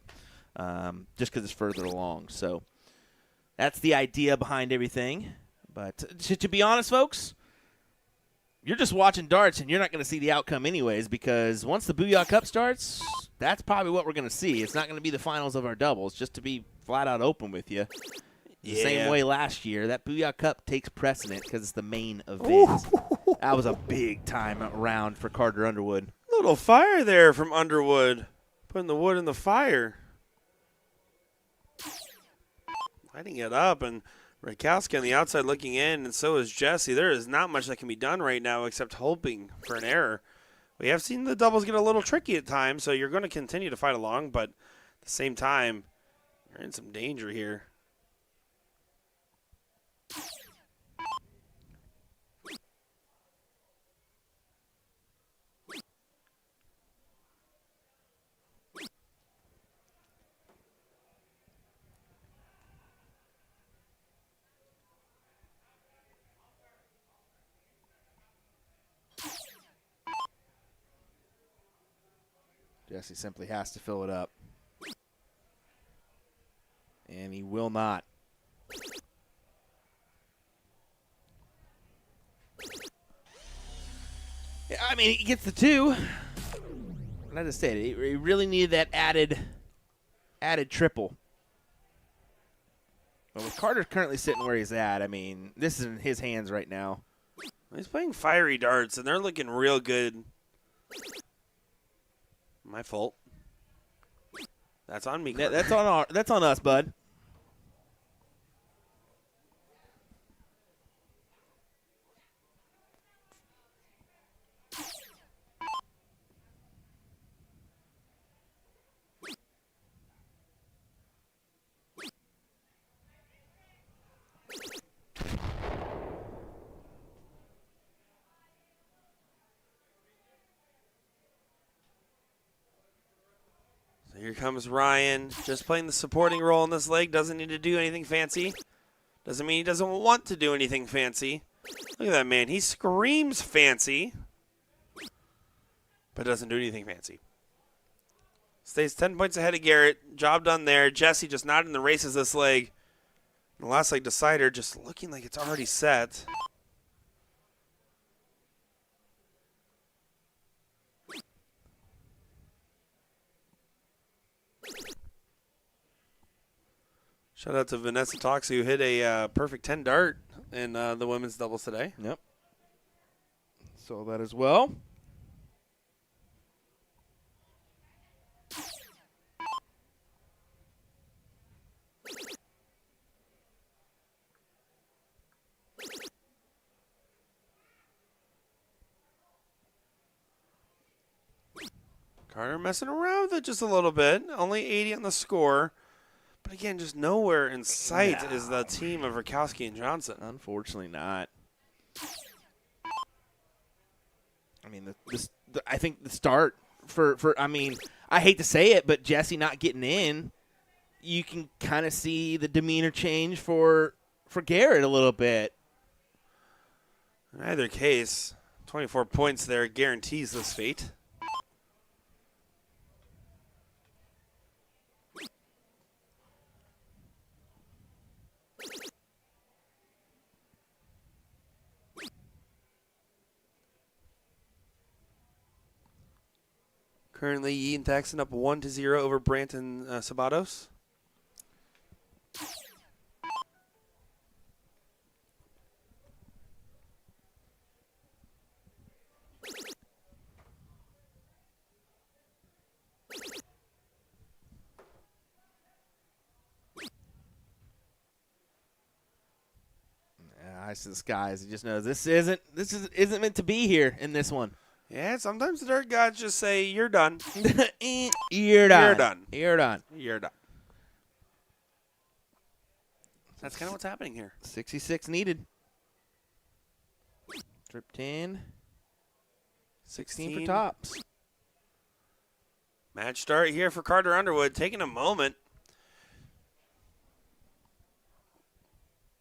just because it's further along. So that's the idea behind everything. But to be honest, folks, you're just watching darts, and you're not going to see the outcome anyways because once the Booyah Cup starts, that's probably what we're going to see. It's not going to be the finals of our doubles, just to be flat out open with you. The same way last year, that Booyah Cup takes precedent because it's the main event. That was a big-time round for Carter Underwood. Little fire there from Underwood, putting the wood in the fire. Lighting it up, and Rakowski on the outside looking in, and so is Jesse. There is not much that can be done right now except hoping for an error. We have seen the doubles get a little tricky at times, so you're going to continue to fight along, but at the same time, you're in some danger here. Jesse simply has to fill it up. And he will not. Yeah, I mean, he gets the 2. And I just said, he really needed that added triple. But with Carter currently sitting where he's at, I mean, this is in his hands right now. He's playing fiery darts, and they're looking real good. My fault. That's on me. That's on us, bud. So here comes Ryan, just playing the supporting role in this leg. Doesn't need to do anything fancy. Doesn't mean he doesn't want to do anything fancy. Look at that man. He screams fancy, but doesn't do anything fancy. Stays 10 points ahead of Garrett. Job done there. Jesse just not in the races this leg. The last leg decider just looking like it's already set. Shout out to Vanessa Toxie, who hit a perfect 10 dart in the women's doubles today. Yep. Saw that as well. Carter messing around with it just a little bit. Only 80 on the score. But again, just nowhere in sight is the team of Rakowski and Johnson. Unfortunately not. I mean, I think the start for I mean, I hate to say it, but Jesse not getting in, you can kind of see the demeanor change for Garrett a little bit. In either case, 24 points there guarantees this fate. Currently, Ian Thaxton up 1-0 over Branton Sabatos. eyes to the skies. He just knows this isn't meant to be here in this one. Yeah, sometimes the dirt gods just say, you're done. You're done. You're done. You're done. You're done. That's kind of what's happening here. 66 needed. Trip 10. 16 for tops. Match start here for Carter Underwood, taking a moment.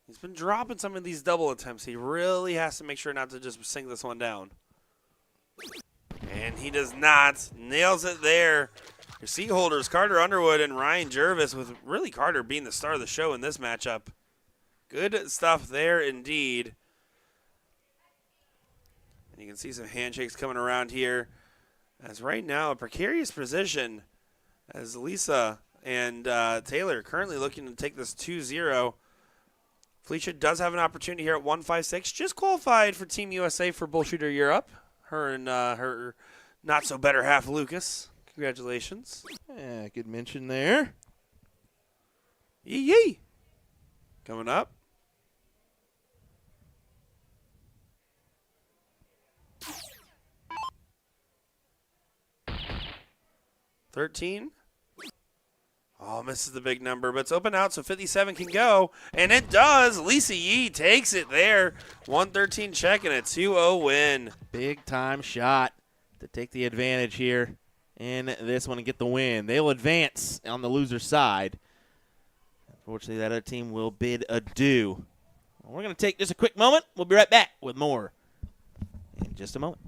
He's been dropping some of these double attempts. He really has to make sure not to just sink this one down. And he does not. Nails it there. Your seat holders, Carter Underwood and Ryan Jervis, with really Carter being the star of the show in this matchup. Good stuff there indeed. And you can see some handshakes coming around here. As right now, a precarious position as Lisa and Taylor currently looking to take this 2-0. Felicia does have an opportunity here at 156. Just qualified for Team USA for Bullshooter Europe. Her and her not-so-better half, Lucas. Congratulations. Yeah, good mention there. Yee-yee. Coming up. $13. Oh, misses the big number, but it's open out, so 57 can go. And it does. Lisa Yee takes it there. 113 check and a 2-0 win. Big time shot to take the advantage here in this one and get the win. They'll advance on the loser side. Unfortunately, that other team will bid adieu. We're going to take just a quick moment. We'll be right back with more in just a moment.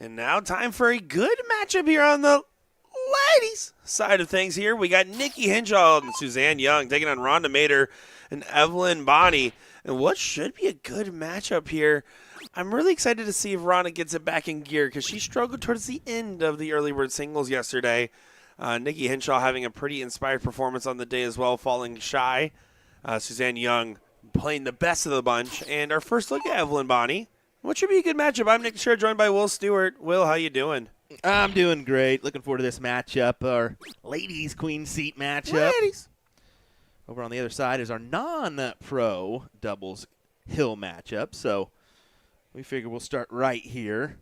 And now time for a good matchup here on the ladies' side of things here. We got Nikki Henshaw and Suzanne Young taking on Rhonda Mader and Evelyn Bonnie. And what should be a good matchup here. I'm really excited to see if Rhonda gets it back in gear because she struggled towards the end of the early bird singles yesterday. Nikki Henshaw having a pretty inspired performance on the day as well, falling shy. Suzanne Young playing the best of the bunch. And our first look at Evelyn Bonnie. What should be a good matchup? I'm Nick Scher, joined by Will Stewart. Will, how you doing? I'm doing great. Looking forward to this matchup, our ladies queen seat matchup. Ladies. Over on the other side is our non-pro doubles hill matchup. So we figure we'll start right here.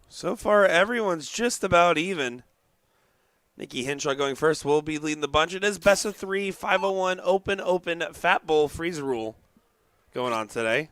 So far, everyone's just about even. Nikki Henshaw going first will be leading the bunch. It is best of 3, 501 open, Fat Bowl freeze rule going on today.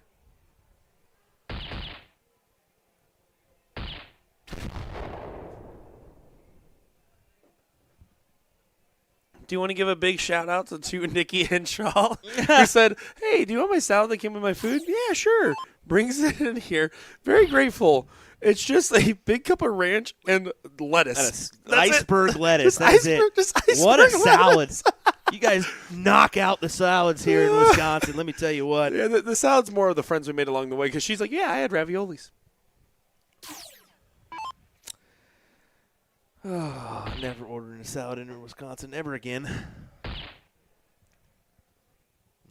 Do you want to give a big shout out to Nikki Henshaw, who said, "Hey, do you want my salad that came with my food?" Yeah, sure. Brings it in here. Very grateful. It's just a big cup of ranch and lettuce. Iceberg lettuce. That's it. What a salad. You guys knock out the salads here in Wisconsin. Let me tell you what. Yeah, the salad's more of the friends we made along the way because she's like, yeah, I had raviolis. Oh, never ordering a salad in Wisconsin ever again.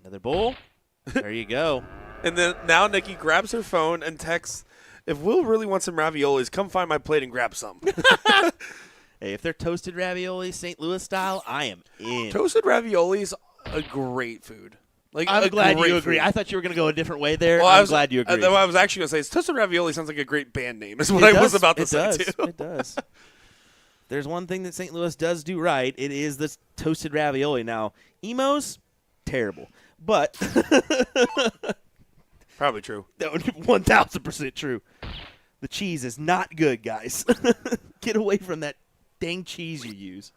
Another bowl. There you go. And then now Nikki grabs her phone and texts, if Will really wants some raviolis, come find my plate and grab some. Hey, if they're toasted raviolis, St. Louis style, I am in. Toasted raviolis, a great food. Like, I'm glad you great agree. food. I thought you were going to go a different way there. Well, I'm glad you agree. What I was actually going to say is toasted ravioli sounds like a great band name is what I was about to say, too. It does. There's one thing that St. Louis does do right. It is this toasted ravioli. Now, Emo's, terrible. But probably true. That would be 1,000% true. The cheese is not good, guys. Get away from that dang cheese you use.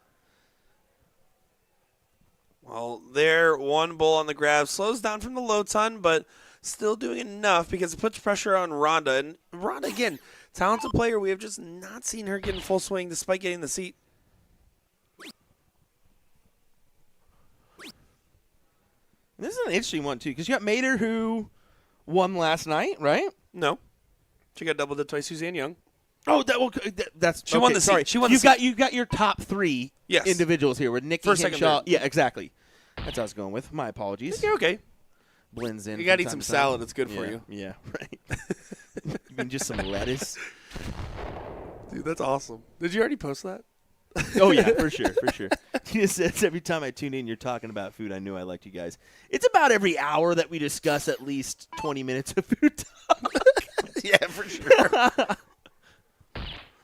Well, there, one bull on the grab. Slows down from the low ton, but still doing enough because it puts pressure on Rhonda. And Rhonda, again, talented player. We have just not seen her get in full swing despite getting the seat. And this is an interesting one, too, because you got Mader, who won last night, right? No. She got doubled it twice. Suzanne Young. Oh, that's she won the sorry. seat. She won the seat. You got your top three individuals here with Nikki Henshaw. Yeah, exactly. That's what I was going with. My apologies. You're okay. Blends in. You got to eat some salad. It's good for you. Yeah, right. You mean just some lettuce? Dude, that's awesome. Did you already post that? Oh, yeah, for sure. He just says every time I tune in, you're talking about food. I knew I liked you guys. It's about every hour that we discuss at least 20 minutes of food talk. Yeah, for sure.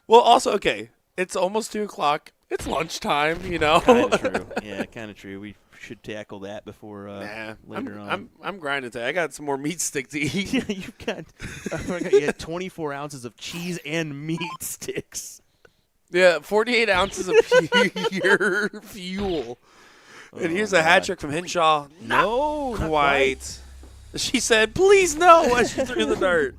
Well, also, okay, it's almost 2 o'clock. It's lunchtime, you know. Kind of true. Yeah, kind of true. We should tackle that before later on. I'm grinding today. I got some more meat stick to eat. Yeah, you've got. I forgot you had 24 ounces of cheese and meat sticks. Yeah, 48 ounces of pure fuel. And here's a hat trick from Henshaw. No, not quite. She said, "Please no," as she threw the dart.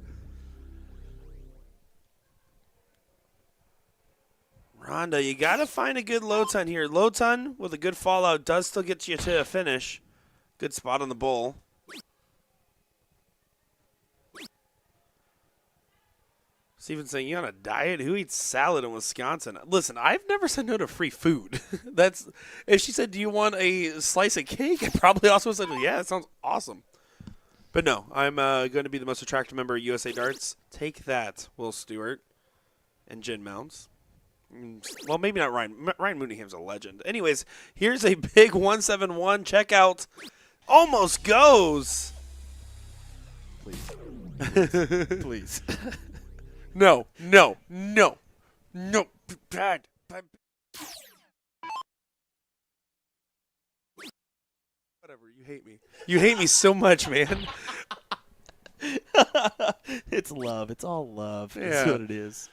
Rhonda, you got to find a good low ton here. Low ton with a good fallout does still get you to a finish. Good spot on the bowl. Steven saying, you on a diet? Who eats salad in Wisconsin? Listen, I've never said no to free food. That's if she said, do you want a slice of cake? I probably also said, yeah, that sounds awesome. But no, I'm going to be the most attractive member of USA Darts. Take that, Will Stewart and Jen Mounts. Well, maybe not Ryan. Ryan Mooneyham's a legend. Anyways, here's a big 171. Check out. Almost goes. Please. No. Bad. Whatever. You hate me. You hate me so much, man. It's love. It's all love. Yeah. That's what it is.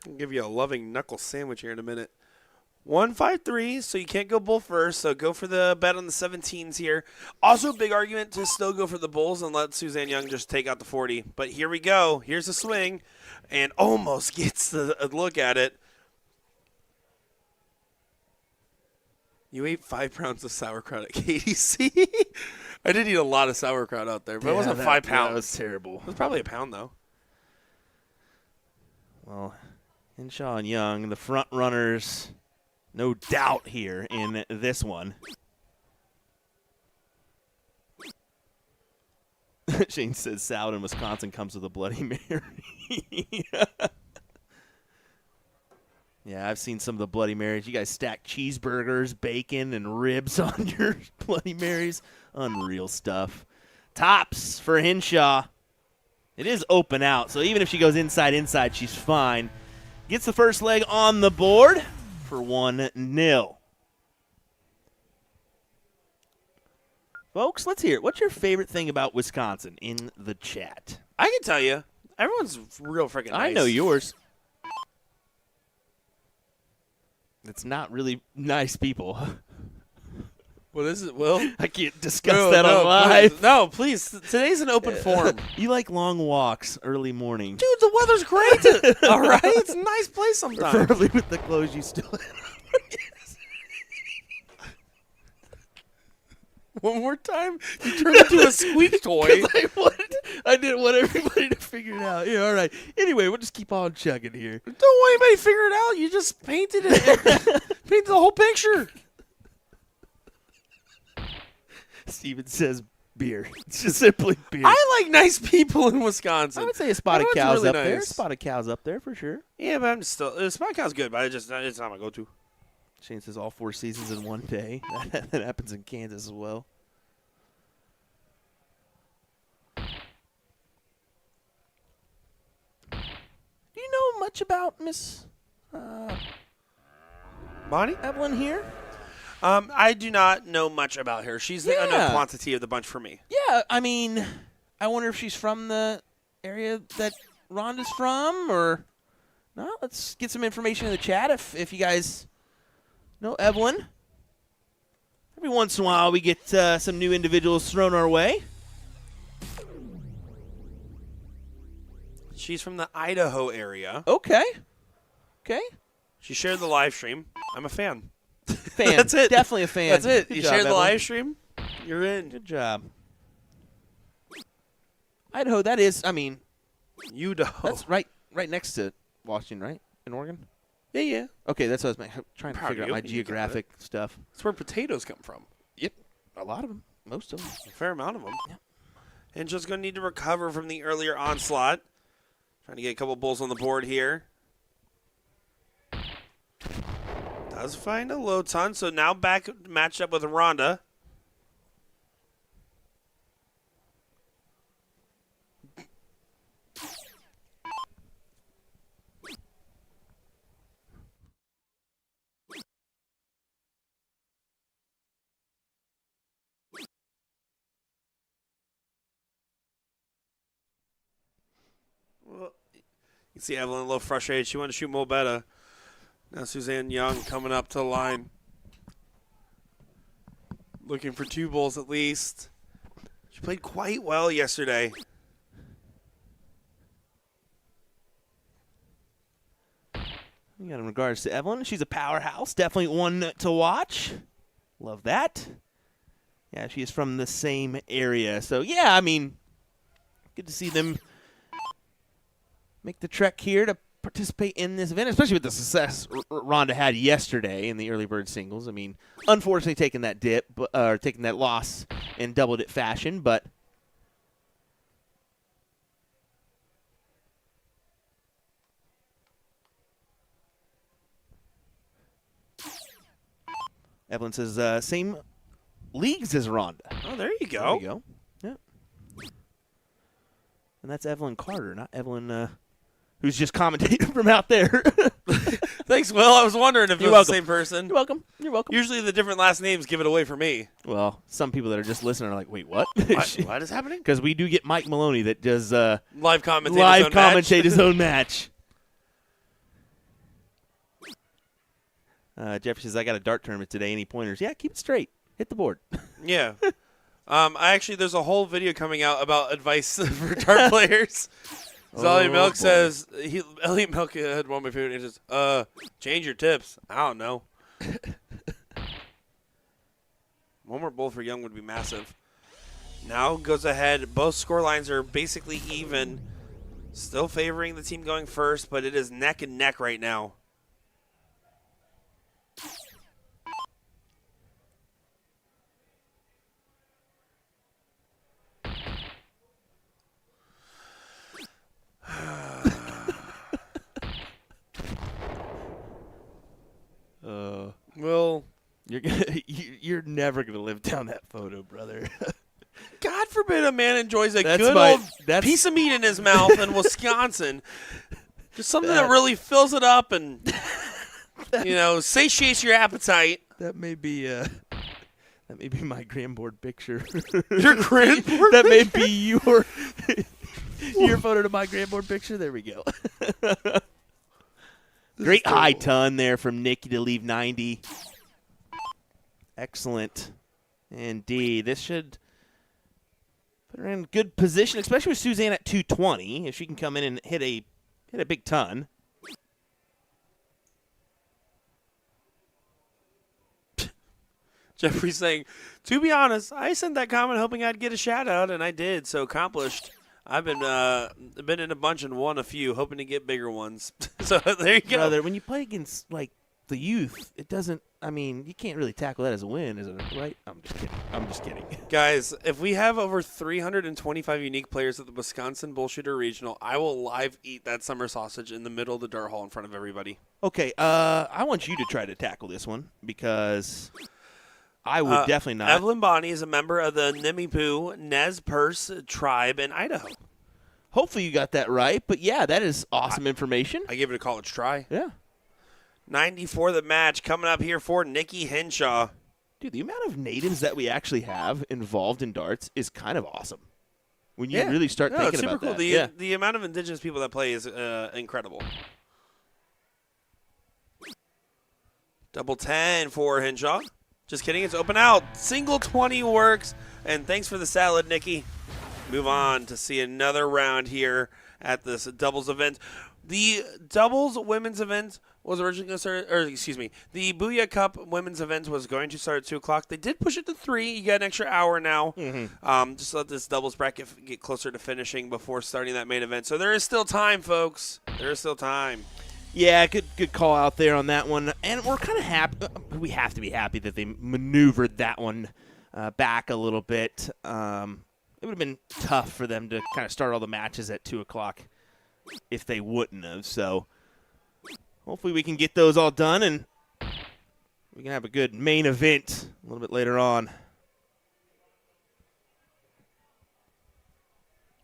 I'll give you a loving knuckle sandwich here in a minute. 1-5-3, so you can't go bull first, so go for the bet on the 17s here. Also, big argument to still go for the bulls and let Suzanne Young just take out the 40. But here we go. Here's a swing, and almost gets a look at it. You ate 5 pounds of sauerkraut at KDC? I did eat a lot of sauerkraut out there, but it wasn't 5 pounds. That was terrible. It was probably a pound, though. Well, Henshaw and Young, the front runners, no doubt here in this one. Shane says salad in Wisconsin comes with a Bloody Mary. Yeah, I've seen some of the Bloody Marys. You guys stack cheeseburgers, bacon, and ribs on your Bloody Marys. Unreal stuff. Tops for Henshaw. It is open out, so even if she goes inside, she's fine. Gets the first leg on the board for 1-0. Folks, let's hear it. What's your favorite thing about Wisconsin in the chat? I can tell you, everyone's real freaking nice. I know yours. It's not really nice people. What is it, Will? I can't discuss that on live. Please. No, please. Today's an open forum. You like long walks early morning. Dude, the weather's great. All right? It's a nice place sometimes. Preferably with the clothes you still have. One more time, you turned into a squeak toy. I didn't want everybody to figure it out. Yeah, all right. Anyway, we'll just keep on chugging here. Don't want anybody to figure it out. You just painted it. Painted the whole picture. Steven says beer. It's just simply beer. I like nice people in Wisconsin. I would say a spotted cow's really up there. nice. Spotted cow's up there for sure. Yeah, but I'm still spotted cow's good, but it's not my go-to. Shane says all 4 seasons in one day. That happens in Kansas as well. Do you know much about Miss Bonnie? Evelyn here? I do not know much about her. She's the unknown quantity of the bunch for me. Yeah, I mean, I wonder if she's from the area that Rhonda's from, or no. Let's get some information in the chat if you guys know Evelyn. Every once in a while, we get some new individuals thrown our way. She's from the Idaho area. Okay. She shared the live stream. I'm a fan. Fan. That's it. Definitely a fan. That's it. Good You job, shared the Evelyn. live stream, you're in. Good job. Idaho, that is, I mean, Idaho. that's right next to Washington, right? In Oregon? Yeah. Okay, that's what I was trying to Proud figure of out my you. You got geographic stuff. That's where potatoes come from. Yep. A lot of them. Most of them. A fair amount of them. Yep. And just going to need to recover from the earlier onslaught. Trying to get a couple bulls on the board here. Does find a low ton, so now back matched up with Rhonda. Well, you can see Evelyn a little frustrated. She wanted to shoot more better. Now Suzanne Young coming up to the line. Looking for 2 bulls at least. She played quite well yesterday. You got in regards to Evelyn, she's a powerhouse. Definitely one to watch. Love that. Yeah, she is from the same area. So, yeah, I mean, good to see them make the trek here to participate in this event, especially with the success Rhonda had yesterday in the early bird singles. I mean, unfortunately taking that dip, or taking that loss in double dip fashion, but Evelyn says same leagues as Rhonda. Oh, there you go. There you go. Yeah. And that's Evelyn Carter, not Evelyn who's just commentating from out there. Thanks, Will. I was wondering if it was the same person. You're welcome. You're welcome. Usually the different last names give it away for me. Well, some people that are just listening are like, wait, what? What is happening? Because we do get Mike Maloney that does Live commentate his own match. Jeffrey says, I got a dart tournament today. Any pointers? Yeah, keep it straight. Hit the board. Yeah. There's a whole video coming out about advice for dart players. Elliot Milk boy. says, Elliot Milk had one of my favorite. He says, change your tips. I don't know. One more bowl for Young would be massive. Now goes ahead. Both score lines are basically even. Still favoring the team going first, but it is neck and neck right now. Well, You're never gonna live down that photo, brother. God forbid a man enjoys a That's good my- old that's- piece of meat in his mouth in Wisconsin. Just something that really fills it up and, satiates your appetite. That may be my Gramboard picture. Your Gramboard That may be your photo to my Gramboard picture. There we go. Great high ton there from Nikki to leave 90. Excellent. Indeed. This should put her in good position, especially with Suzanne at 220. If she can come in and hit a big ton. Jeffrey's saying, to be honest, I sent that comment hoping I'd get a shout out, and I did. So accomplished. I've been in a bunch and won a few, hoping to get bigger ones. So there you go. Brother, when you play against like the youth, it doesn't. I mean, you can't really tackle that as a win, is it? Right? I'm just kidding. Guys, if we have over 325 unique players at the Wisconsin Bullshooter Regional, I will live eat that summer sausage in the middle of the dart hall in front of everybody. Okay, I want you to try to tackle this one because I would definitely not. Evelyn Bonney is a member of the Nimipu Nez Perce tribe in Idaho. Hopefully you got that right, but yeah, that is awesome information. I gave it a college try. Yeah. 90 for the match coming up here for Nikki Henshaw. Dude, the amount of natives that we actually have involved in darts is kind of awesome. When you really start No, thinking it's super about cool. that. The amount of indigenous people that play is incredible. Double 10 for Henshaw. Just kidding, it's open out. Single 20 works. And thanks for the salad, Nikki. Move on to see another round here at this doubles event. The doubles women's event was originally going to start, the Booyah Cup women's event was going to start at 2 o'clock. They did push it to 3. You got an extra hour now. Just let this doubles bracket get closer to finishing before starting that main event. So there is still time, folks. There is still time. Yeah, good call out there on that one. And we're kind of happy. We have to be happy that they maneuvered that one back a little bit. It would have been tough for them to kind of start all the matches at 2 o'clock if they wouldn't have. So hopefully we can get those all done and we can have a good main event a little bit later on.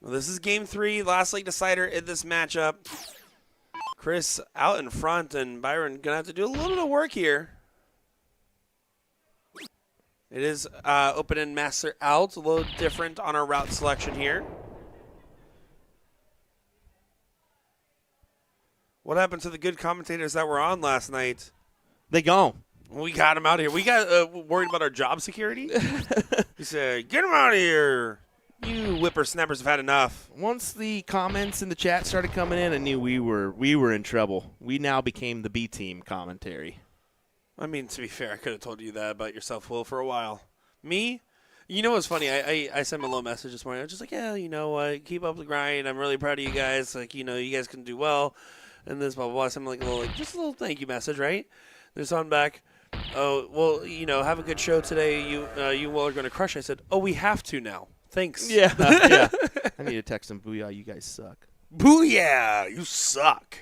Well, this is game 3, last league decider in this matchup. Chris out in front, and Byron going to have to do a little bit of work here. It is open and master out, a little different on our route selection here. What happened to the good commentators that were on last night? They gone. We got them out of here. We got worried about our job security. He said, get them out of here. You whippersnappers have had enough. Once the comments in the chat started coming in, I knew we were in trouble. We now became the B team commentary. I mean, to be fair, I could have told you that about yourself, Will, for a while. Me? You know what's funny? I sent him a little message this morning. I was just like, yeah, you know what? Keep up the grind. I'm really proud of you guys. Like, you know, you guys can do well. And this, blah, blah, blah. So I'm like, just a little thank you message, right? There's on back. Oh, well, you know, have a good show today. You all are going to crush. I said, oh, we have to now. Thanks. Yeah. Yeah. I need to text them, Booyah, you guys suck. Booyah, you suck.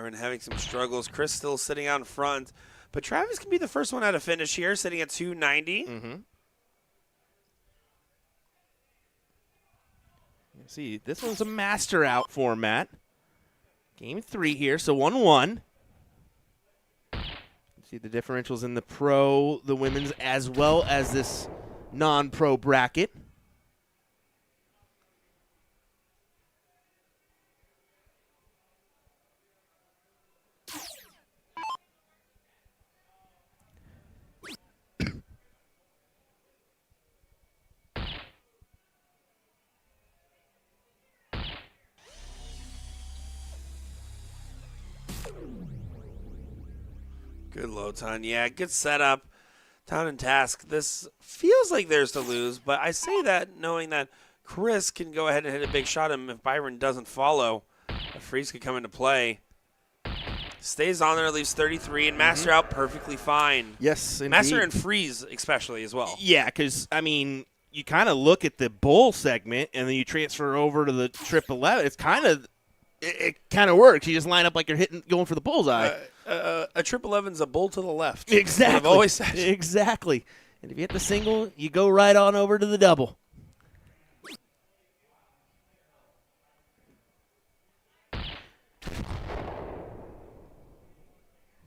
Byron having some struggles. Chris still sitting out in front. But Travis can be the first one out of finish here, sitting at 290. Mm-hmm. See, this one's a master out format. Game 3 here, so 1-1. See the differentials in the pro, the women's, as well as this non-pro bracket. Good load time. Yeah, good setup. Town and Task. This feels like theirs to lose, but I say that knowing that Chris can go ahead and hit a big shot at him if Byron doesn't follow. A freeze could come into play. Stays on there, leaves 33, and Master out perfectly fine. Yes, indeed. Master and freeze especially as well. Yeah, because, I mean, you kind of look at the bull segment, and then you transfer over to the trip 11. It's kind of it kind of works. You just line up like you're going for the bullseye. A trip 11's a bull to the left. Exactly. I've always said. Exactly. And if you hit the single, you go right on over to the double.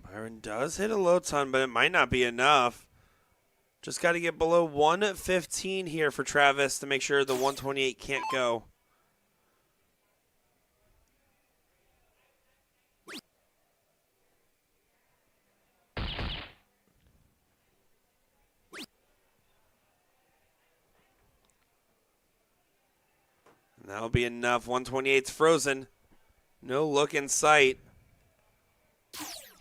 Byron does hit a low ton, but it might not be enough. Just got to get below 115 here for Travis to make sure the 128 can't go. And that'll be enough. 128's frozen. No look in sight.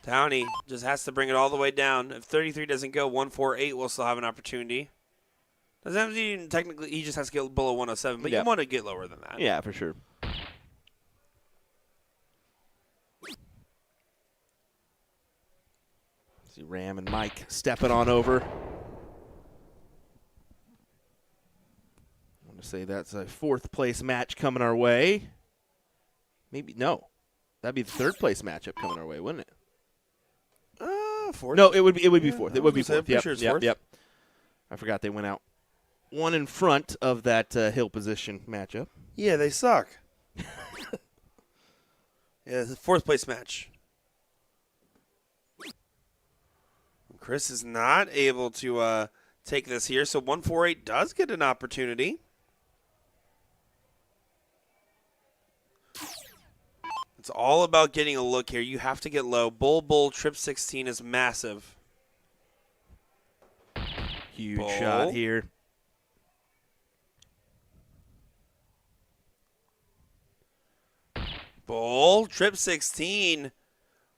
Downey just has to bring it all the way down. If 33 doesn't go, 148 will still have an opportunity. Doesn't have to even technically, he just has to get below 107, but Yeah. you want to get lower than that. Yeah, for sure. See Ram and Mike stepping on over. I want to say that's a 4th place match coming our way. Maybe, no. That'd be the 3rd place matchup coming our way, wouldn't it? Fourth. No, it would be 4th. I It would be was gonna say, I'm 4th. pretty sure it's fourth. Yep. I forgot they went out one in front of that hill position matchup. Yeah, they suck. Yeah, it's a 4th place match. Chris is not able to take this here, so 148 does get an opportunity. It's all about getting a look here. You have to get low. Bull, trip 16 is massive. Huge Bull. shot here. Bull, trip 16.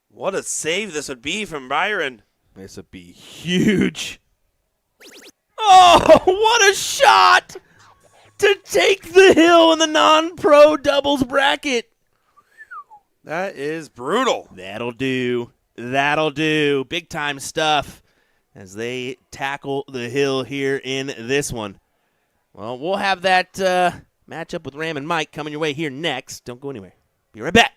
What a save this would be from Byron. This would be huge. Oh, what a shot to take the hill in the non-pro doubles bracket. That is brutal. That'll do. That'll do. Big time stuff as they tackle the hill here in this one. Well, we'll have that matchup with Ram and Mike coming your way here next. Don't go anywhere. Be right back.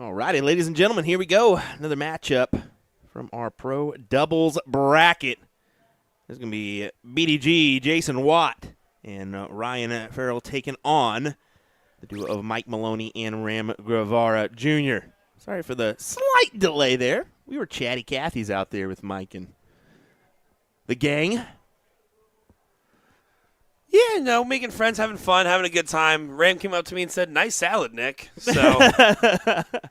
All righty, ladies and gentlemen, here we go. Another matchup from our pro doubles bracket. This is going to be BDG, Jason Watt, and Ryan Farrell taking on the duo of Mike Maloney and Ram Guevara Jr. Sorry for the slight delay there. We were chatty Cathy's out there with Mike and the gang. Yeah, no, making friends, having fun, having a good time. Ram came up to me and said, "Nice salad, Nick." So,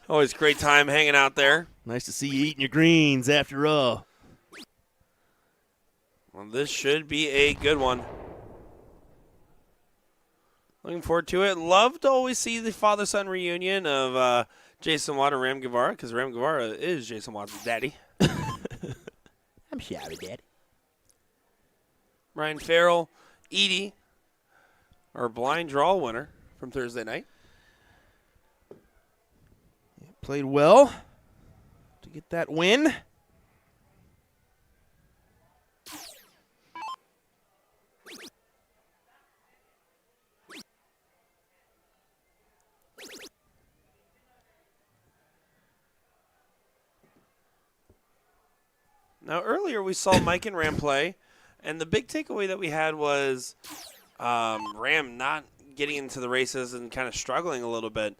always great time hanging out there. Nice to see you eating your greens after all. Well, this should be a good one. Looking forward to it. Love to always see the father-son reunion of Jason Watt and Ram Guevara, because Ram Guevara is Jason Watt's daddy. I'm sorry, Dad. Ryan Farrell, Edie, our blind draw winner from Thursday night. Played well to get that win. Now, earlier we saw Mike and Ram play, and the big takeaway that we had was Ram not getting into the races and kind of struggling a little bit.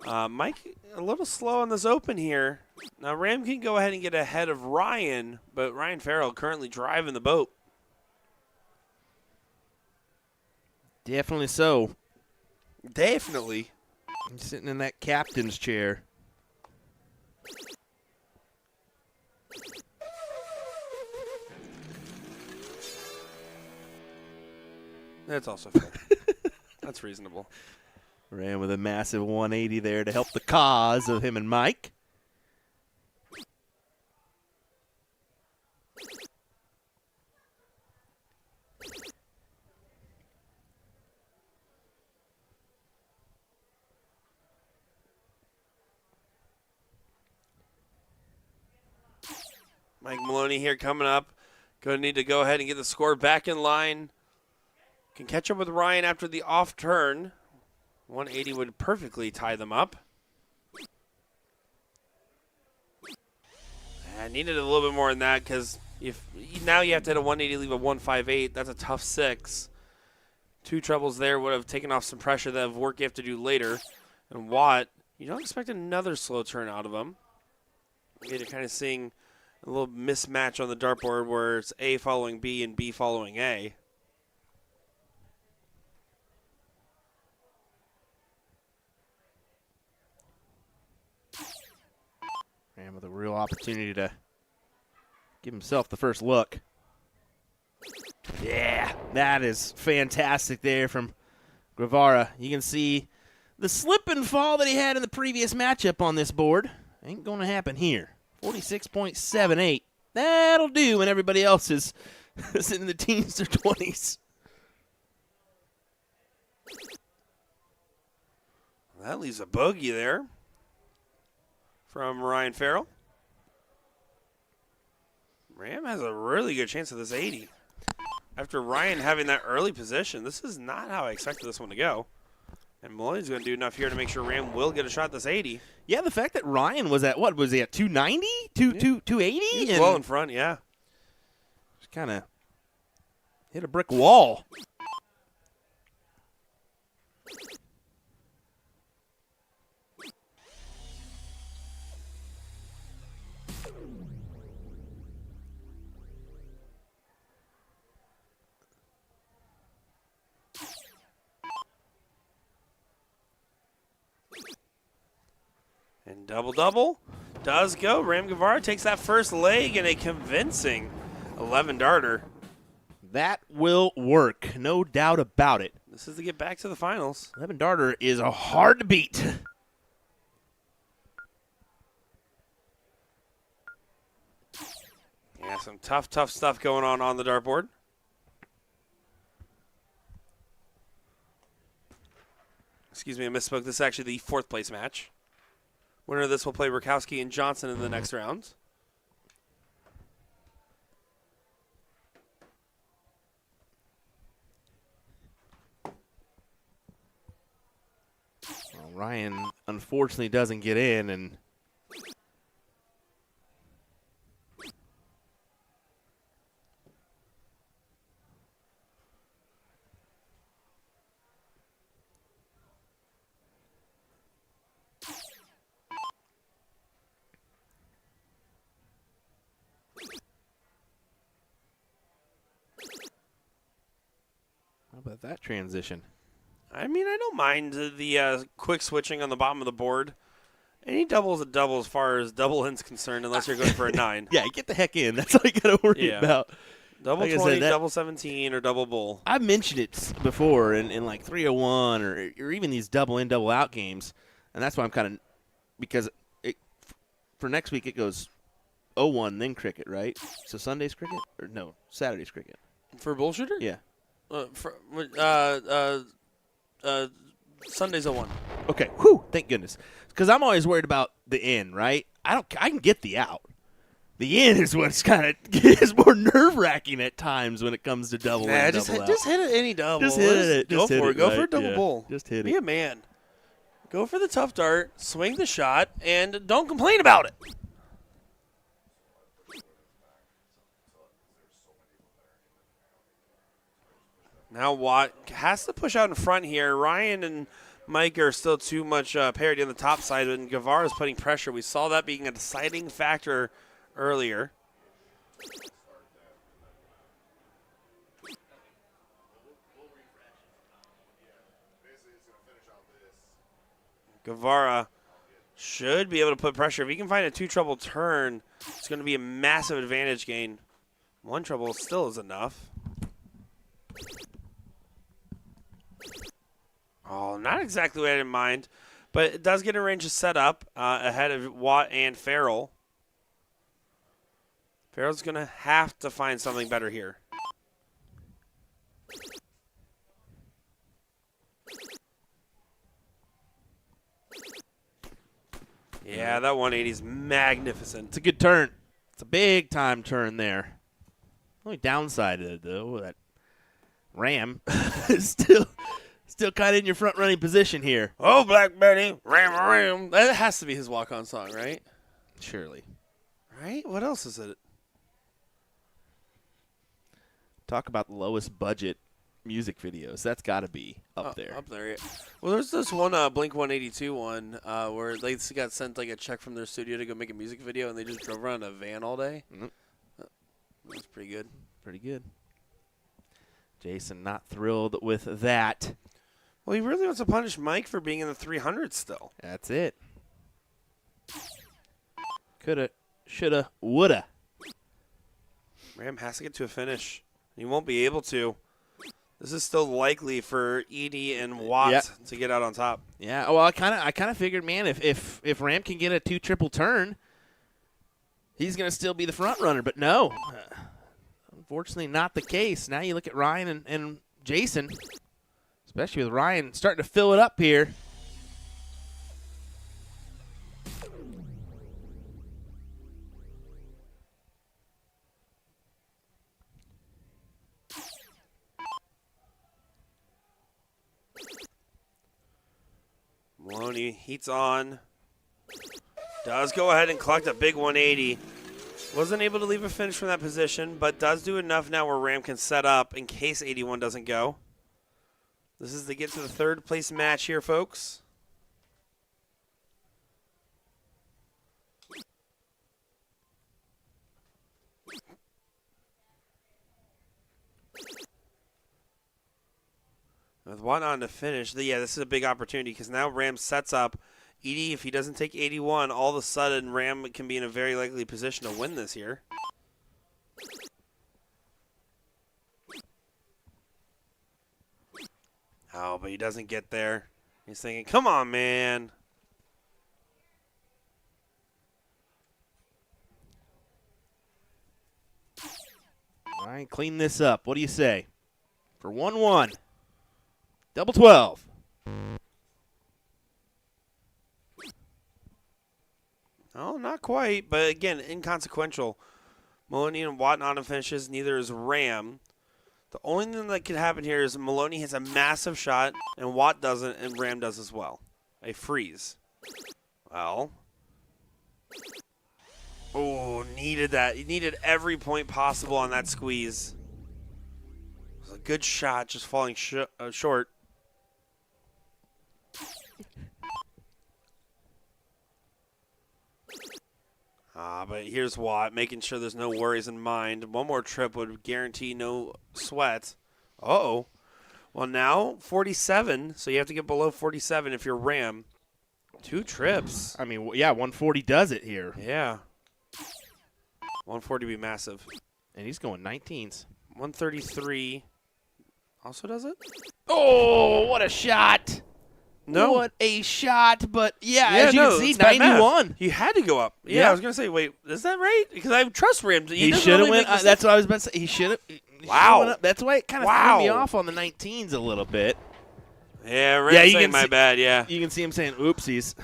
Mike a little slow on this open here. Now, Ram can go ahead and get ahead of Ryan, but Ryan Farrell currently driving the boat. Definitely so. Definitely. He's sitting in that captain's chair. That's also fair. That's reasonable. Ran with a massive 180 there to help the cause of him and Mike. Mike Maloney here coming up. Going to need to go ahead and get the score back in line. Can catch up with Ryan after the off turn. 180 would perfectly tie them up. I needed a little bit more than that because now you have to hit a 180, leave a 158. That's a tough 6. 2 trebles there would have taken off some pressure that of work you have to do later. And Watt, you don't expect another slow turn out of him. You're kind of seeing a little mismatch on the dartboard where it's A following B and B following A. Ran with a real opportunity to give himself the first look. Yeah, that is fantastic there from Guevara. You can see the slip and fall that he had in the previous matchup on this board. Ain't going to happen here. 46.78. That'll do when everybody else is in the teens or 20s. That leaves a bogey there from Ryan Farrell. Ram has a really good chance of this 80. After Ryan having that early position, this is not how I expected this one to go. And Maloney's going to do enough here to make sure Ram will get a shot at this 80. Yeah, the fact that Ryan was at, what, was he at 290? 280? He's well in front, yeah. Just kind of hit a brick wall. And double-double does go. Ram Guevara takes that first leg in a convincing 11-darter. That will work, no doubt about it. This is to get back to the finals. 11-darter is a hard to beat. Yeah, some tough stuff going on the dartboard. Excuse me, I misspoke. This is actually the 4th place match. Winner of this will play Rakowski and Johnson in the next round. Well, Ryan unfortunately doesn't get in, and how about that transition? I mean, I don't mind the quick switching on the bottom of the board. Any double is a double as far as double in's concerned, unless you're going for a 9. Yeah, get the heck in. That's all you got to worry Yeah. about. Double Like I 20, said, that- double 17, or double bull. I mentioned it before in like 301 or even these double in, double out games, and that's why I'm kind of because for next week it goes 0-1 then cricket, right? So Sunday's cricket or no Saturday's cricket. For bullshitter? Yeah. Sunday's a 1. Okay. Whew. Thank goodness. Because I'm always worried about the in, right? I can get the out. The in is what's kind of is more nerve wracking at times when it comes to double in, just double out. hit it any double. Just hit it. Go Just hit for it, it. Go for a right, double yeah. bull. Just hit Be it. a man. Go for the tough dart. Swing the shot, and don't complain about it. Now Watt has to push out in front here. Ryan and Mike are still too much parity on the top side, and Guevara is putting pressure. We saw that being a deciding factor earlier. Guevara should be able to put pressure. If he can find a 2-trouble turn, it's going to be a massive advantage gain. 1 trouble still is enough. Oh, not exactly what I had in mind, but it does get a range of setup ahead of Watt and Farrell. Farrell's going to have to find something better here. Yeah, that 180 is magnificent. It's a good turn. It's a big time turn there. Only downside of it, though, that Ram is still kind of in your front running position here. Oh, Black Betty, ram. That has to be his walk-on song, right? Surely. Right? What else is it? Talk about the lowest budget music videos. That's got to be up there. Up there, yeah. Well, there's this one Blink 182 one where they got sent like a check from their studio to go make a music video, and they just drove around in a van all day. Mhm. That's pretty good. Pretty good. Jason not thrilled with that. Well, he really wants to punish Mike for being in the 300 still. That's it. Coulda, shoulda, woulda. Ram has to get to a finish. He won't be able to. This is still likely for Edie and Watt Yep. to get out on top. Yeah. Well, I kind of figured, man, if Ram can get a 2-triple turn, he's gonna still be the front runner. But no, unfortunately, not the case. Now you look at Ryan and Jason, especially with Ryan starting to fill it up here. Maloney heats on. Does go ahead and collect a big 180. Wasn't able to leave a finish from that position, but does do enough now where Ram can set up in case 81 doesn't go. This is to get to the third place match here, folks. With one on to finish, yeah, this is a big opportunity because now Ram sets up. Edie, if he doesn't take 81, all of a sudden Ram can be in a very likely position to win this here. Oh, but he doesn't get there. He's thinking, come on, man. All right, clean this up. What do you say? For 1-1. Double 12. Oh, not quite, but again, inconsequential. Maloney and Watt on finishes, neither is Ram. The only thing that could happen here is Maloney hits a massive shot, and Watt doesn't, and Ram does as well. A freeze. Well. Oh, needed that. He needed every point possible on that squeeze. It was a good shot, just falling short. But here's what. Making sure there's no worries in mind. One more trip would guarantee no sweat. Uh-oh. Well, now 47, so you have to get below 47 if you're Ram. 2 trips. I mean, yeah, 140 does it here. Yeah. 140 would be massive. And he's going 19s. 133 also does it? Oh, what a shot. No. What a shot. But, yeah, as you can see, it's bad math. 91. He had to go up. Yeah, Yeah. I was going to say, wait, is that right? Because I trust Ram. He doesn't should have really went. make That's what I was about to say. He should have. Wow. That's why it kind of Wow. threw me off on the 19s a little bit. Yeah, Ram's Yeah, you saying can my see- bad, yeah. You can see him saying, oopsies.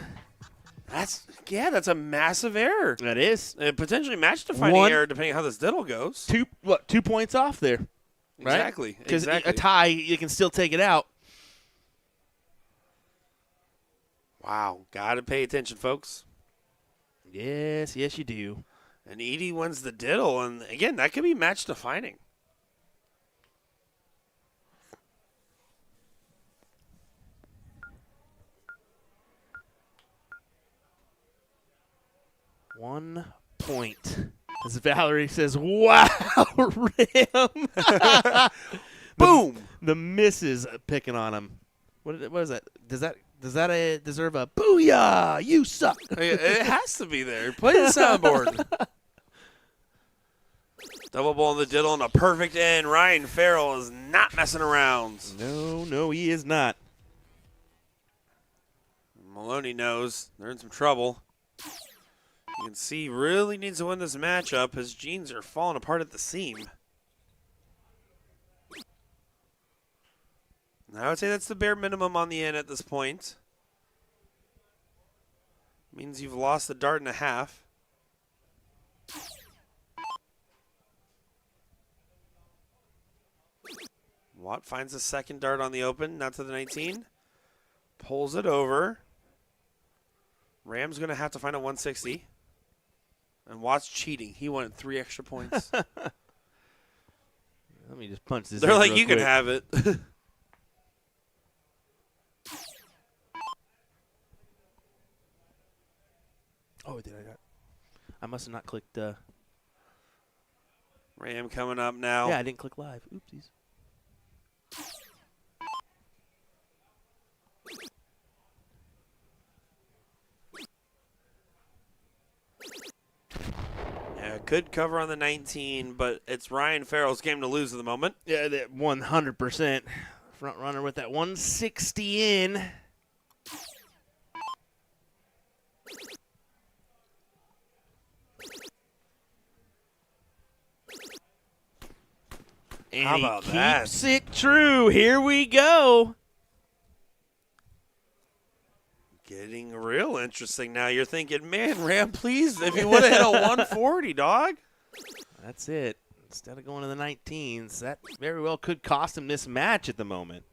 That's a massive error. That is. And potentially match-defining One- error depending on how this diddle goes. 2 points off there. Right? Exactly. Because Exactly. a tie, you can still take it out. Wow. Got to pay attention, folks. Yes, you do. And Edie wins the diddle. And, again, that could be match-defining. One point. As Valerie says, wow, Ram. Boom. The misses picking on him. What is that? Does that deserve a booyah? You suck. It has to be there. Play the soundboard. Double ball in the diddle and a perfect end. Ryan Farrell is not messing around. No, he is not. Maloney knows they're in some trouble. You can see he really needs to win this matchup. His jeans are falling apart at the seam. I would say that's the bare minimum on the end at this point. Means you've lost a dart and a half. Watt finds the second dart on the open, not to the 19. Pulls it over. Ram's going to have to find a 160. And Watt's cheating. He wanted 3 extra points. Let me just punch this. They're in like, real you can quick. have it. Oh, did I must have not clicked. Ram coming up now. Yeah, I didn't click live. Oopsies. Yeah, good cover on the 19, but it's Ryan Farrell's game to lose at the moment. Yeah, that 100% front runner with that 160 in. And How he about that? keeps it true. Here we go. Getting real interesting now. You're thinking, man, Ram, please, if you would have hit a 140, dog. That's it. Instead of going to the 19s, that very well could cost him this match at the moment.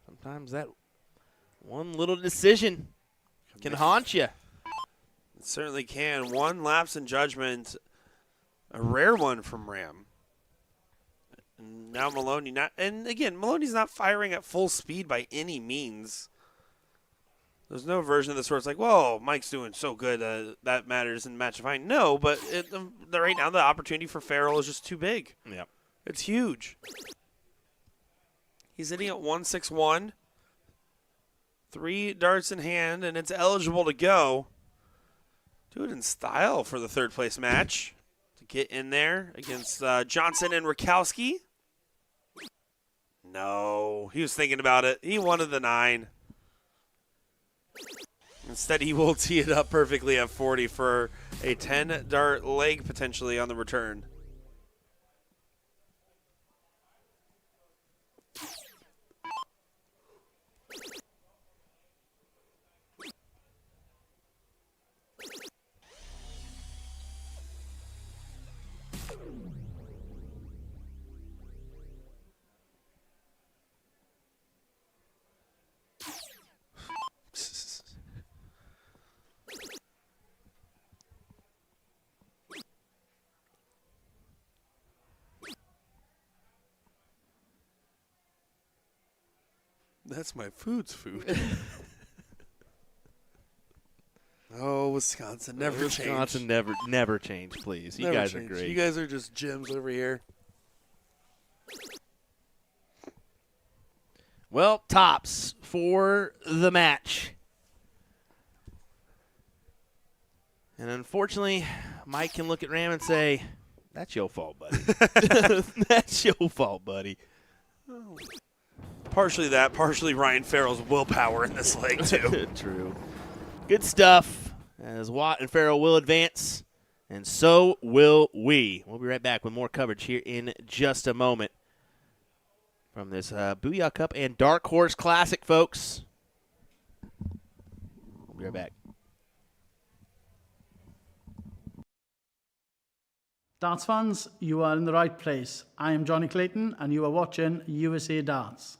Sometimes that one little decision can haunt you. It certainly can. One lapse in judgment, a rare one from Ram. And now Maloney not, and again, Maloney's not firing at full speed by any means. There's no version of this where it's like, whoa, Mike's doing so good that matters in match defining. No, but right now the opportunity for Farrell is just too big. Yeah. It's huge. He's hitting at 161. 3 darts in hand, and it's eligible to go. Do it in style for the third place match to get in there against Johnson and Rakowski. No, he was thinking about it. He wanted the 9. Instead, he will tee it up perfectly at 40 for a 10-dart leg potentially on the return. That's my food's food. Oh, Wisconsin never Wisconsin changed. never change, please. You Never guys changed. are great. You guys are just gems over here. Well, tops for the match. And unfortunately, Mike can look at Ram and say, that's your fault, buddy. That's your fault, buddy. Partially that, partially Ryan Farrell's willpower in this leg, too. True. Good stuff, as Watt and Farrell will advance, and so will we. We'll be right back with more coverage here in just a moment from this Booyah Cup and Dark Horse Classic, folks. We'll be right back. Darts fans, you are in the right place. I am Johnny Clayton, and you are watching USA Darts.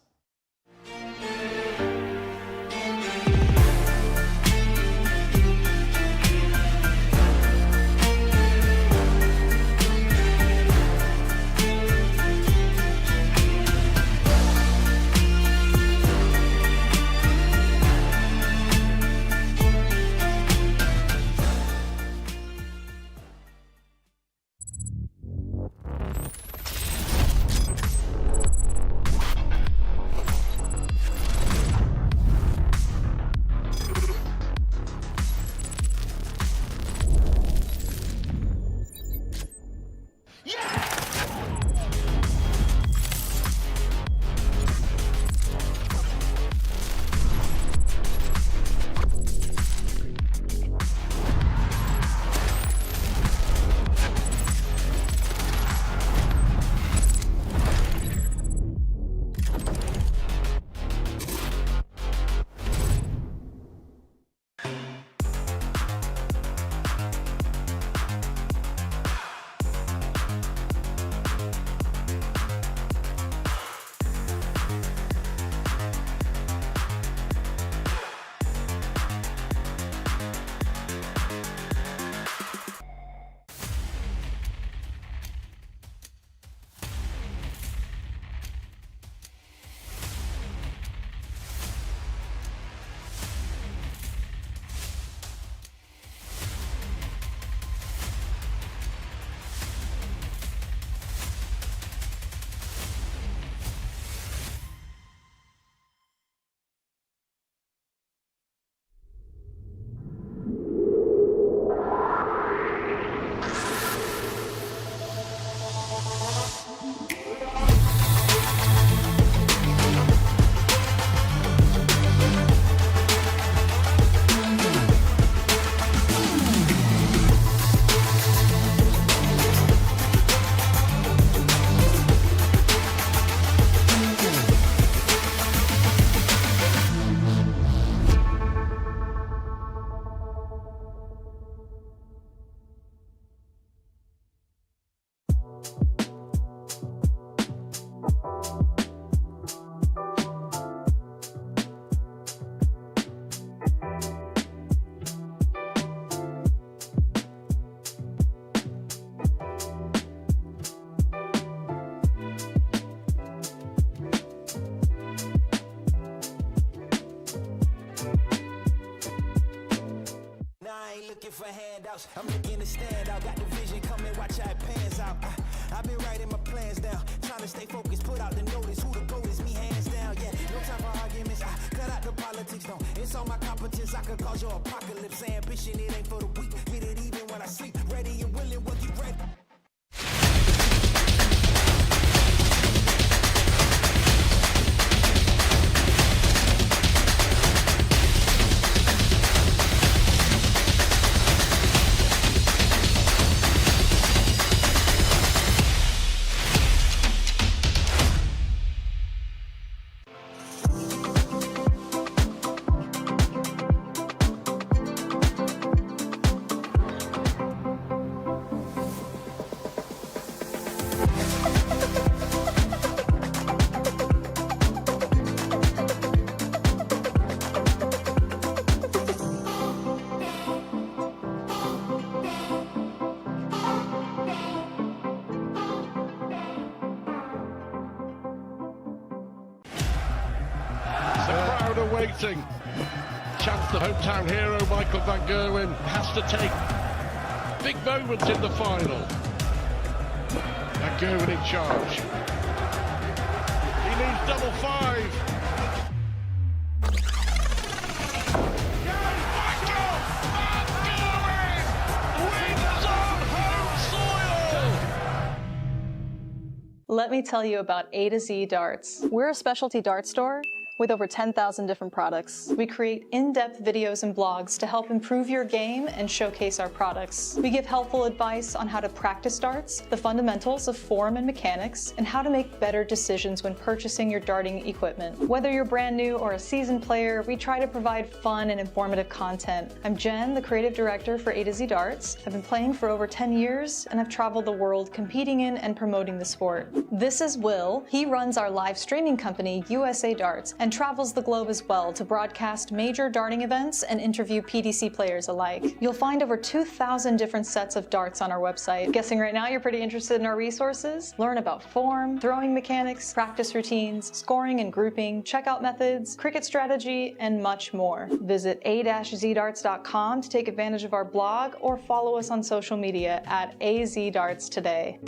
looking for handouts, I'm looking to stand out. Got the vision, come and watch how it pans out. I've been writing my plans down, trying to stay focused, put out the notice. Who the GOAT is, me hands down, yeah. No time for arguments, I cut out the politics, no. It's all my competence, I could cause your apocalypse. Ambition, it ain't for the weak, get it even when I sleep. Ready and willing, what you ready? waiting. Chance the hometown hero Michael van Gerwen has to take big moment in the final. Van Gerwen in charge. He needs double five. Michael van Gerwen wins on home soil. Let me tell you about A to Z Darts. We're a specialty dart store with over 10,000 different products. We create in-depth videos and blogs to help improve your game and showcase our products. We give helpful advice on how to practice darts, the fundamentals of form and mechanics, and how to make better decisions when purchasing your darting equipment. Whether you're brand new or a seasoned player, we try to provide fun and informative content. I'm Jen, the creative director for A to Z Darts. I've been playing for over 10 years and I've traveled the world competing in and promoting the sport. This is Will. He runs our live streaming company, USA Darts, and travels the globe as well to broadcast major darting events and interview PDC players alike. You'll find over 2,000 different sets of darts on our website. Guessing right now you're pretty interested in our resources? Learn about form, throwing mechanics, practice routines, scoring and grouping, checkout methods, cricket strategy, and much more. Visit a-zdarts.com to take advantage of our blog or follow us on social media at AZDarts today.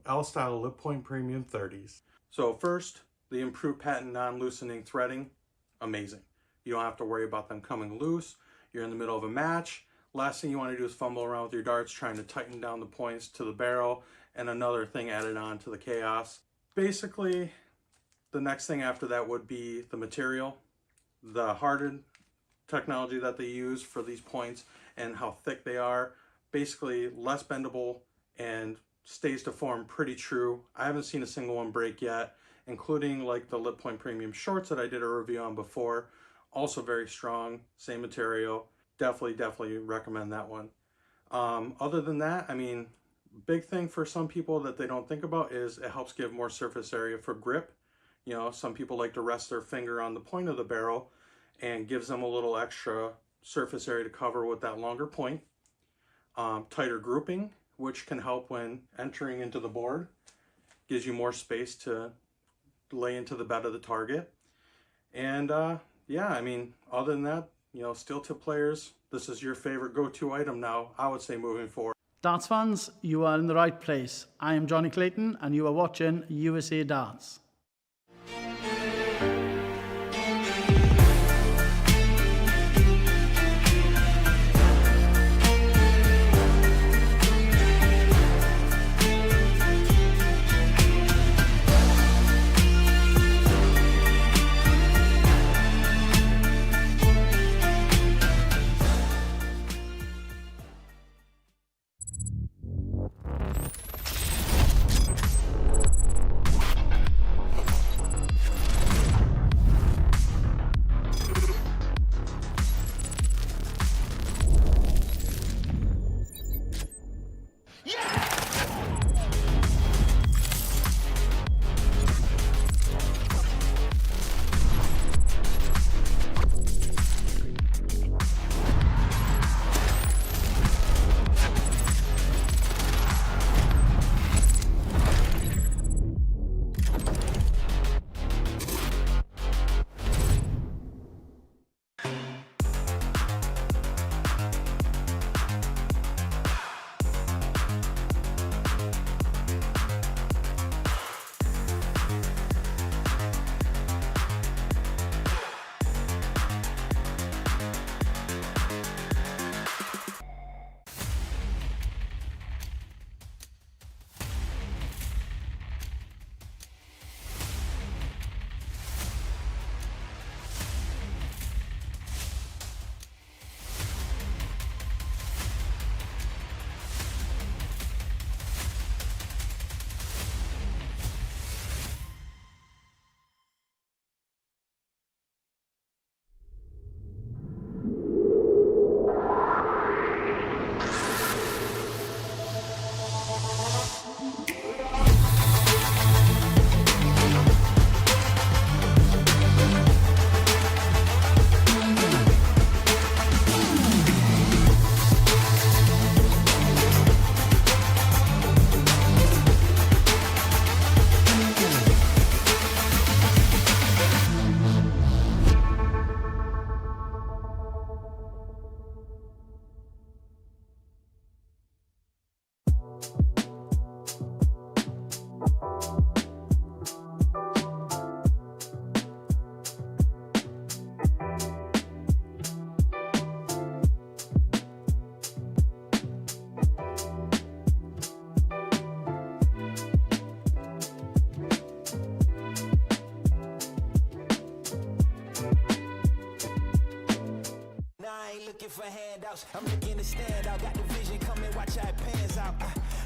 L-Style Lip Point Premium 30s. So first, the improved patent non-loosening threading, amazing. You don't have to worry about them coming loose. You're in the middle of a match. Last thing you want to do is fumble around with your darts trying to tighten down the points to the barrel, and another thing added on to the chaos. Basically, the next thing after that would be the material, the hardened technology that they use for these points and how thick they are. Basically less bendable and stays to form pretty true. I haven't seen a single one break yet, including like the Lip Point Premium shorts that I did a review on before. Also very strong, same material. Definitely recommend that one. Other than that, I mean, big thing for some people that they don't think about is it helps give more surface area for grip. You know, some people like to rest their finger on the point of the barrel and gives them a little extra surface area to cover with that longer point. Tighter grouping, which can help when entering into the board. Gives you more space to lay into the bed of the target. And yeah, I mean, other than that, you know, steel tip players, this is your favorite go-to item now, I would say, moving forward. Darts fans, you are in the right place. I am Johnny Clayton and you are watching USA Darts. looking for handouts, I'm looking to stand out. Got the vision, come and watch how it pans out.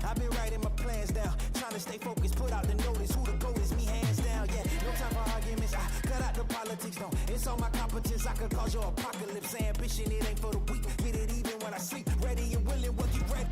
I've been writing my plans down, trying to stay focused, put out the notice. Who the GOAT is, me hands down, yeah. No time for arguments, I cut out the politics, no. It's all my competence, I could cause your apocalypse. Ambition, it ain't for the weak, get it even when I sleep. Ready and willing, when you ready.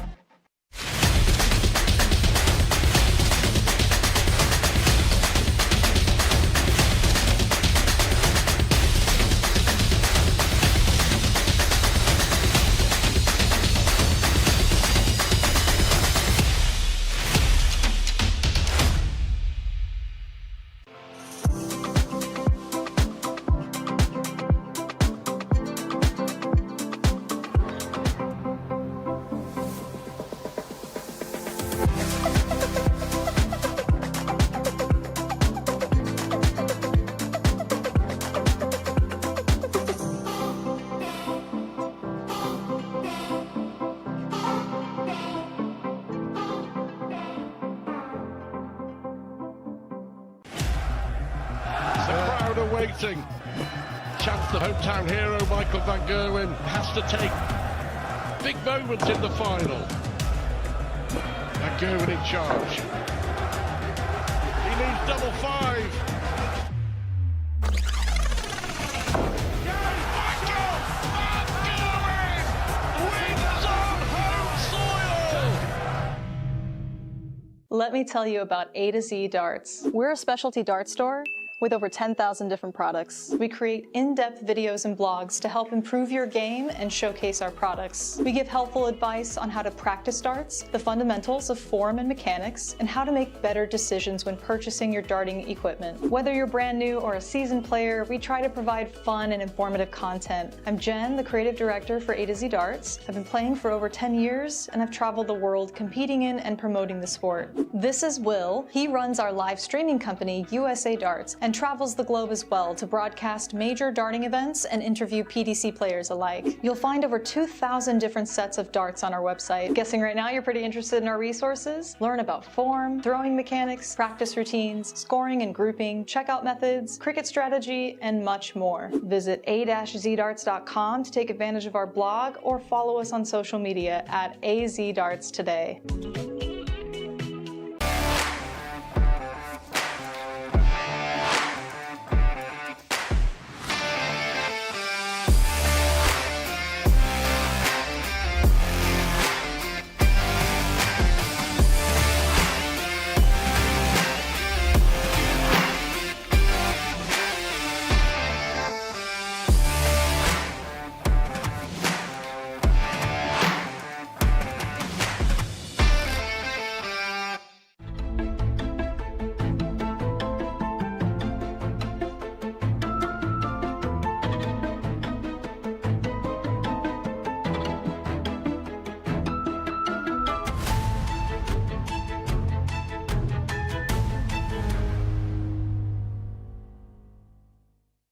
Waiting. Chance the hometown hero Michael van Gerwen has to take big moments in the final. Van Gerwen in charge. He needs double five. Michael van Gerwen wins on home soil. Let me tell you about A to Z Darts. We're a specialty dart store with over 10,000 different products. We create in-depth videos and blogs to help improve your game and showcase our products. We give helpful advice on how to practice darts, the fundamentals of form and mechanics, and how to make better decisions when purchasing your darting equipment. Whether you're brand new or a seasoned player, we try to provide fun and informative content. I'm Jen, the creative director for A to Z Darts. I've been playing for over 10 years, and I've traveled the world competing in and promoting the sport. This is Will. He runs our live streaming company, USA Darts, and travels the globe as well to broadcast major darting events and interview PDC players alike. You'll find over 2,000 different sets of darts on our website. Guessing right now you're pretty interested in our resources? Learn about form, throwing mechanics, practice routines, scoring and grouping, checkout methods, cricket strategy, and much more. Visit a-zdarts.com to take advantage of our blog or follow us on social media at AZDarts today.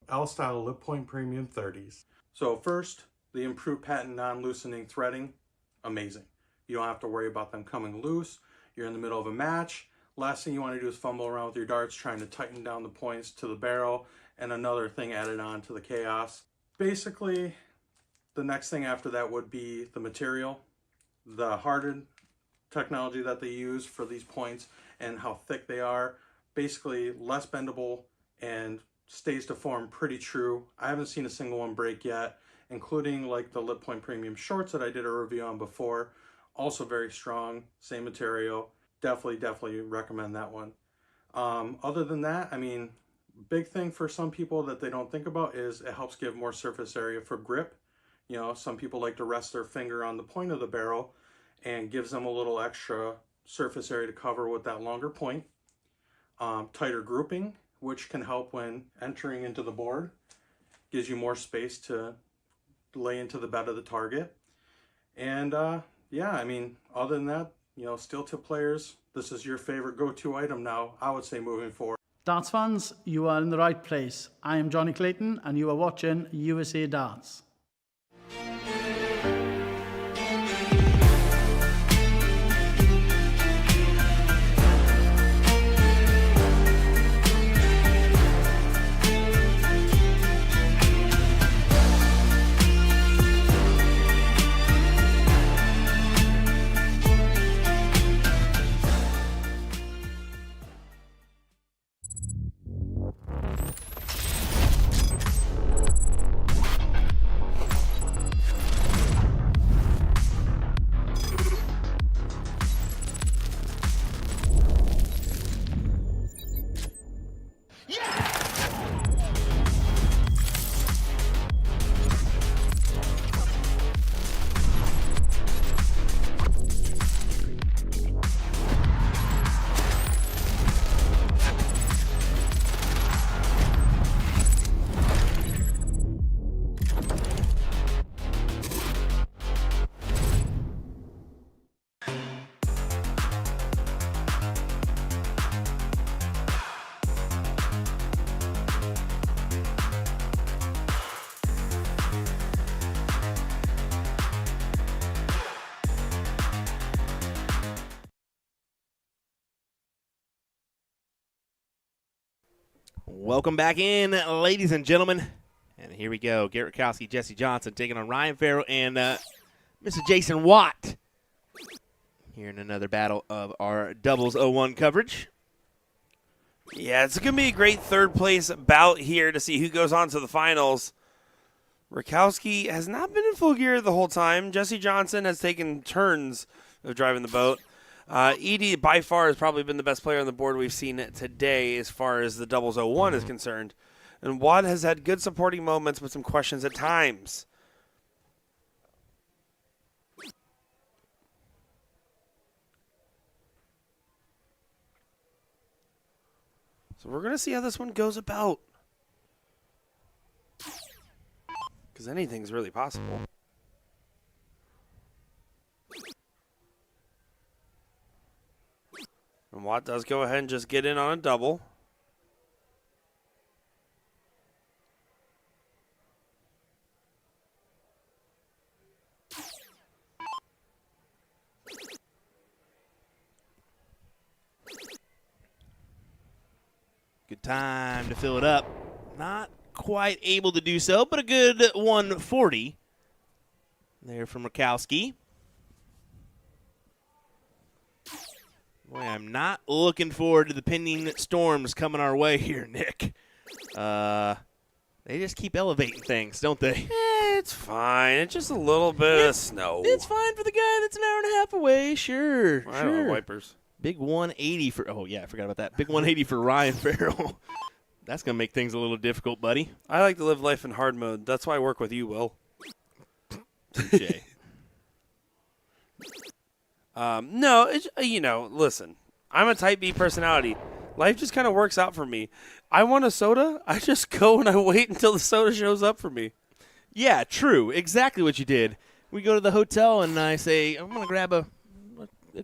L-style lip point premium 30s. So first, the improved patent non-loosening threading, amazing. You don't have to worry about them coming loose. You're in the middle of a match. Last thing you want to do is fumble around with your darts trying to tighten down the points to the barrel, and another thing added on to the chaos. Basically, the next thing after that would be the material, the hardened technology that they use for these points and how thick they are. Basically less bendable and stays to form pretty true. I haven't seen a single one break yet, including like the Lip Point Premium shorts that I did a review on before. Also very strong, same material. Definitely recommend that one. Other than that, I mean, big thing for some people that they don't think about is it helps give more surface area for grip. You know, some people like to rest their finger on the point of the barrel and gives them a little extra surface area to cover with that longer point. Tighter grouping, which can help when entering into the board. Gives you more space to lay into the bed of the target. And yeah, I mean, other than that, you know, steel tip players, this is your favorite go-to item now, I would say, moving forward. Darts fans, you are in the right place. I am Johnny Clayton and you are watching USA Darts. Welcome back in, ladies and gentlemen. And here we go. Garrett Rakowski, Jesse Johnson taking on Ryan Farrell and Mr. Jason Watt. Here in another battle of our doubles 0-1 coverage. Yeah, it's going to be a great third place bout here to see who goes on to the finals. Rakowski has not been in full gear the whole time. Jesse Johnson has taken turns of driving the boat. Edie, by far, has probably been the best player on the board we've seen today as far as the doubles 0-1 is concerned. And Watt has had good supporting moments with some questions at times. So we're going to see how this one goes about. Because anything's really possible. And Watt does go ahead and just get in on a double. Good time to fill it up. Not quite able to do so, but a good 140 there from Rakowski. Boy, I'm not looking forward to the pending storms coming our way here, Nick. They just keep elevating things, don't they? It's fine. It's just a little bit of snow. It's fine for the guy that's an hour and a half away. Sure, I don't know, wipers. Big 180 for – oh, yeah, I forgot about that. Big 180 for Ryan Farrell. That's going to make things a little difficult, buddy. I like to live life in hard mode. That's why I work with you, Will. Jay. No, it's, listen. I'm a type B personality. Life just kind of works out for me. I want a soda. I just go and I wait until the soda shows up for me. Yeah, true. Exactly what you did. We go to the hotel and I say, I'm going to grab a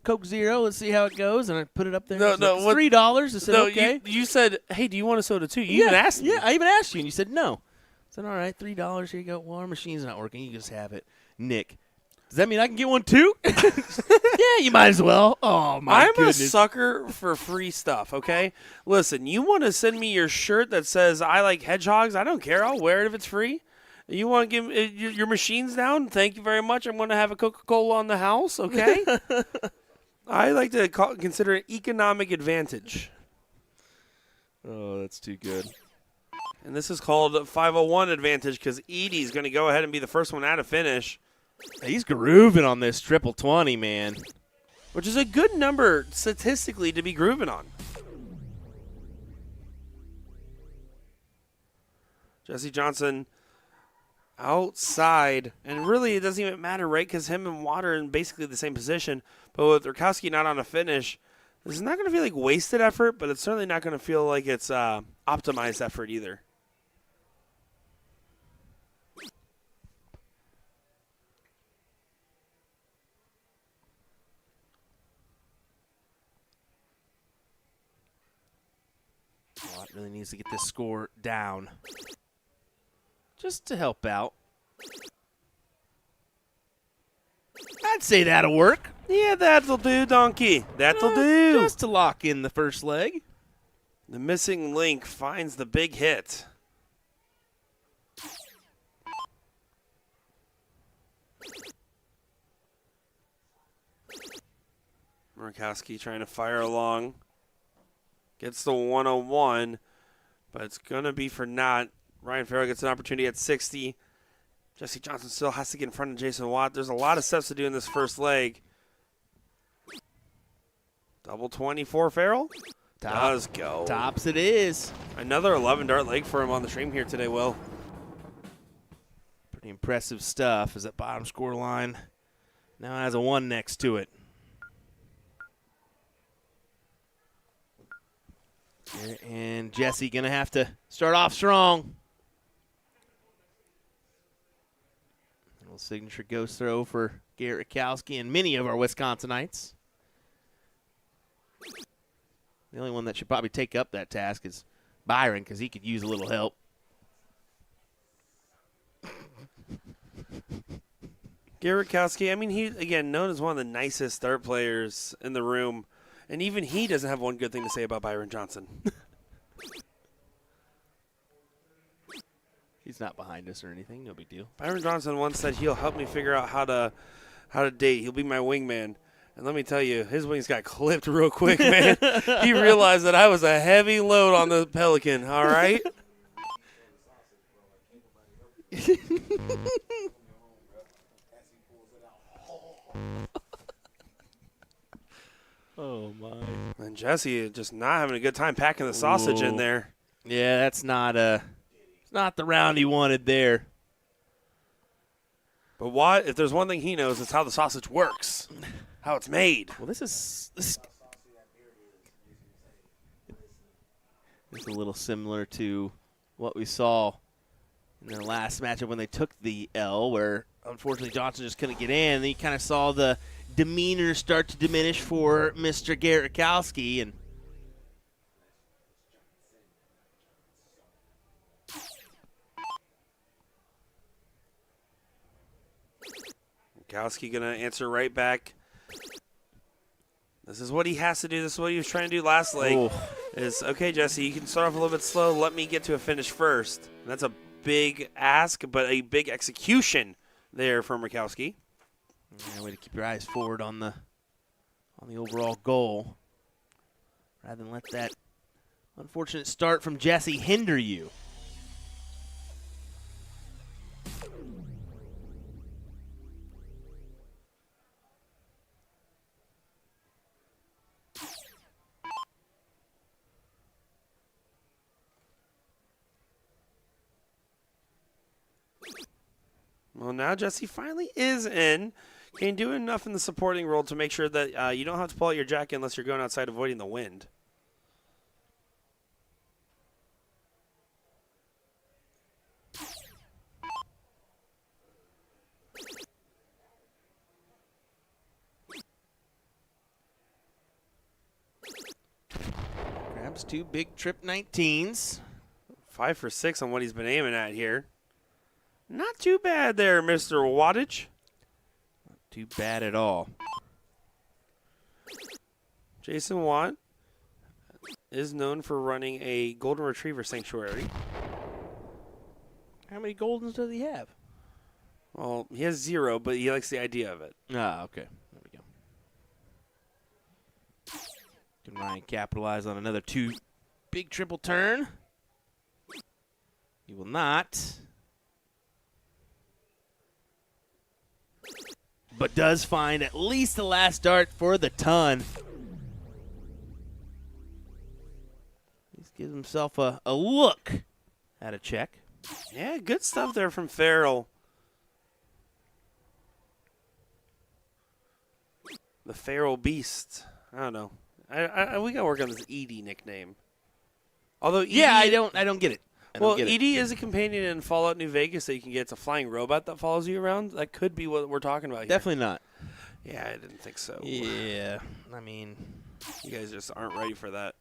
Coke Zero. Let's see how it goes. And I put it up there. No, It's no, like, $3. I said, okay. You said, hey, do you want a soda too? You even asked me. Yeah, I even asked you, and you said no. I said, all right, $3. Here you go. Well, our machine's not working. You just have it. Nick, does that mean I can get one too? Yeah, you might as well. Oh, my goodness. I'm a sucker for free stuff, okay? Listen, you want to send me your shirt that says I like hedgehogs? I don't care. I'll wear it if it's free. You want to give your machine's down? Thank you very much. I'm going to have a Coca-Cola on the house, okay? I like to consider it economic advantage. Oh, that's too good. And this is called 501 advantage because Edie's going to go ahead and be the first one out of finish. He's grooving on this triple 20, man. Which is a good number statistically to be grooving on. Jesse Johnson outside. And really, it doesn't even matter, right? Because him and Watt are in basically the same position. But with Rakowski not on a finish, this is not going to feel like wasted effort, but it's certainly not going to feel like it's optimized effort either. Watt really needs to get this score down just to help out. I'd say that'll work. Yeah, that'll do, donkey. That'll do. Just to lock in the first leg. The missing link finds the big hit. Murkowski trying to fire along. Gets the 101, but it's going to be for naught. Ryan Farrell gets an opportunity at 60. Jesse Johnson still has to get in front of Jason Watt. There's a lot of steps to do in this first leg. Double 24 Farrell. Does go. Tops it is. Another 11 dart leg for him on the stream here today, Will. Pretty impressive stuff as that bottom score line now has a 1 next to it. And Jesse going to have to start off strong. A little signature ghost throw for Garrett Rakowski and many of our Wisconsinites. The only one that should probably take up that task is Byron because he could use a little help. Garrett Rakowski, I mean, he's, again, known as one of the nicest dart players in the room. And even he doesn't have one good thing to say about Byron Johnson. He's not behind us or anything. No big deal. Byron Johnson once said he'll help me figure out how to date. He'll be my wingman. And let me tell you, his wings got clipped real quick, man. He realized that I was a heavy load on the Pelican, all right? Oh, my. And Jesse just not having a good time packing the sausage in there. Yeah, that's not it's not the round he wanted there. But what if there's one thing he knows, it's how the sausage works, how it's made. Well, this is a little similar to what we saw in their last matchup when they took the L, where unfortunately Johnson just couldn't get in. And then you kind of saw the demeanor start to diminish for Mr. Garrett Rakowski, and Rakowski going to answer right back. This is what he has to do. This is what he was trying to do last leg. Oh. Is, okay, Jesse, you can start off a little bit slow. Let me get to a finish first. And that's a big ask, but a big execution there from Rakowski. yeah, way to keep your eyes forward on the overall goal, rather than let that unfortunate start from Jesse hinder you. Well, now Jesse finally is in. Can you do enough in the supporting role to make sure that you don't have to pull out your jacket unless you're going outside avoiding the wind? Grabs two big trip 19s. 5 for 6 on what he's been aiming at here. Not too bad there, Mr. Wattage. Not too bad at all. Jason Watt is known for running a golden retriever sanctuary. How many Goldens does he have? Well, he has 0, but he likes the idea of it. Ah, okay. There we go. Can Ryan capitalize on another two big triple turn? He will not. But does find at least the last dart for the ton. He gives himself a look at a check. Yeah, good stuff there from Farrell. The Farrell Beast. I don't know. We got to work on this Edie nickname. Although Edie, Yeah, I don't get it. I don't Well, get it. Edie is a companion in Fallout New Vegas that you can get. It's a flying robot that follows you around. That could be what we're talking about here. Definitely not. Yeah, I didn't think so. Yeah, I mean, You guys just aren't ready for that.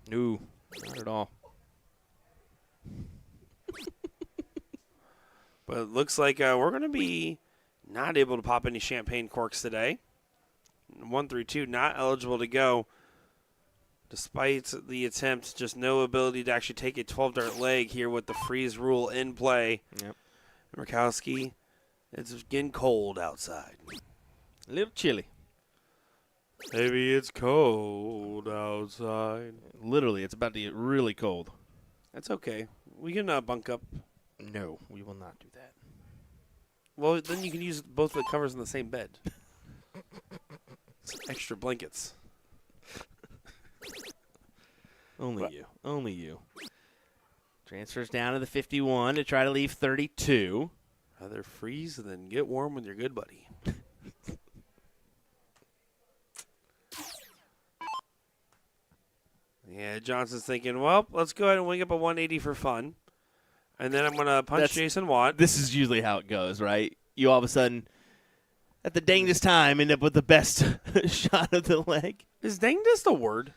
no, not at all. But it looks like we're going to be not able to pop any champagne corks today. 1 through 2 not eligible to go. Despite the attempt, just no ability to actually take a 12-dart leg here with the freeze rule in play. Yep. Rakowski, it's getting cold outside. A little chilly. Maybe it's cold outside. Literally, it's about to get really cold. That's okay. We can bunk up. No, we will not do that. Well, then you can use both the covers in the same bed. Some extra blankets. Only you. Only you. Transfers down to the 51 to try to leave 32. Rather freeze than get warm with your good buddy. Yeah, Johnson's thinking, well, let's go ahead and wing up a 180 for fun. And then I'm going to punch Jason Watt. This is usually how it goes, right? You all of a sudden, at the dangest time, end up with the best shot of the leg. Is dangdest a word?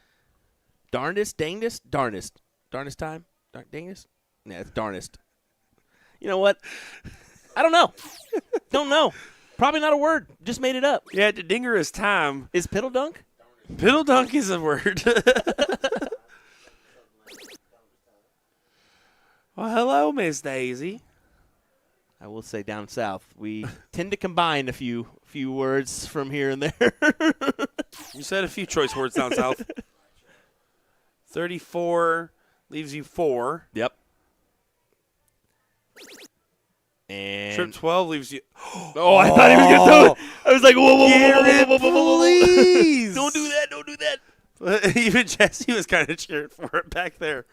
Darndest, dangdest, darnest. Darnest time? Dangest? Yeah, it's darnest. You know what? I don't know. Don't know. Probably not a word. Just made it up. Yeah, the dinger is time. Is piddle dunk? Piddle dunk is a word. Well, hello, Miss Daisy. I will say down south, we tend to combine a few words from here and there. You said a few choice words down south. 34 leaves you 4. Yep. And Trip 12 leaves you. oh, I thought he was gonna throw it. I was like, whoa. Garrett, please. Don't do that. Even Jesse was kind of cheering for it back there.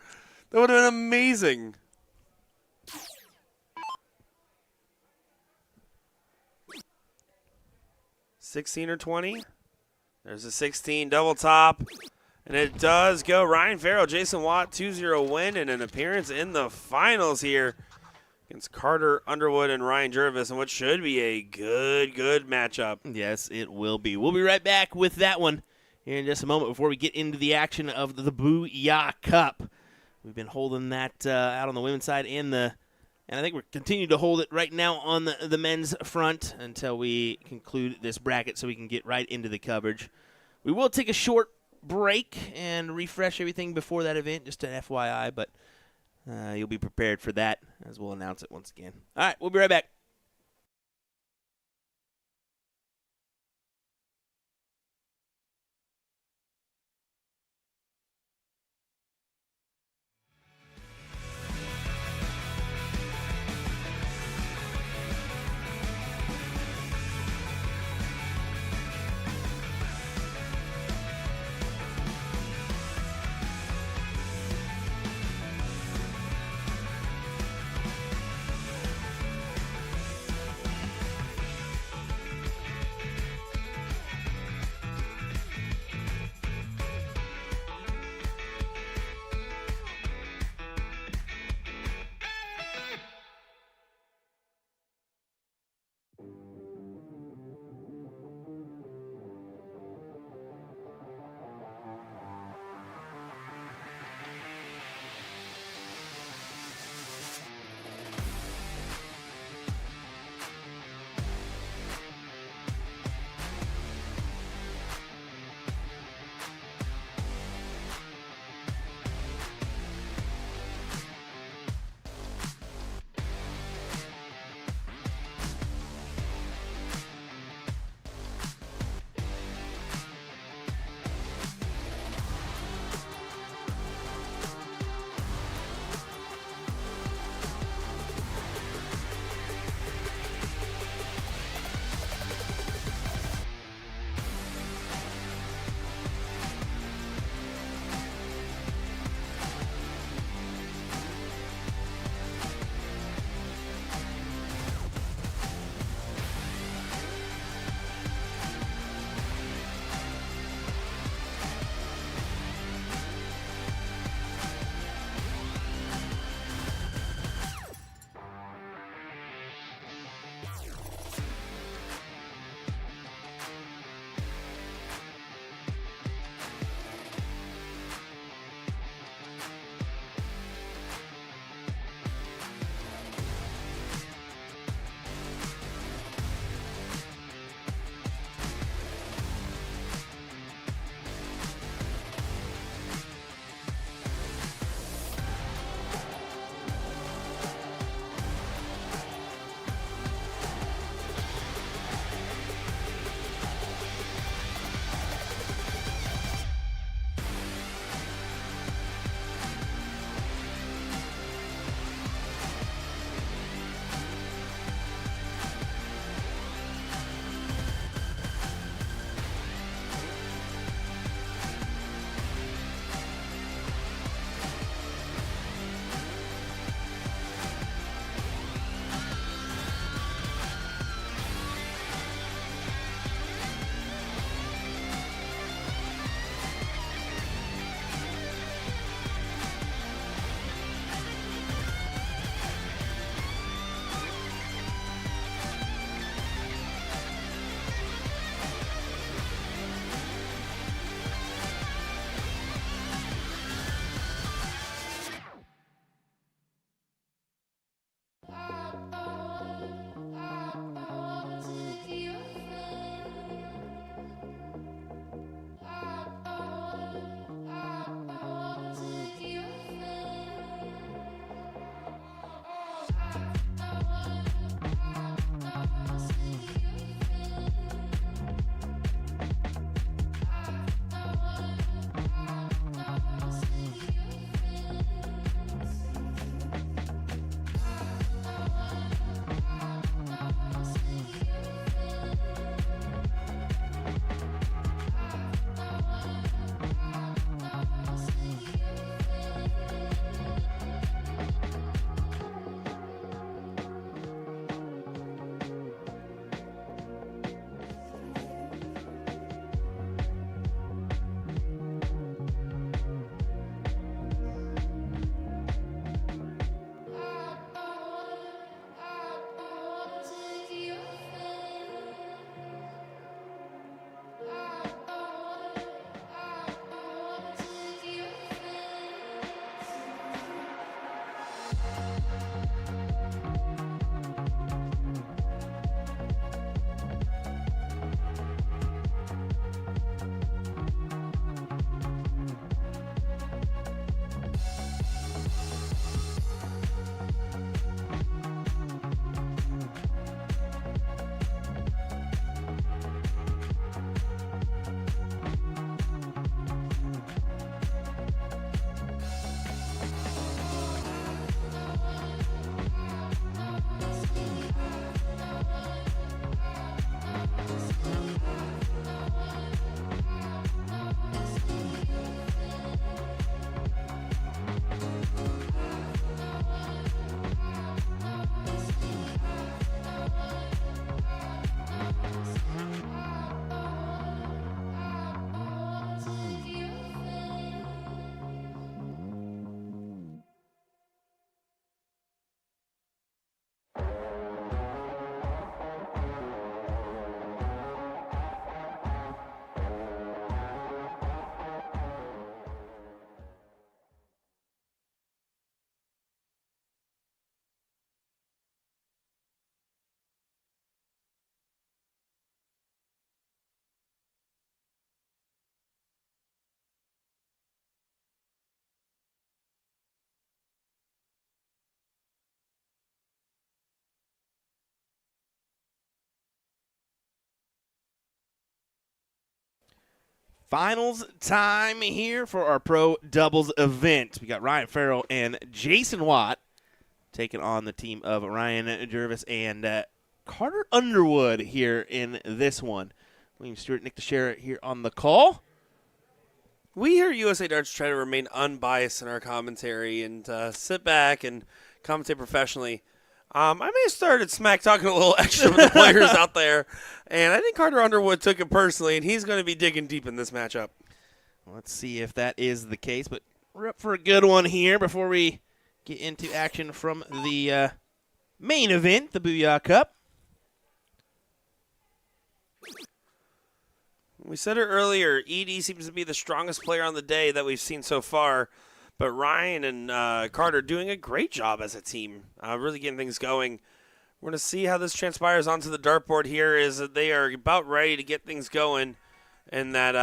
That would have been amazing. $16 or 20. There's a 16 double top. And it does go. Ryan Farrell, Jason Watt, 2-0 win and an appearance in the finals here against Carter Underwood and Ryan Jervis, and what should be a good matchup. Yes, it will be. We'll be right back with that one here in just a moment before we get into the action of the Booyah Cup. We've been holding that out on the women's side and I think we're continuing to hold it right now on the men's front until we conclude this bracket so we can get right into the coverage. We will take a short break and refresh everything before that event, just an FYI, but you'll be prepared for that as we'll announce it once again. All right, we'll be right back. Finals time here for our pro doubles event. We got Ryan Farrell and Jason Watt taking on the team of Ryan Jervis and Carter Underwood here in this one. William Stewart, Nick Teixeira here on the call. We here at USA Darts try to remain unbiased in our commentary and sit back and commentate professionally. I may have started smack talking a little extra with the players out there, and I think Carter Underwood took it personally, and he's going to be digging deep in this matchup. Let's see if that is the case, but we're up for a good one here before we get into action from the main event, the Booyah Cup. We said it earlier, Edie seems to be the strongest player on the day that we've seen so far. But Ryan and Carter doing a great job as a team, really getting things going. We're going to see how this transpires onto the dartboard here is that they are about ready to get things going in that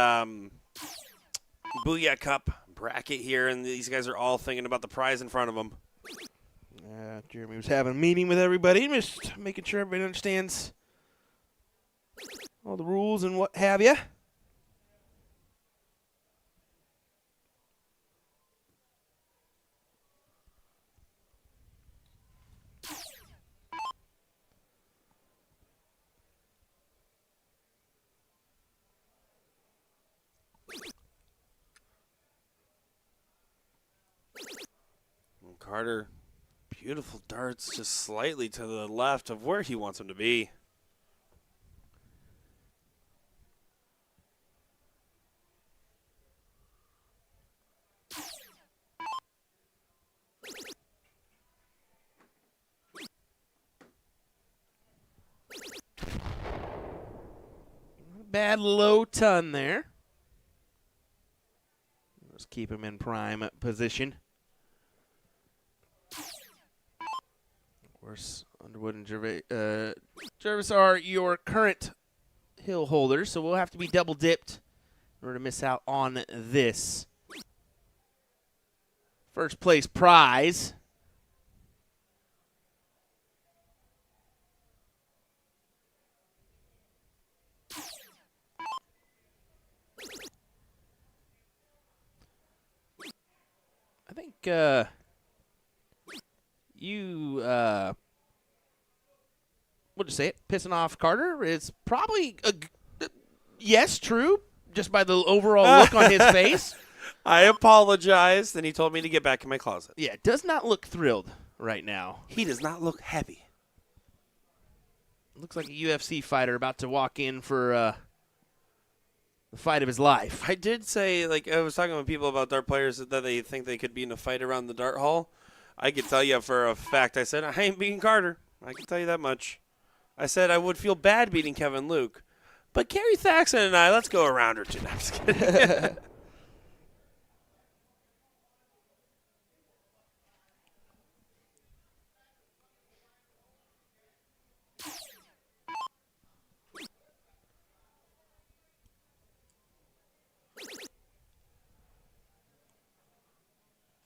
Booyah Cup bracket here, and these guys are all thinking about the prize in front of them. Jeremy was having a meeting with everybody, just making sure everybody understands all the rules and what have you. Carter, beautiful darts just slightly to the left of where he wants them to be. Bad low ton there. Let's keep him in prime position. Of course, Underwood and Jervis are your current hill holders, so we'll have to be double dipped in order to miss out on this first place prize. I think you, what did you say it? Pissing off Carter is probably, yes, true, just by the overall look on his face. I apologized, and he told me to get back in my closet. Yeah, does not look thrilled right now. He does not look happy. Looks like a UFC fighter about to walk in for the fight of his life. I did say, like, I was talking with people about dart players that they think they could be in a fight around the dart hall. I can tell you for a fact, I said, I ain't beating Carter. I can tell you that much. I said I would feel bad beating Kevin Luke. But Kerry Thaxton and I, let's go a round or two. No, I'm just kidding.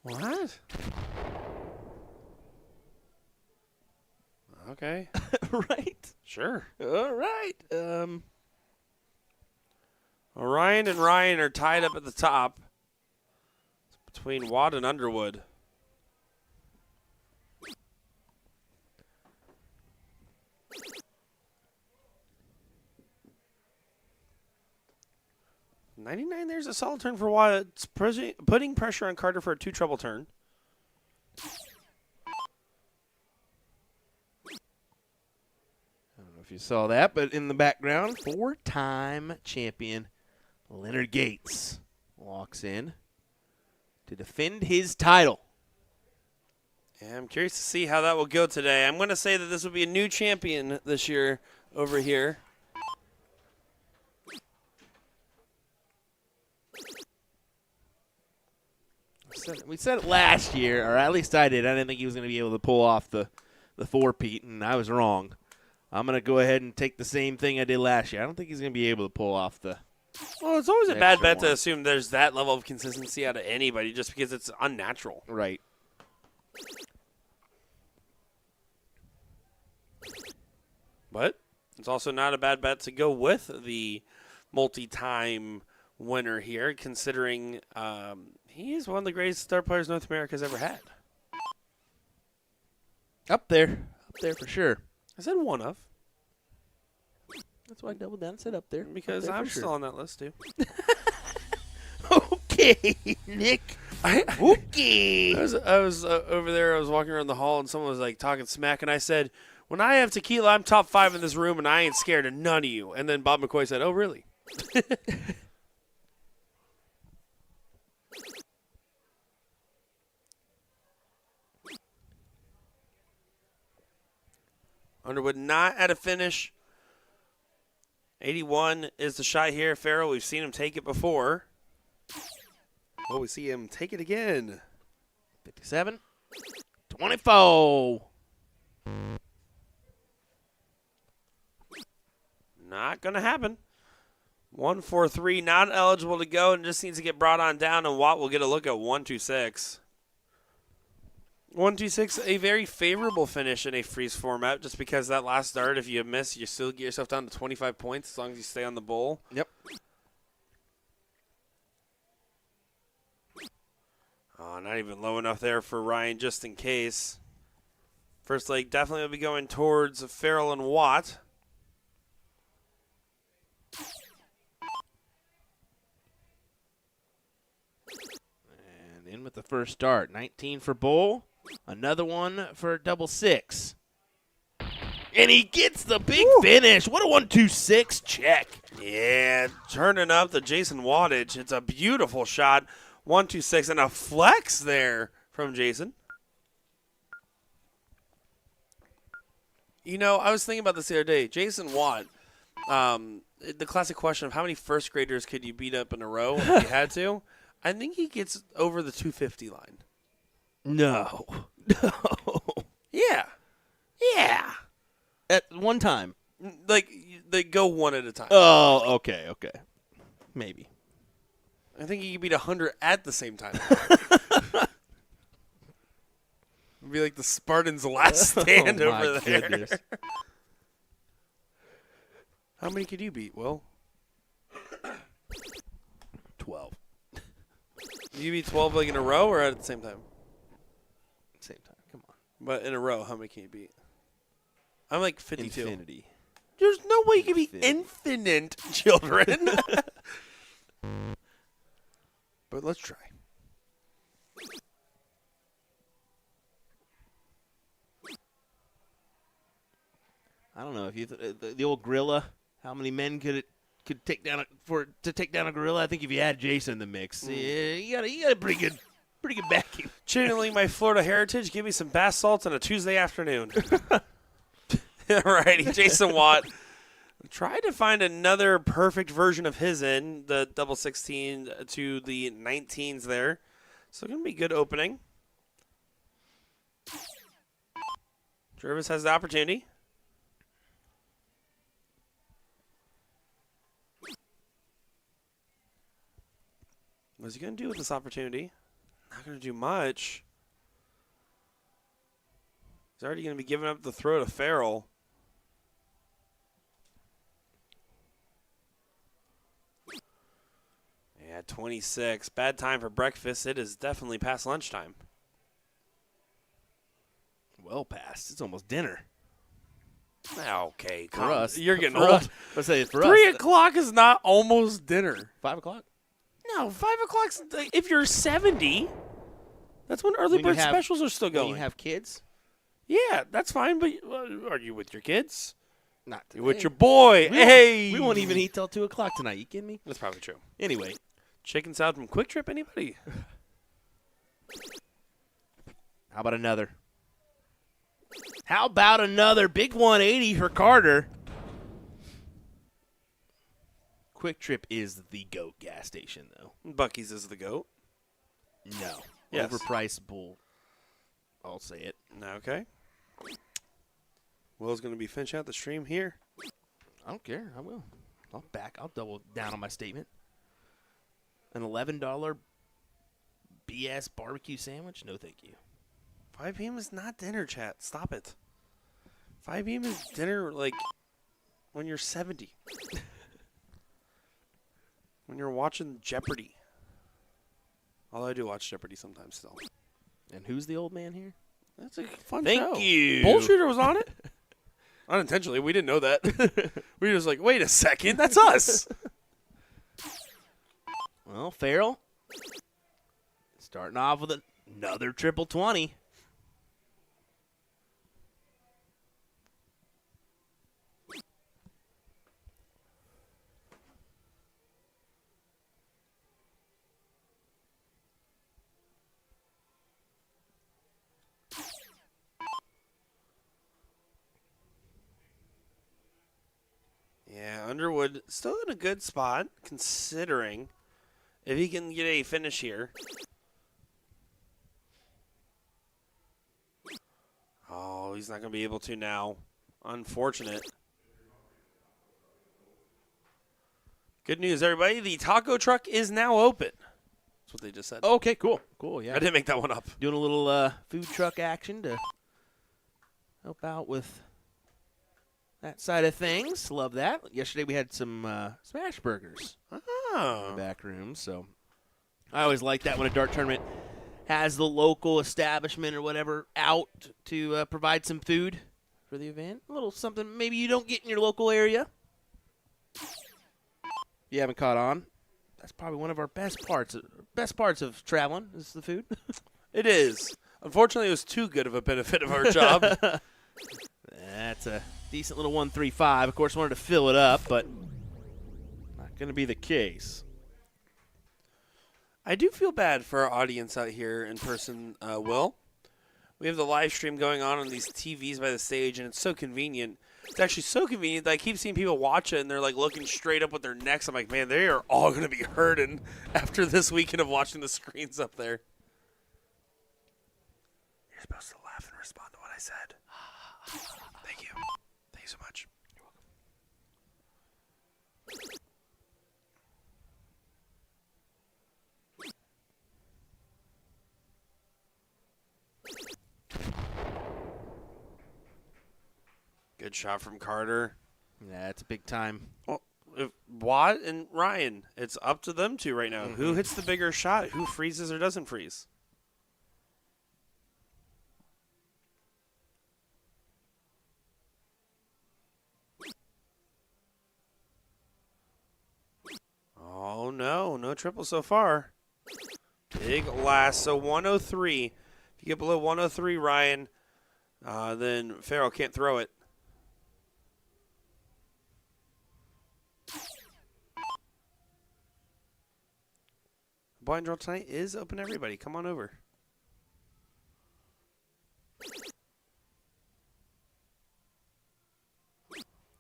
What? Okay. Right? Sure. All right. Orion and Ryan are tied up at the top. It's between Watt and Underwood. $99, there's a solid turn for Watt. It's putting pressure on Carter for a two-trouble turn. I don't know if you saw that, but in the background, four-time champion Leonard Gates walks in to defend his title. Yeah, I'm curious to see how that will go today. I'm going to say that this will be a new champion this year over here. We said it last year, or at least I did. I didn't think he was going to be able to pull off the four-peat, and I was wrong. I'm going to go ahead and take the same thing I did last year. I don't think he's going to be able to pull off the Well, it's always a bad extra bet to one. assume there's that level of consistency out of anybody just because it's unnatural. Right. But it's also not a bad bet to go with the multi-time winner here, considering he is one of the greatest start players North America's ever had. Up there for sure. I said one of. That's why I doubled down and said up there. Because Up there I'm for still on that list, too. Okay, Nick. Okay. I was over there. I was walking around the hall, and someone was like talking smack, and I said, "When I have tequila, I'm top 5 in this room, and I ain't scared of none of you." And then Bob McCoy said, "Oh, really?" Underwood not at a finish. 81 is the shot here. Farrell, we've seen him take it before. Oh, we see him take it again. 57. 24. Not going to happen. 143, not eligible to go, and just needs to get brought on down, and Watt will get a look at 126. 126, a very favorable finish in a freeze format, just because that last dart, if you miss, you still get yourself down to 25 points as long as you stay on the bowl. Yep. Oh, not even low enough there for Ryan, just in case. First leg definitely will be going towards Farrell and Watt. And in with the first dart. 19 for Bull. Another one for double 6. And he gets the big finish. What a 1-2-6 check. Yeah, turning up the Jason wattage. It's a beautiful shot. 1-2-6 and a flex there from Jason. You know, I was thinking about this the other day. Jason Watt, the classic question of how many first graders could you beat up in a row if you had to? I think he gets over the 250 line. No. No. Yeah. Yeah. At one time. Like, they go one at a time. Oh, okay. Maybe. I think he could beat 100 at the same time. It'd be like the Spartans' last stand Oh, my over there. goodness. How many could you beat, Will? 12. You beat 12 like in a row or at the same time? Same time. Come on. But in a row, how many can you beat? I'm like 52. Infinity. There's no way you can be infinite, children. But let's try. I don't know if you the old gorilla. How many men could take down to take down a gorilla? I think if you had Jason in the mix, you got a pretty good backing. Channeling my Florida heritage, give me some bath salts on a Tuesday afternoon. Alrighty, Jason Watt. Tried to find another perfect version of his in the double 16 to the 19s there. So going to be a good opening. Jervis has the opportunity. What's he going to do with this opportunity? Not going to do much. He's already going to be giving up the throw to Farrell. Yeah, 26. Bad time for breakfast. It is definitely past lunchtime. Well past. It's almost dinner. Okay, For us. You're getting for old. us. Let's say it's for 3 us. o'clock is not almost dinner. 5 o'clock? No, 5 o'clock's if you're 70. That's when early When you bird have- specials are still When going. you have kids? Yeah, that's fine. But are you with your kids? Not You're with today. your boy. We Hey, we won't even eat till 2 o'clock tonight. You kidding me? That's probably true. Anyway, Chicken salad from Quick Trip. Anybody? how about another? How about another big 180 for Carter? Quick Trip is the GOAT gas station, though. Buc-ee's is the goat. No. Yes. Overpriced bull. I'll say it. Okay. Will's going to be finishing out the stream here. I don't care. I will. I'll double down on my statement. An $11 BS barbecue sandwich? No, thank you. 5 p.m. is not dinner, chat. Stop it. 5 p.m. is dinner, like, when you're 70. when you're watching Jeopardy. Although I do watch Jeopardy sometimes still. And who's the old man here? That's a fun Thank show. you. Bull Shooter was on it? Unintentionally. We didn't know that. We were just like, wait a second. That's us. Well, Farrell starting off with another triple 20. Yeah, Underwood still in a good spot, considering if he can get a finish here. Oh, he's not going to be able to now. Unfortunate. Good news, everybody. The taco truck is now open. That's what they just said. Okay, cool. Cool, yeah. I didn't make that one up. Doing a little food truck action to help out with that side of things. Love that. Yesterday we had some smash burgers in Oh. the back room, so I always like that when a dart tournament has the local establishment or whatever out to provide some food for the event. A little something maybe you don't get in your local area. You haven't caught on. That's probably one of our best parts of traveling is the food. It is. Unfortunately, it was too good of a benefit of our job. That's a decent little 135. Of course, wanted to fill it up, but not going to be the case. I do feel bad for our audience out here in person, Will. We have the live stream going on these TVs by the stage, and it's so convenient. It's actually so convenient that I keep seeing people watch it, and they're like looking straight up with their necks. I'm like, man, they are all going to be hurting after this weekend of watching the screens up there. You're supposed to laugh and respond to what I said. Thank you. Thank you so much. Good shot from Carter. Yeah, it's a big time. Well, if Watt and Ryan, it's up to them two right now. Who hits the bigger shot? Who freezes or doesn't freeze? Oh, no. No triple so far. Big last. So 103. If you get below 103, Ryan, then Farrell can't throw it. Blind Draw tonight is open to everybody. Come on over.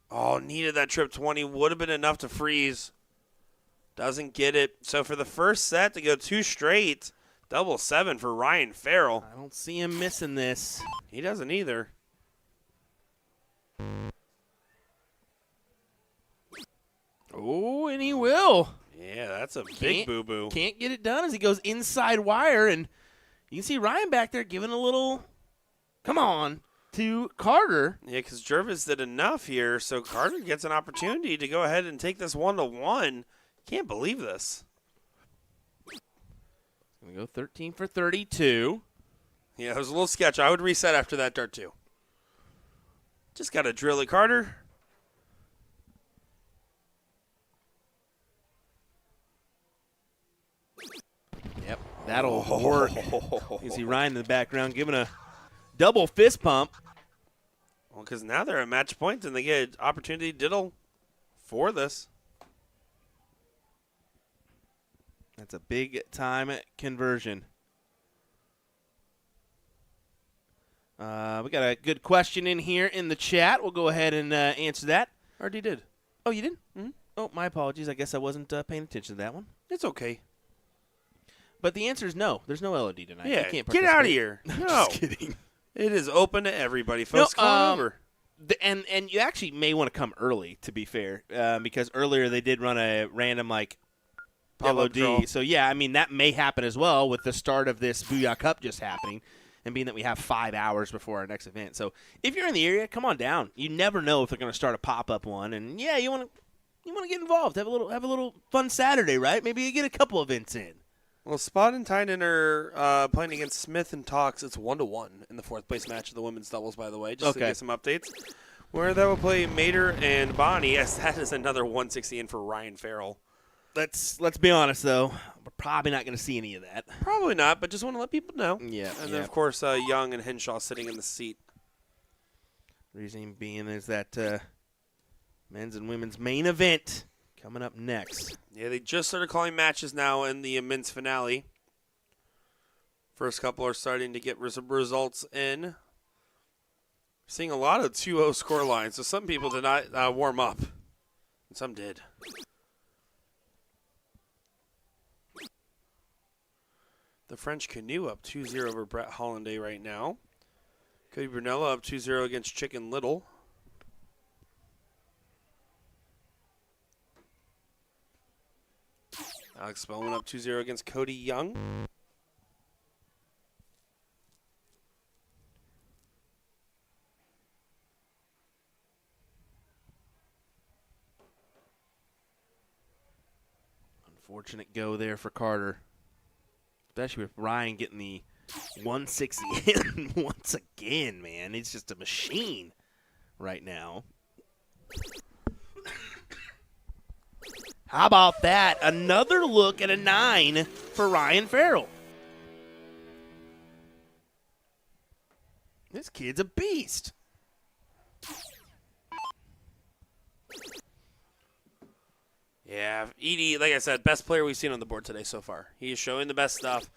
Oh, needed that trip 20. Would have been enough to freeze. Doesn't get it. So for the first set to go two straight, double 7 for Ryan Farrell. I don't see him missing this. He doesn't either. Oh, and he will. Yeah, that's a big boo-boo. Can't get it done as he goes inside wire, and you can see Ryan back there giving a little, come on, to Carter. Yeah, because Jervis did enough here, so Carter gets an opportunity to go ahead and take this 1-1. Can't believe this. Going to go 13 for 32. Yeah, it was a little sketch. I would reset after that dart, too. Just got to drill it, Carter. Yep, that'll work. You see Ryan in the background giving a double fist pump. Well, because now they're at match point, and they get an opportunity to diddle for this. That's a big time conversion. We got a good question in here in the chat. We'll go ahead and answer that. Already did. Oh, you did? Mm-hmm. Oh, my apologies. I guess I wasn't paying attention to that one. It's okay. But the answer is no. There's no LOD tonight. Yeah, You can't get out of participate. here. No. Just kidding. It is open to everybody, folks. Come on over. And you actually may want to come early, to be fair, because earlier they did run a random, Pop-up LOD. draw. So, yeah, I mean, that may happen as well with the start of this Booyah Cup just happening and being that we have 5 hours before our next event. So, if you're in the area, come on down. You never know if they're going to start a pop-up one. And, yeah, you want to You want to get involved, have a little fun Saturday, right? Maybe you get a couple events in. Well, Spot and Tynan are playing against Smith and Talks. It's 1-1 in the 4th place match of the women's doubles, by the way, just to get some updates. Where they will play Mater and Bonnie, as that is another 160 in for Ryan Farrell. Let's be honest, though. We're probably not going to see any of that. Probably not, but just want to let people know. Yeah. And then, of course, Young and Henshaw sitting in the seat. Reason being is that men's and women's main event coming up next. Yeah, they just started calling matches now in the men's finale. First couple are starting to get results in. Seeing a lot of 2-0 score lines, so some people did not warm up. And some did. The French Canoe up 2-0 over Brett Hollanday right now. Cody Brunello up 2-0 against Chicken Little. Alex Spellman up 2-0 against Cody Young. Unfortunate go there for Carter. Especially with Ryan getting the 160 in once again, man. He's just a machine right now. How about that? Another look at a 9 for Ryan Farrell. This kid's a beast. Yeah, Edie, like I said, best player we've seen on the board today so far. He is showing the best stuff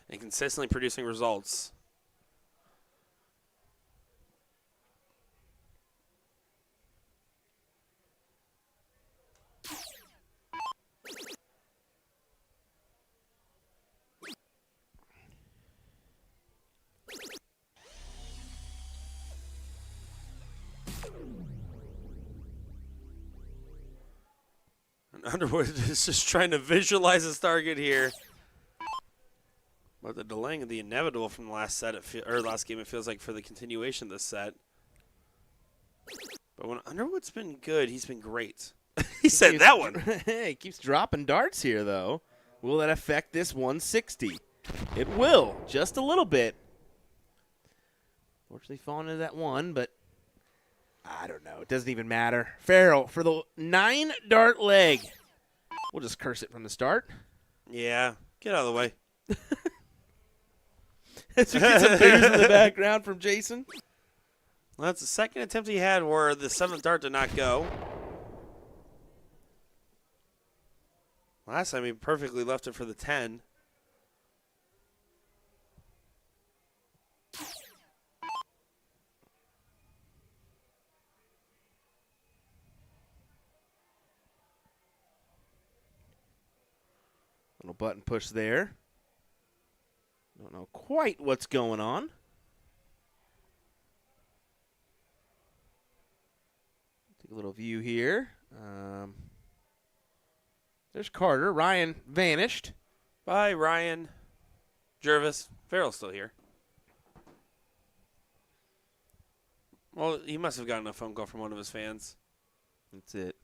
and consistently producing results. And Underwood is just trying to visualize his target here. But the delaying of the inevitable from the last set, last game, it feels like for the continuation of this set. But when Underwood's been good, he's been great. He said that one. He keeps dropping darts here, though. Will that affect this 160? It will, just a little bit. Fortunately, falling into that one, but I don't know. It doesn't even matter. Farrell for the 9-dart leg. We'll just curse it from the start. Yeah, get out of the way. As you get some beers in the background from Jason. Well, that's the second attempt he had where the 7th dart did not go. Last time he perfectly left it for the 10. Little button push there. Don't know quite what's going on. Take a little view here. There's Carter. Ryan vanished. Bye, Ryan. Jervis. Farrell's still here. Well, he must have gotten a phone call from one of his fans. That's it.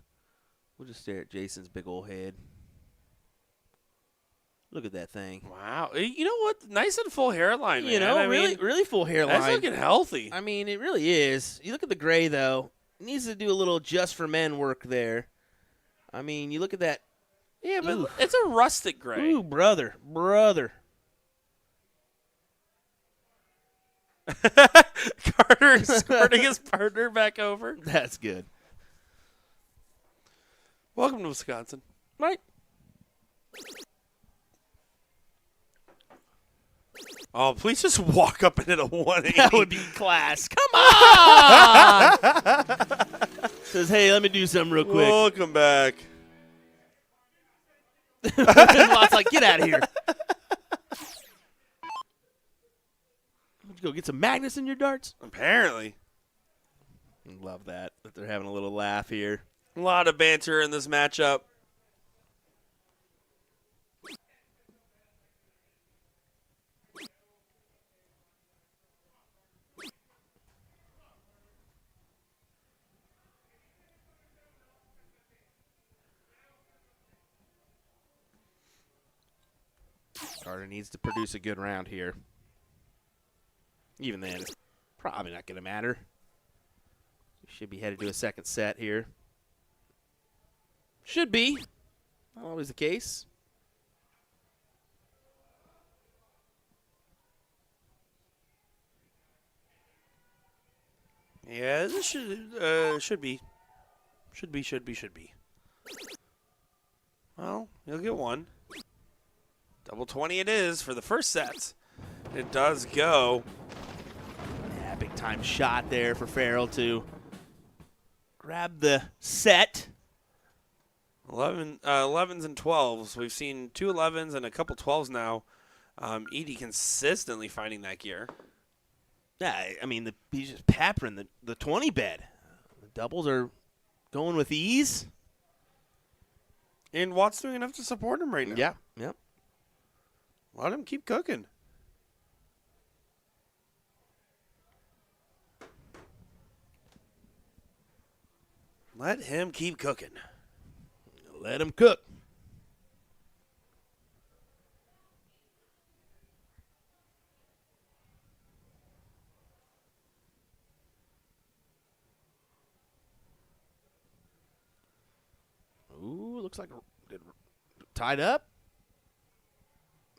We'll just stare at Jason's big old head. Look at that thing. Wow. You know what? Nice and full hairline, man. You know, I really, mean, really full hairline. that's looking healthy. I mean, it really is. You look at the gray, though. It needs to do a little just for men work there. I mean, you look at that. Yeah, but Ooh. it's a rustic gray. Ooh, brother. Carter is escorting his partner back over. That's good. Welcome to Wisconsin. Right? Oh, please just walk up and hit a 180. That would be class. Come on! Says, hey, let me do something real quick. Welcome back. Lot's like, get out of here. Would you go get some magnets in your darts? Apparently. Love that they're having a little laugh here. A lot of banter in this matchup. Carter needs to produce a good round here. Even then, it's probably not going to matter. We should be headed to a second set here. Should be. Not always the case. Yeah, this should be. Should be. Well, you'll get one. Double 20 it is for the first set. It does go. Yeah, big time shot there for Farrell to grab the set. 11s and 12s. We've seen 2 11s and a couple 12s now. Edie consistently finding that gear. Yeah, I mean, he's just peppering the 20 bed. The doubles are going with ease. And Watt's doing enough to support him right now. Yeah, yep. Let him keep cooking. Let him keep cooking. Let him cook. Ooh, looks like tied up.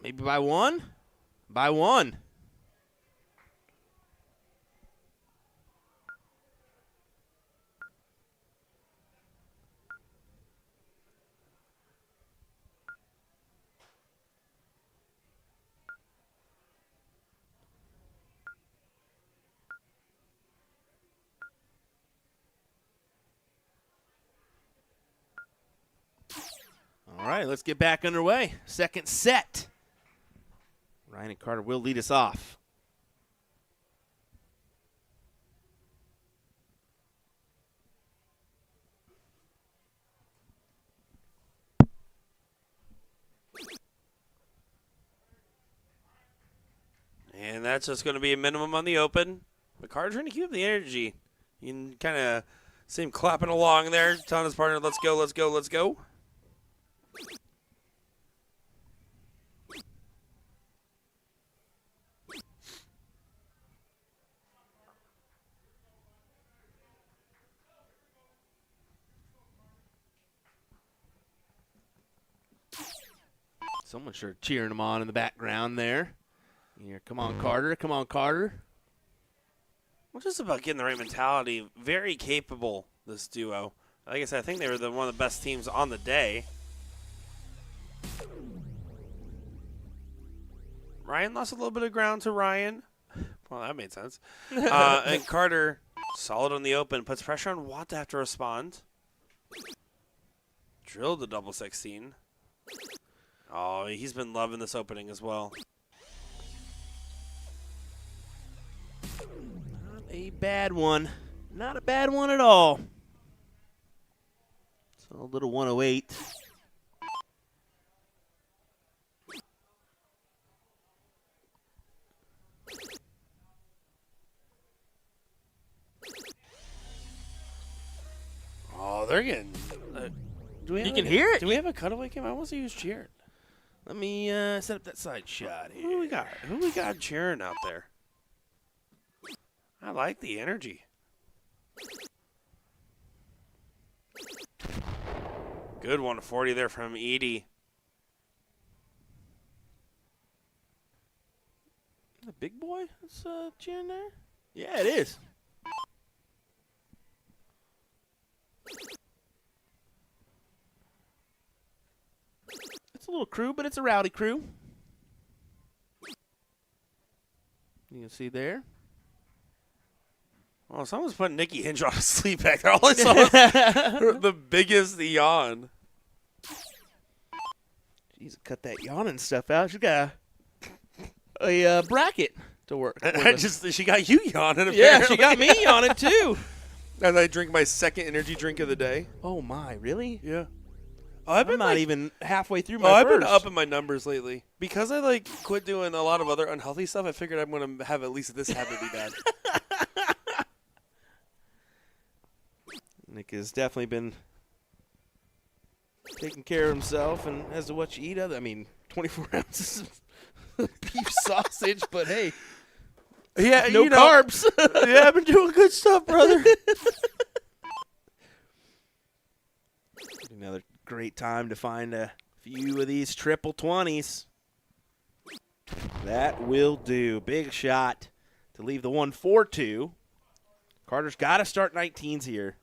Maybe by one. By one. All right, let's get back underway. Second set. Ryan and Carter will lead us off. And that's just going to be a minimum on the open. But Carter's trying to keep up the energy. You can kind of see him clapping along there, telling his partner, let's go, let's go, let's go. Someone sure cheering him on in the background there. Here, come on, Carter. Come on, Carter. Well, just about getting the right mentality. Very capable, this duo. Like I said, I think they were one of the best teams on the day. Ryan lost a little bit of ground to Ryan. Well, that made sense. And Carter, solid on the open, puts pressure on Watt to have to respond. Drilled the double 16. Oh, he's been loving this opening as well. Not a bad one. Not a bad one at all. So a little 108. Oh, they're getting. Do we You can hear it. Do we have a cutaway cam? I want to see who's cheering. Let me set up that side shot here. Who we got? Who we got cheering out there? I like the energy. Good 140 there from Edie. The big boy that's cheering there? Yeah, it is. It's a little crew, but it's a rowdy crew. You can see there. Oh, someone's putting Nikki Hinshaw to sleep back there. All I saw was the biggest yawn. Jeez, cut that yawning stuff out. She got a bracket to work. She got you yawning. Yeah, she got me yawning too. As I drink my second energy drink of the day. Oh my, really? Yeah. I'm not even halfway through my I've first. been up in my numbers lately. Because I quit doing a lot of other unhealthy stuff, I figured I'm going to have at least this habit be bad. Nick has definitely been taking care of himself, and as to what you eat, 24 ounces of beef sausage, but hey, Yeah, no carbs. Yeah, I've been doing good stuff, brother. Another great time to find a few of these triple 20s. That will do. Big shot to leave the 1-4-2. Carter's got to start 19s here.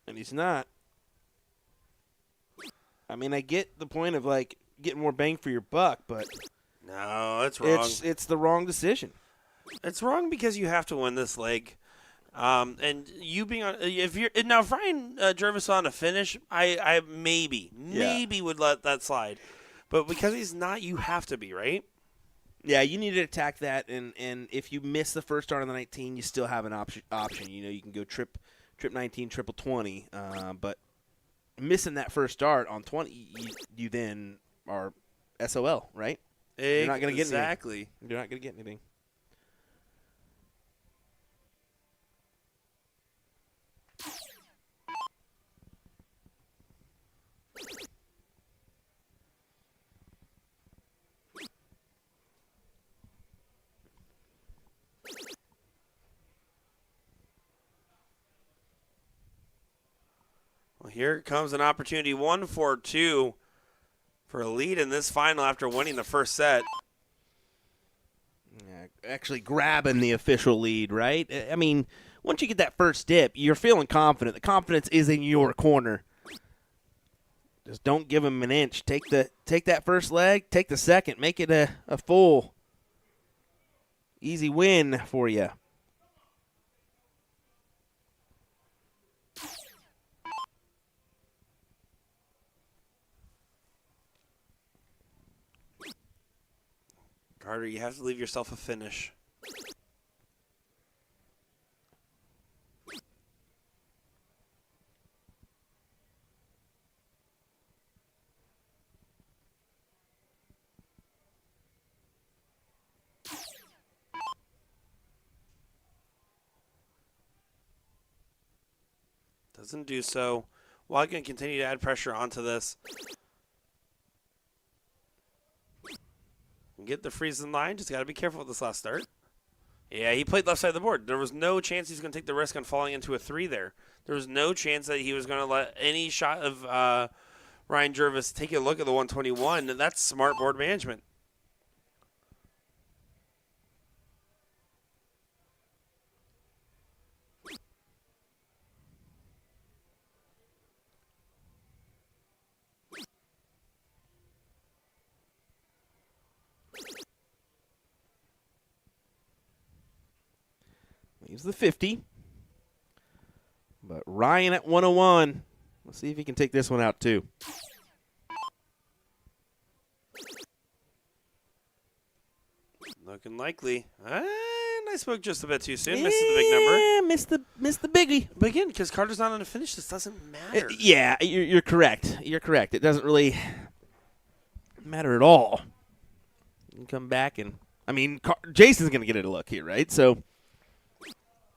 And he's not. I mean, I get the point of, like, getting more bang for your buck, but No, that's wrong. it's the wrong decision. It's wrong because you have to win this leg. And you being on, if Ryan Jervis on a finish, I maybe would let that slide, but because he's not, you have to be, right. Yeah, you need to attack that, and if you miss the first start on the 19, you still have an option. You know, you can go trip 19, triple 20, but missing that first start on 20, you then are SOL, right? You're not going to get anything. Exactly. You're not going to get anything. Well, here comes an opportunity, 1-4-2 for a lead in this final after winning the first set. Yeah, actually grabbing the official lead, right? I mean, once you get that first dip, you're feeling confident. The confidence is in your corner. Just don't give him an inch. Take that first leg, take the second, make it a full, easy win for you. Carter, you have to leave yourself a finish. Doesn't do so. Well, can continue to add pressure onto this. Get the freeze in line. Just got to be careful with this last start. Yeah, he played left side of the board. There was no chance he's going to take the risk on falling into a 3 there. There was no chance that he was going to let any shot of Ryan Jervis take a look at the 121, and that's smart board management. Leaves the 50. But Ryan at 101. Let's see if he can take this one out too. Looking likely. And I spoke just a bit too soon. Misses the big number. Yeah, missed the biggie. But again, because Carter's not on a finish, this doesn't matter. Yeah, you're correct. You're correct. It doesn't really matter at all. You can come back and, I mean, Jason's going to get it a look here, right? So.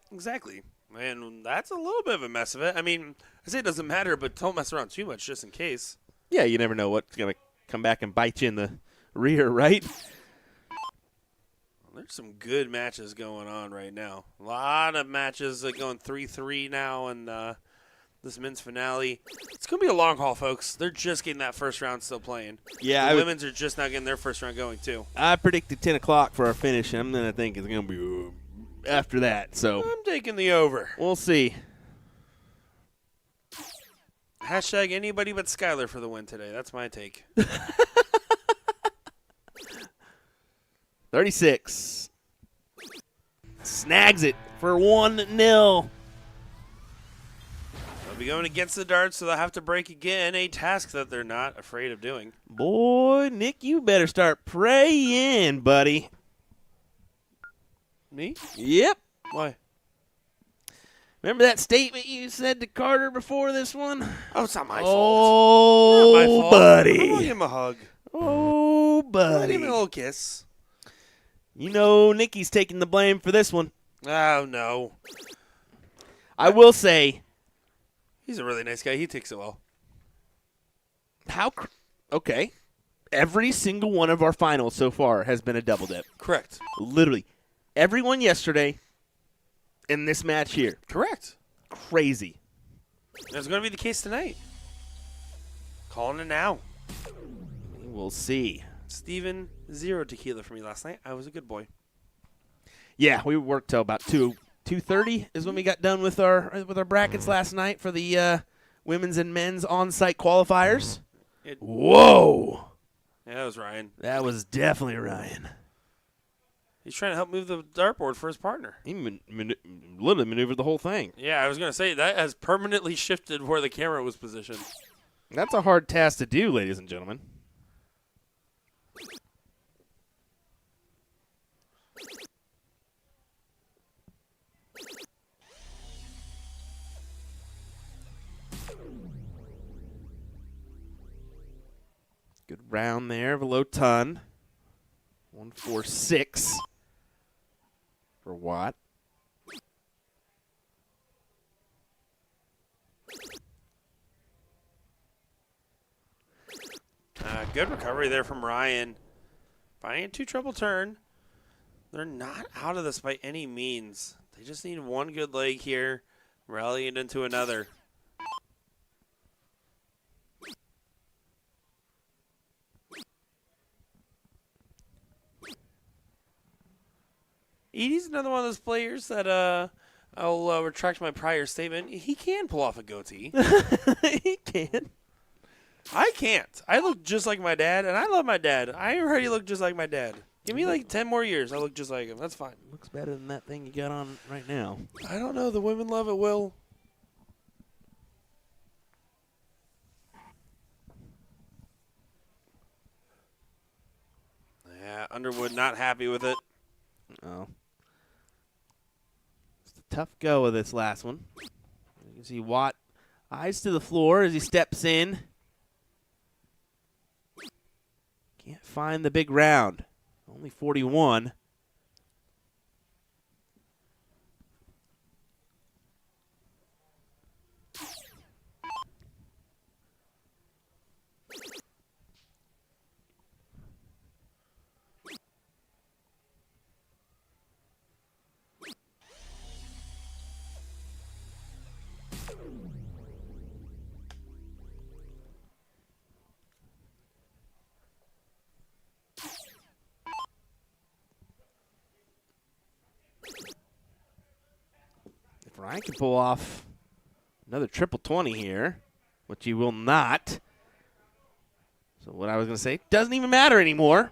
Exactly. And that's a little bit of a mess of it. I mean, I say it doesn't matter, but don't mess around too much just in case. Yeah, you never know what's going to come back and bite you in the rear, right? Well, there's some good matches going on right now. A lot of matches going 3-3 now, and this men's finale. It's going to be a long haul, folks. They're just getting that first round still playing. Yeah, the women's are just now getting their first round going, too. I predicted 10 o'clock for our finish, and I'm going to think it's going to be after that. So I'm taking the over. We'll see. Hashtag anybody but Skyler for the win today. That's my take. 36. Snags it for 1-0. They'll be going against the darts, so they'll have to break again, a task that they're not afraid of doing. Boy, Nick, you better start praying, buddy. Me? Yep. Why? Remember that statement you said to Carter before this one? Oh, it's not my fault. Oh, Not my fault. buddy. I'm gonna give him a hug. Oh, I'll buddy. give him a little kiss. You know Nikki's taking the blame for this one. Oh, no. I will say, He's a really nice guy. He takes it well. Okay. Every single one of our finals so far has been a double dip. Correct. Literally. Everyone yesterday in this match here. Correct. Crazy. That's going to be the case tonight. Calling it now. We'll see. Steven, 0 tequila for me last night. I was a good boy. Yeah, we worked till about 2:30 is when we got done with our brackets last night for the women's and men's on-site qualifiers. Whoa. Yeah, that was Ryan. That was definitely Ryan. He's trying to help move the dartboard for his partner. He literally maneuvered the whole thing. Yeah, I was going to say, that has permanently shifted where the camera was positioned. That's a hard task to do, ladies and gentlemen. Good round there of a low ton. 146 for Watt. Good recovery there from Ryan. Finding a 2-treble turn. They're not out of this by any means. They just need one good leg here, rally it into another. Edie's another one of those players that I'll retract my prior statement. He can pull off a goatee. He can. I can't. I look just like my dad, and I love my dad. I already look just like my dad. Give me like 10 more years. I look just like him. That's fine. Looks better than that thing you got on right now. I don't know. The women love it, Will. Yeah, Underwood not happy with it. Oh. It's a tough go of this last one. You can see Watt eyes to the floor as he steps in. Can't find the big round. Only 41. If Ryan can pull off another triple 20 here, which he will not. So what I was going to say doesn't even matter anymore.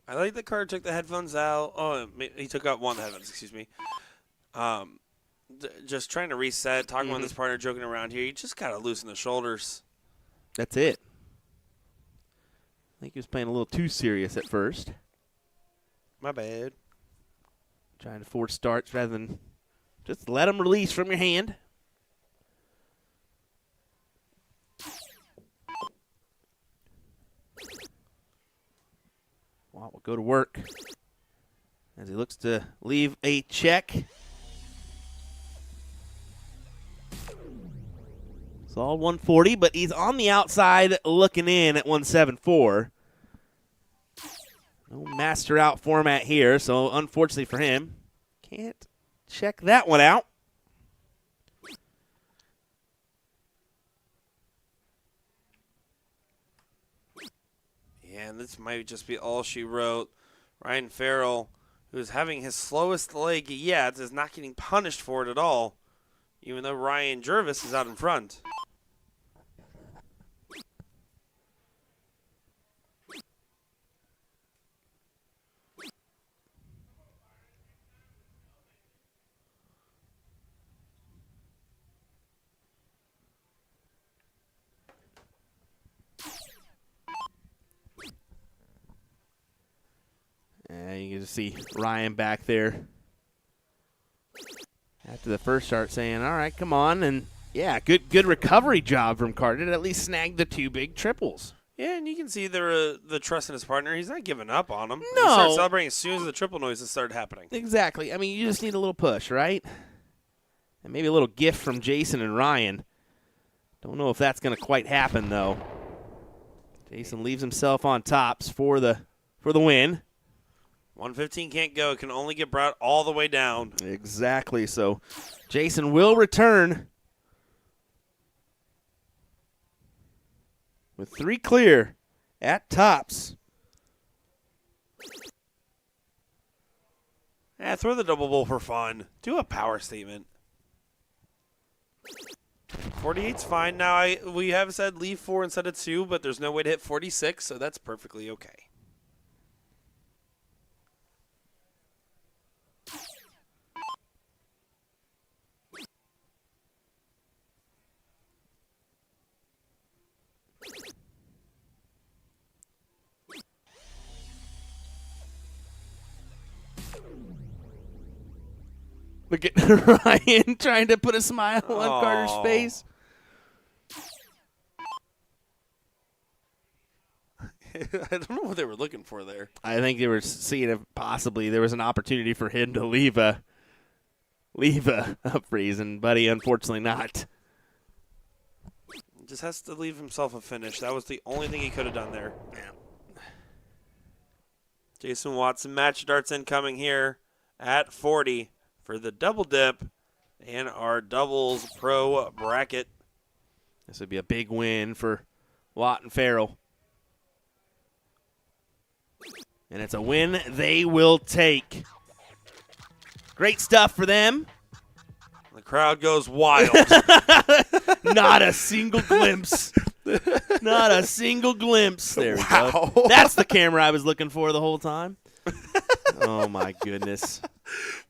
I like that Carter took the headphones out. Oh, he took out one of the headphones, excuse me. Just trying to reset, talking about this partner, joking around here. You just got to loosen the shoulders. That's it. I think he was playing a little too serious at first. My bad. Trying to force starts rather than just let them release from your hand. Watt will go to work as he looks to leave a check. It's all 140, but he's on the outside looking in at 174. No master out format here, so unfortunately for him, can't check that one out. Yeah, and this might just be all she wrote. Ryan Farrell, who's having his slowest leg yet, is not getting punished for it at all, even though Ryan Jervis is out in front. And you can just see Ryan back there after the first start saying, all right, come on. And, yeah, good recovery job from Carter to at least snag the two big triples. Yeah, and you can see the trust in his partner. He's not giving up on him. No. He started celebrating as soon as the triple noises started happening. Exactly. I mean, you just need a little push, right? And maybe a little gift from Jason and Ryan Don't know if that's going to quite happen, though. Jason leaves himself on tops for the win. 115 can't go. It can only get brought all the way down. Exactly. So Jason will return with 3 clear at tops. Throw the double bowl for fun. Do a power statement. 48's fine. Now, we have said leave 4 instead of 2, but there's no way to hit 46, so that's perfectly okay. Look at Ryan trying to put a smile on Carter's face. I don't know what they were looking for there. I think they were seeing if possibly there was an opportunity for him to leave a freeze, and Buddy, unfortunately not. Just has to leave himself a finish. That was the only thing he could have done there. Yeah. Jason Watson, match darts incoming here at 40 for the double dip and our doubles pro bracket. This would be a big win for Watt and Farrell. And it's a win they will take. Great stuff for them. The crowd goes wild. Not a single glimpse. Not a single glimpse. There we go. That's the camera I was looking for the whole time. Oh, my goodness.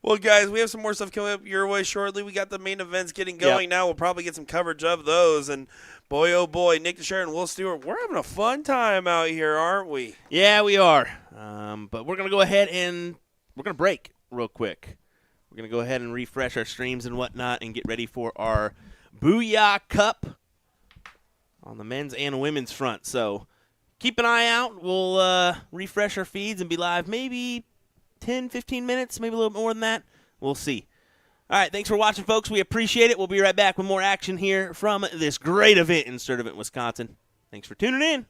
Well, guys, we have some more stuff coming up your way shortly. We got the main events getting going now. We'll probably get some coverage of those. And, boy, oh, boy, Nick DeShare and Will Stewart, we're having a fun time out here, aren't we? Yeah, we are. But we're going to go ahead and we're going to break real quick. We're going to go ahead and refresh our streams and whatnot and get ready for our Booyah Cup on the men's and women's front. So keep an eye out. We'll refresh our feeds and be live maybe 10, 15 minutes, maybe a little more than that. We'll see. All right, thanks for watching, folks. We appreciate it. We'll be right back with more action here from this great event in Sturtevant, Wisconsin. Thanks for tuning in.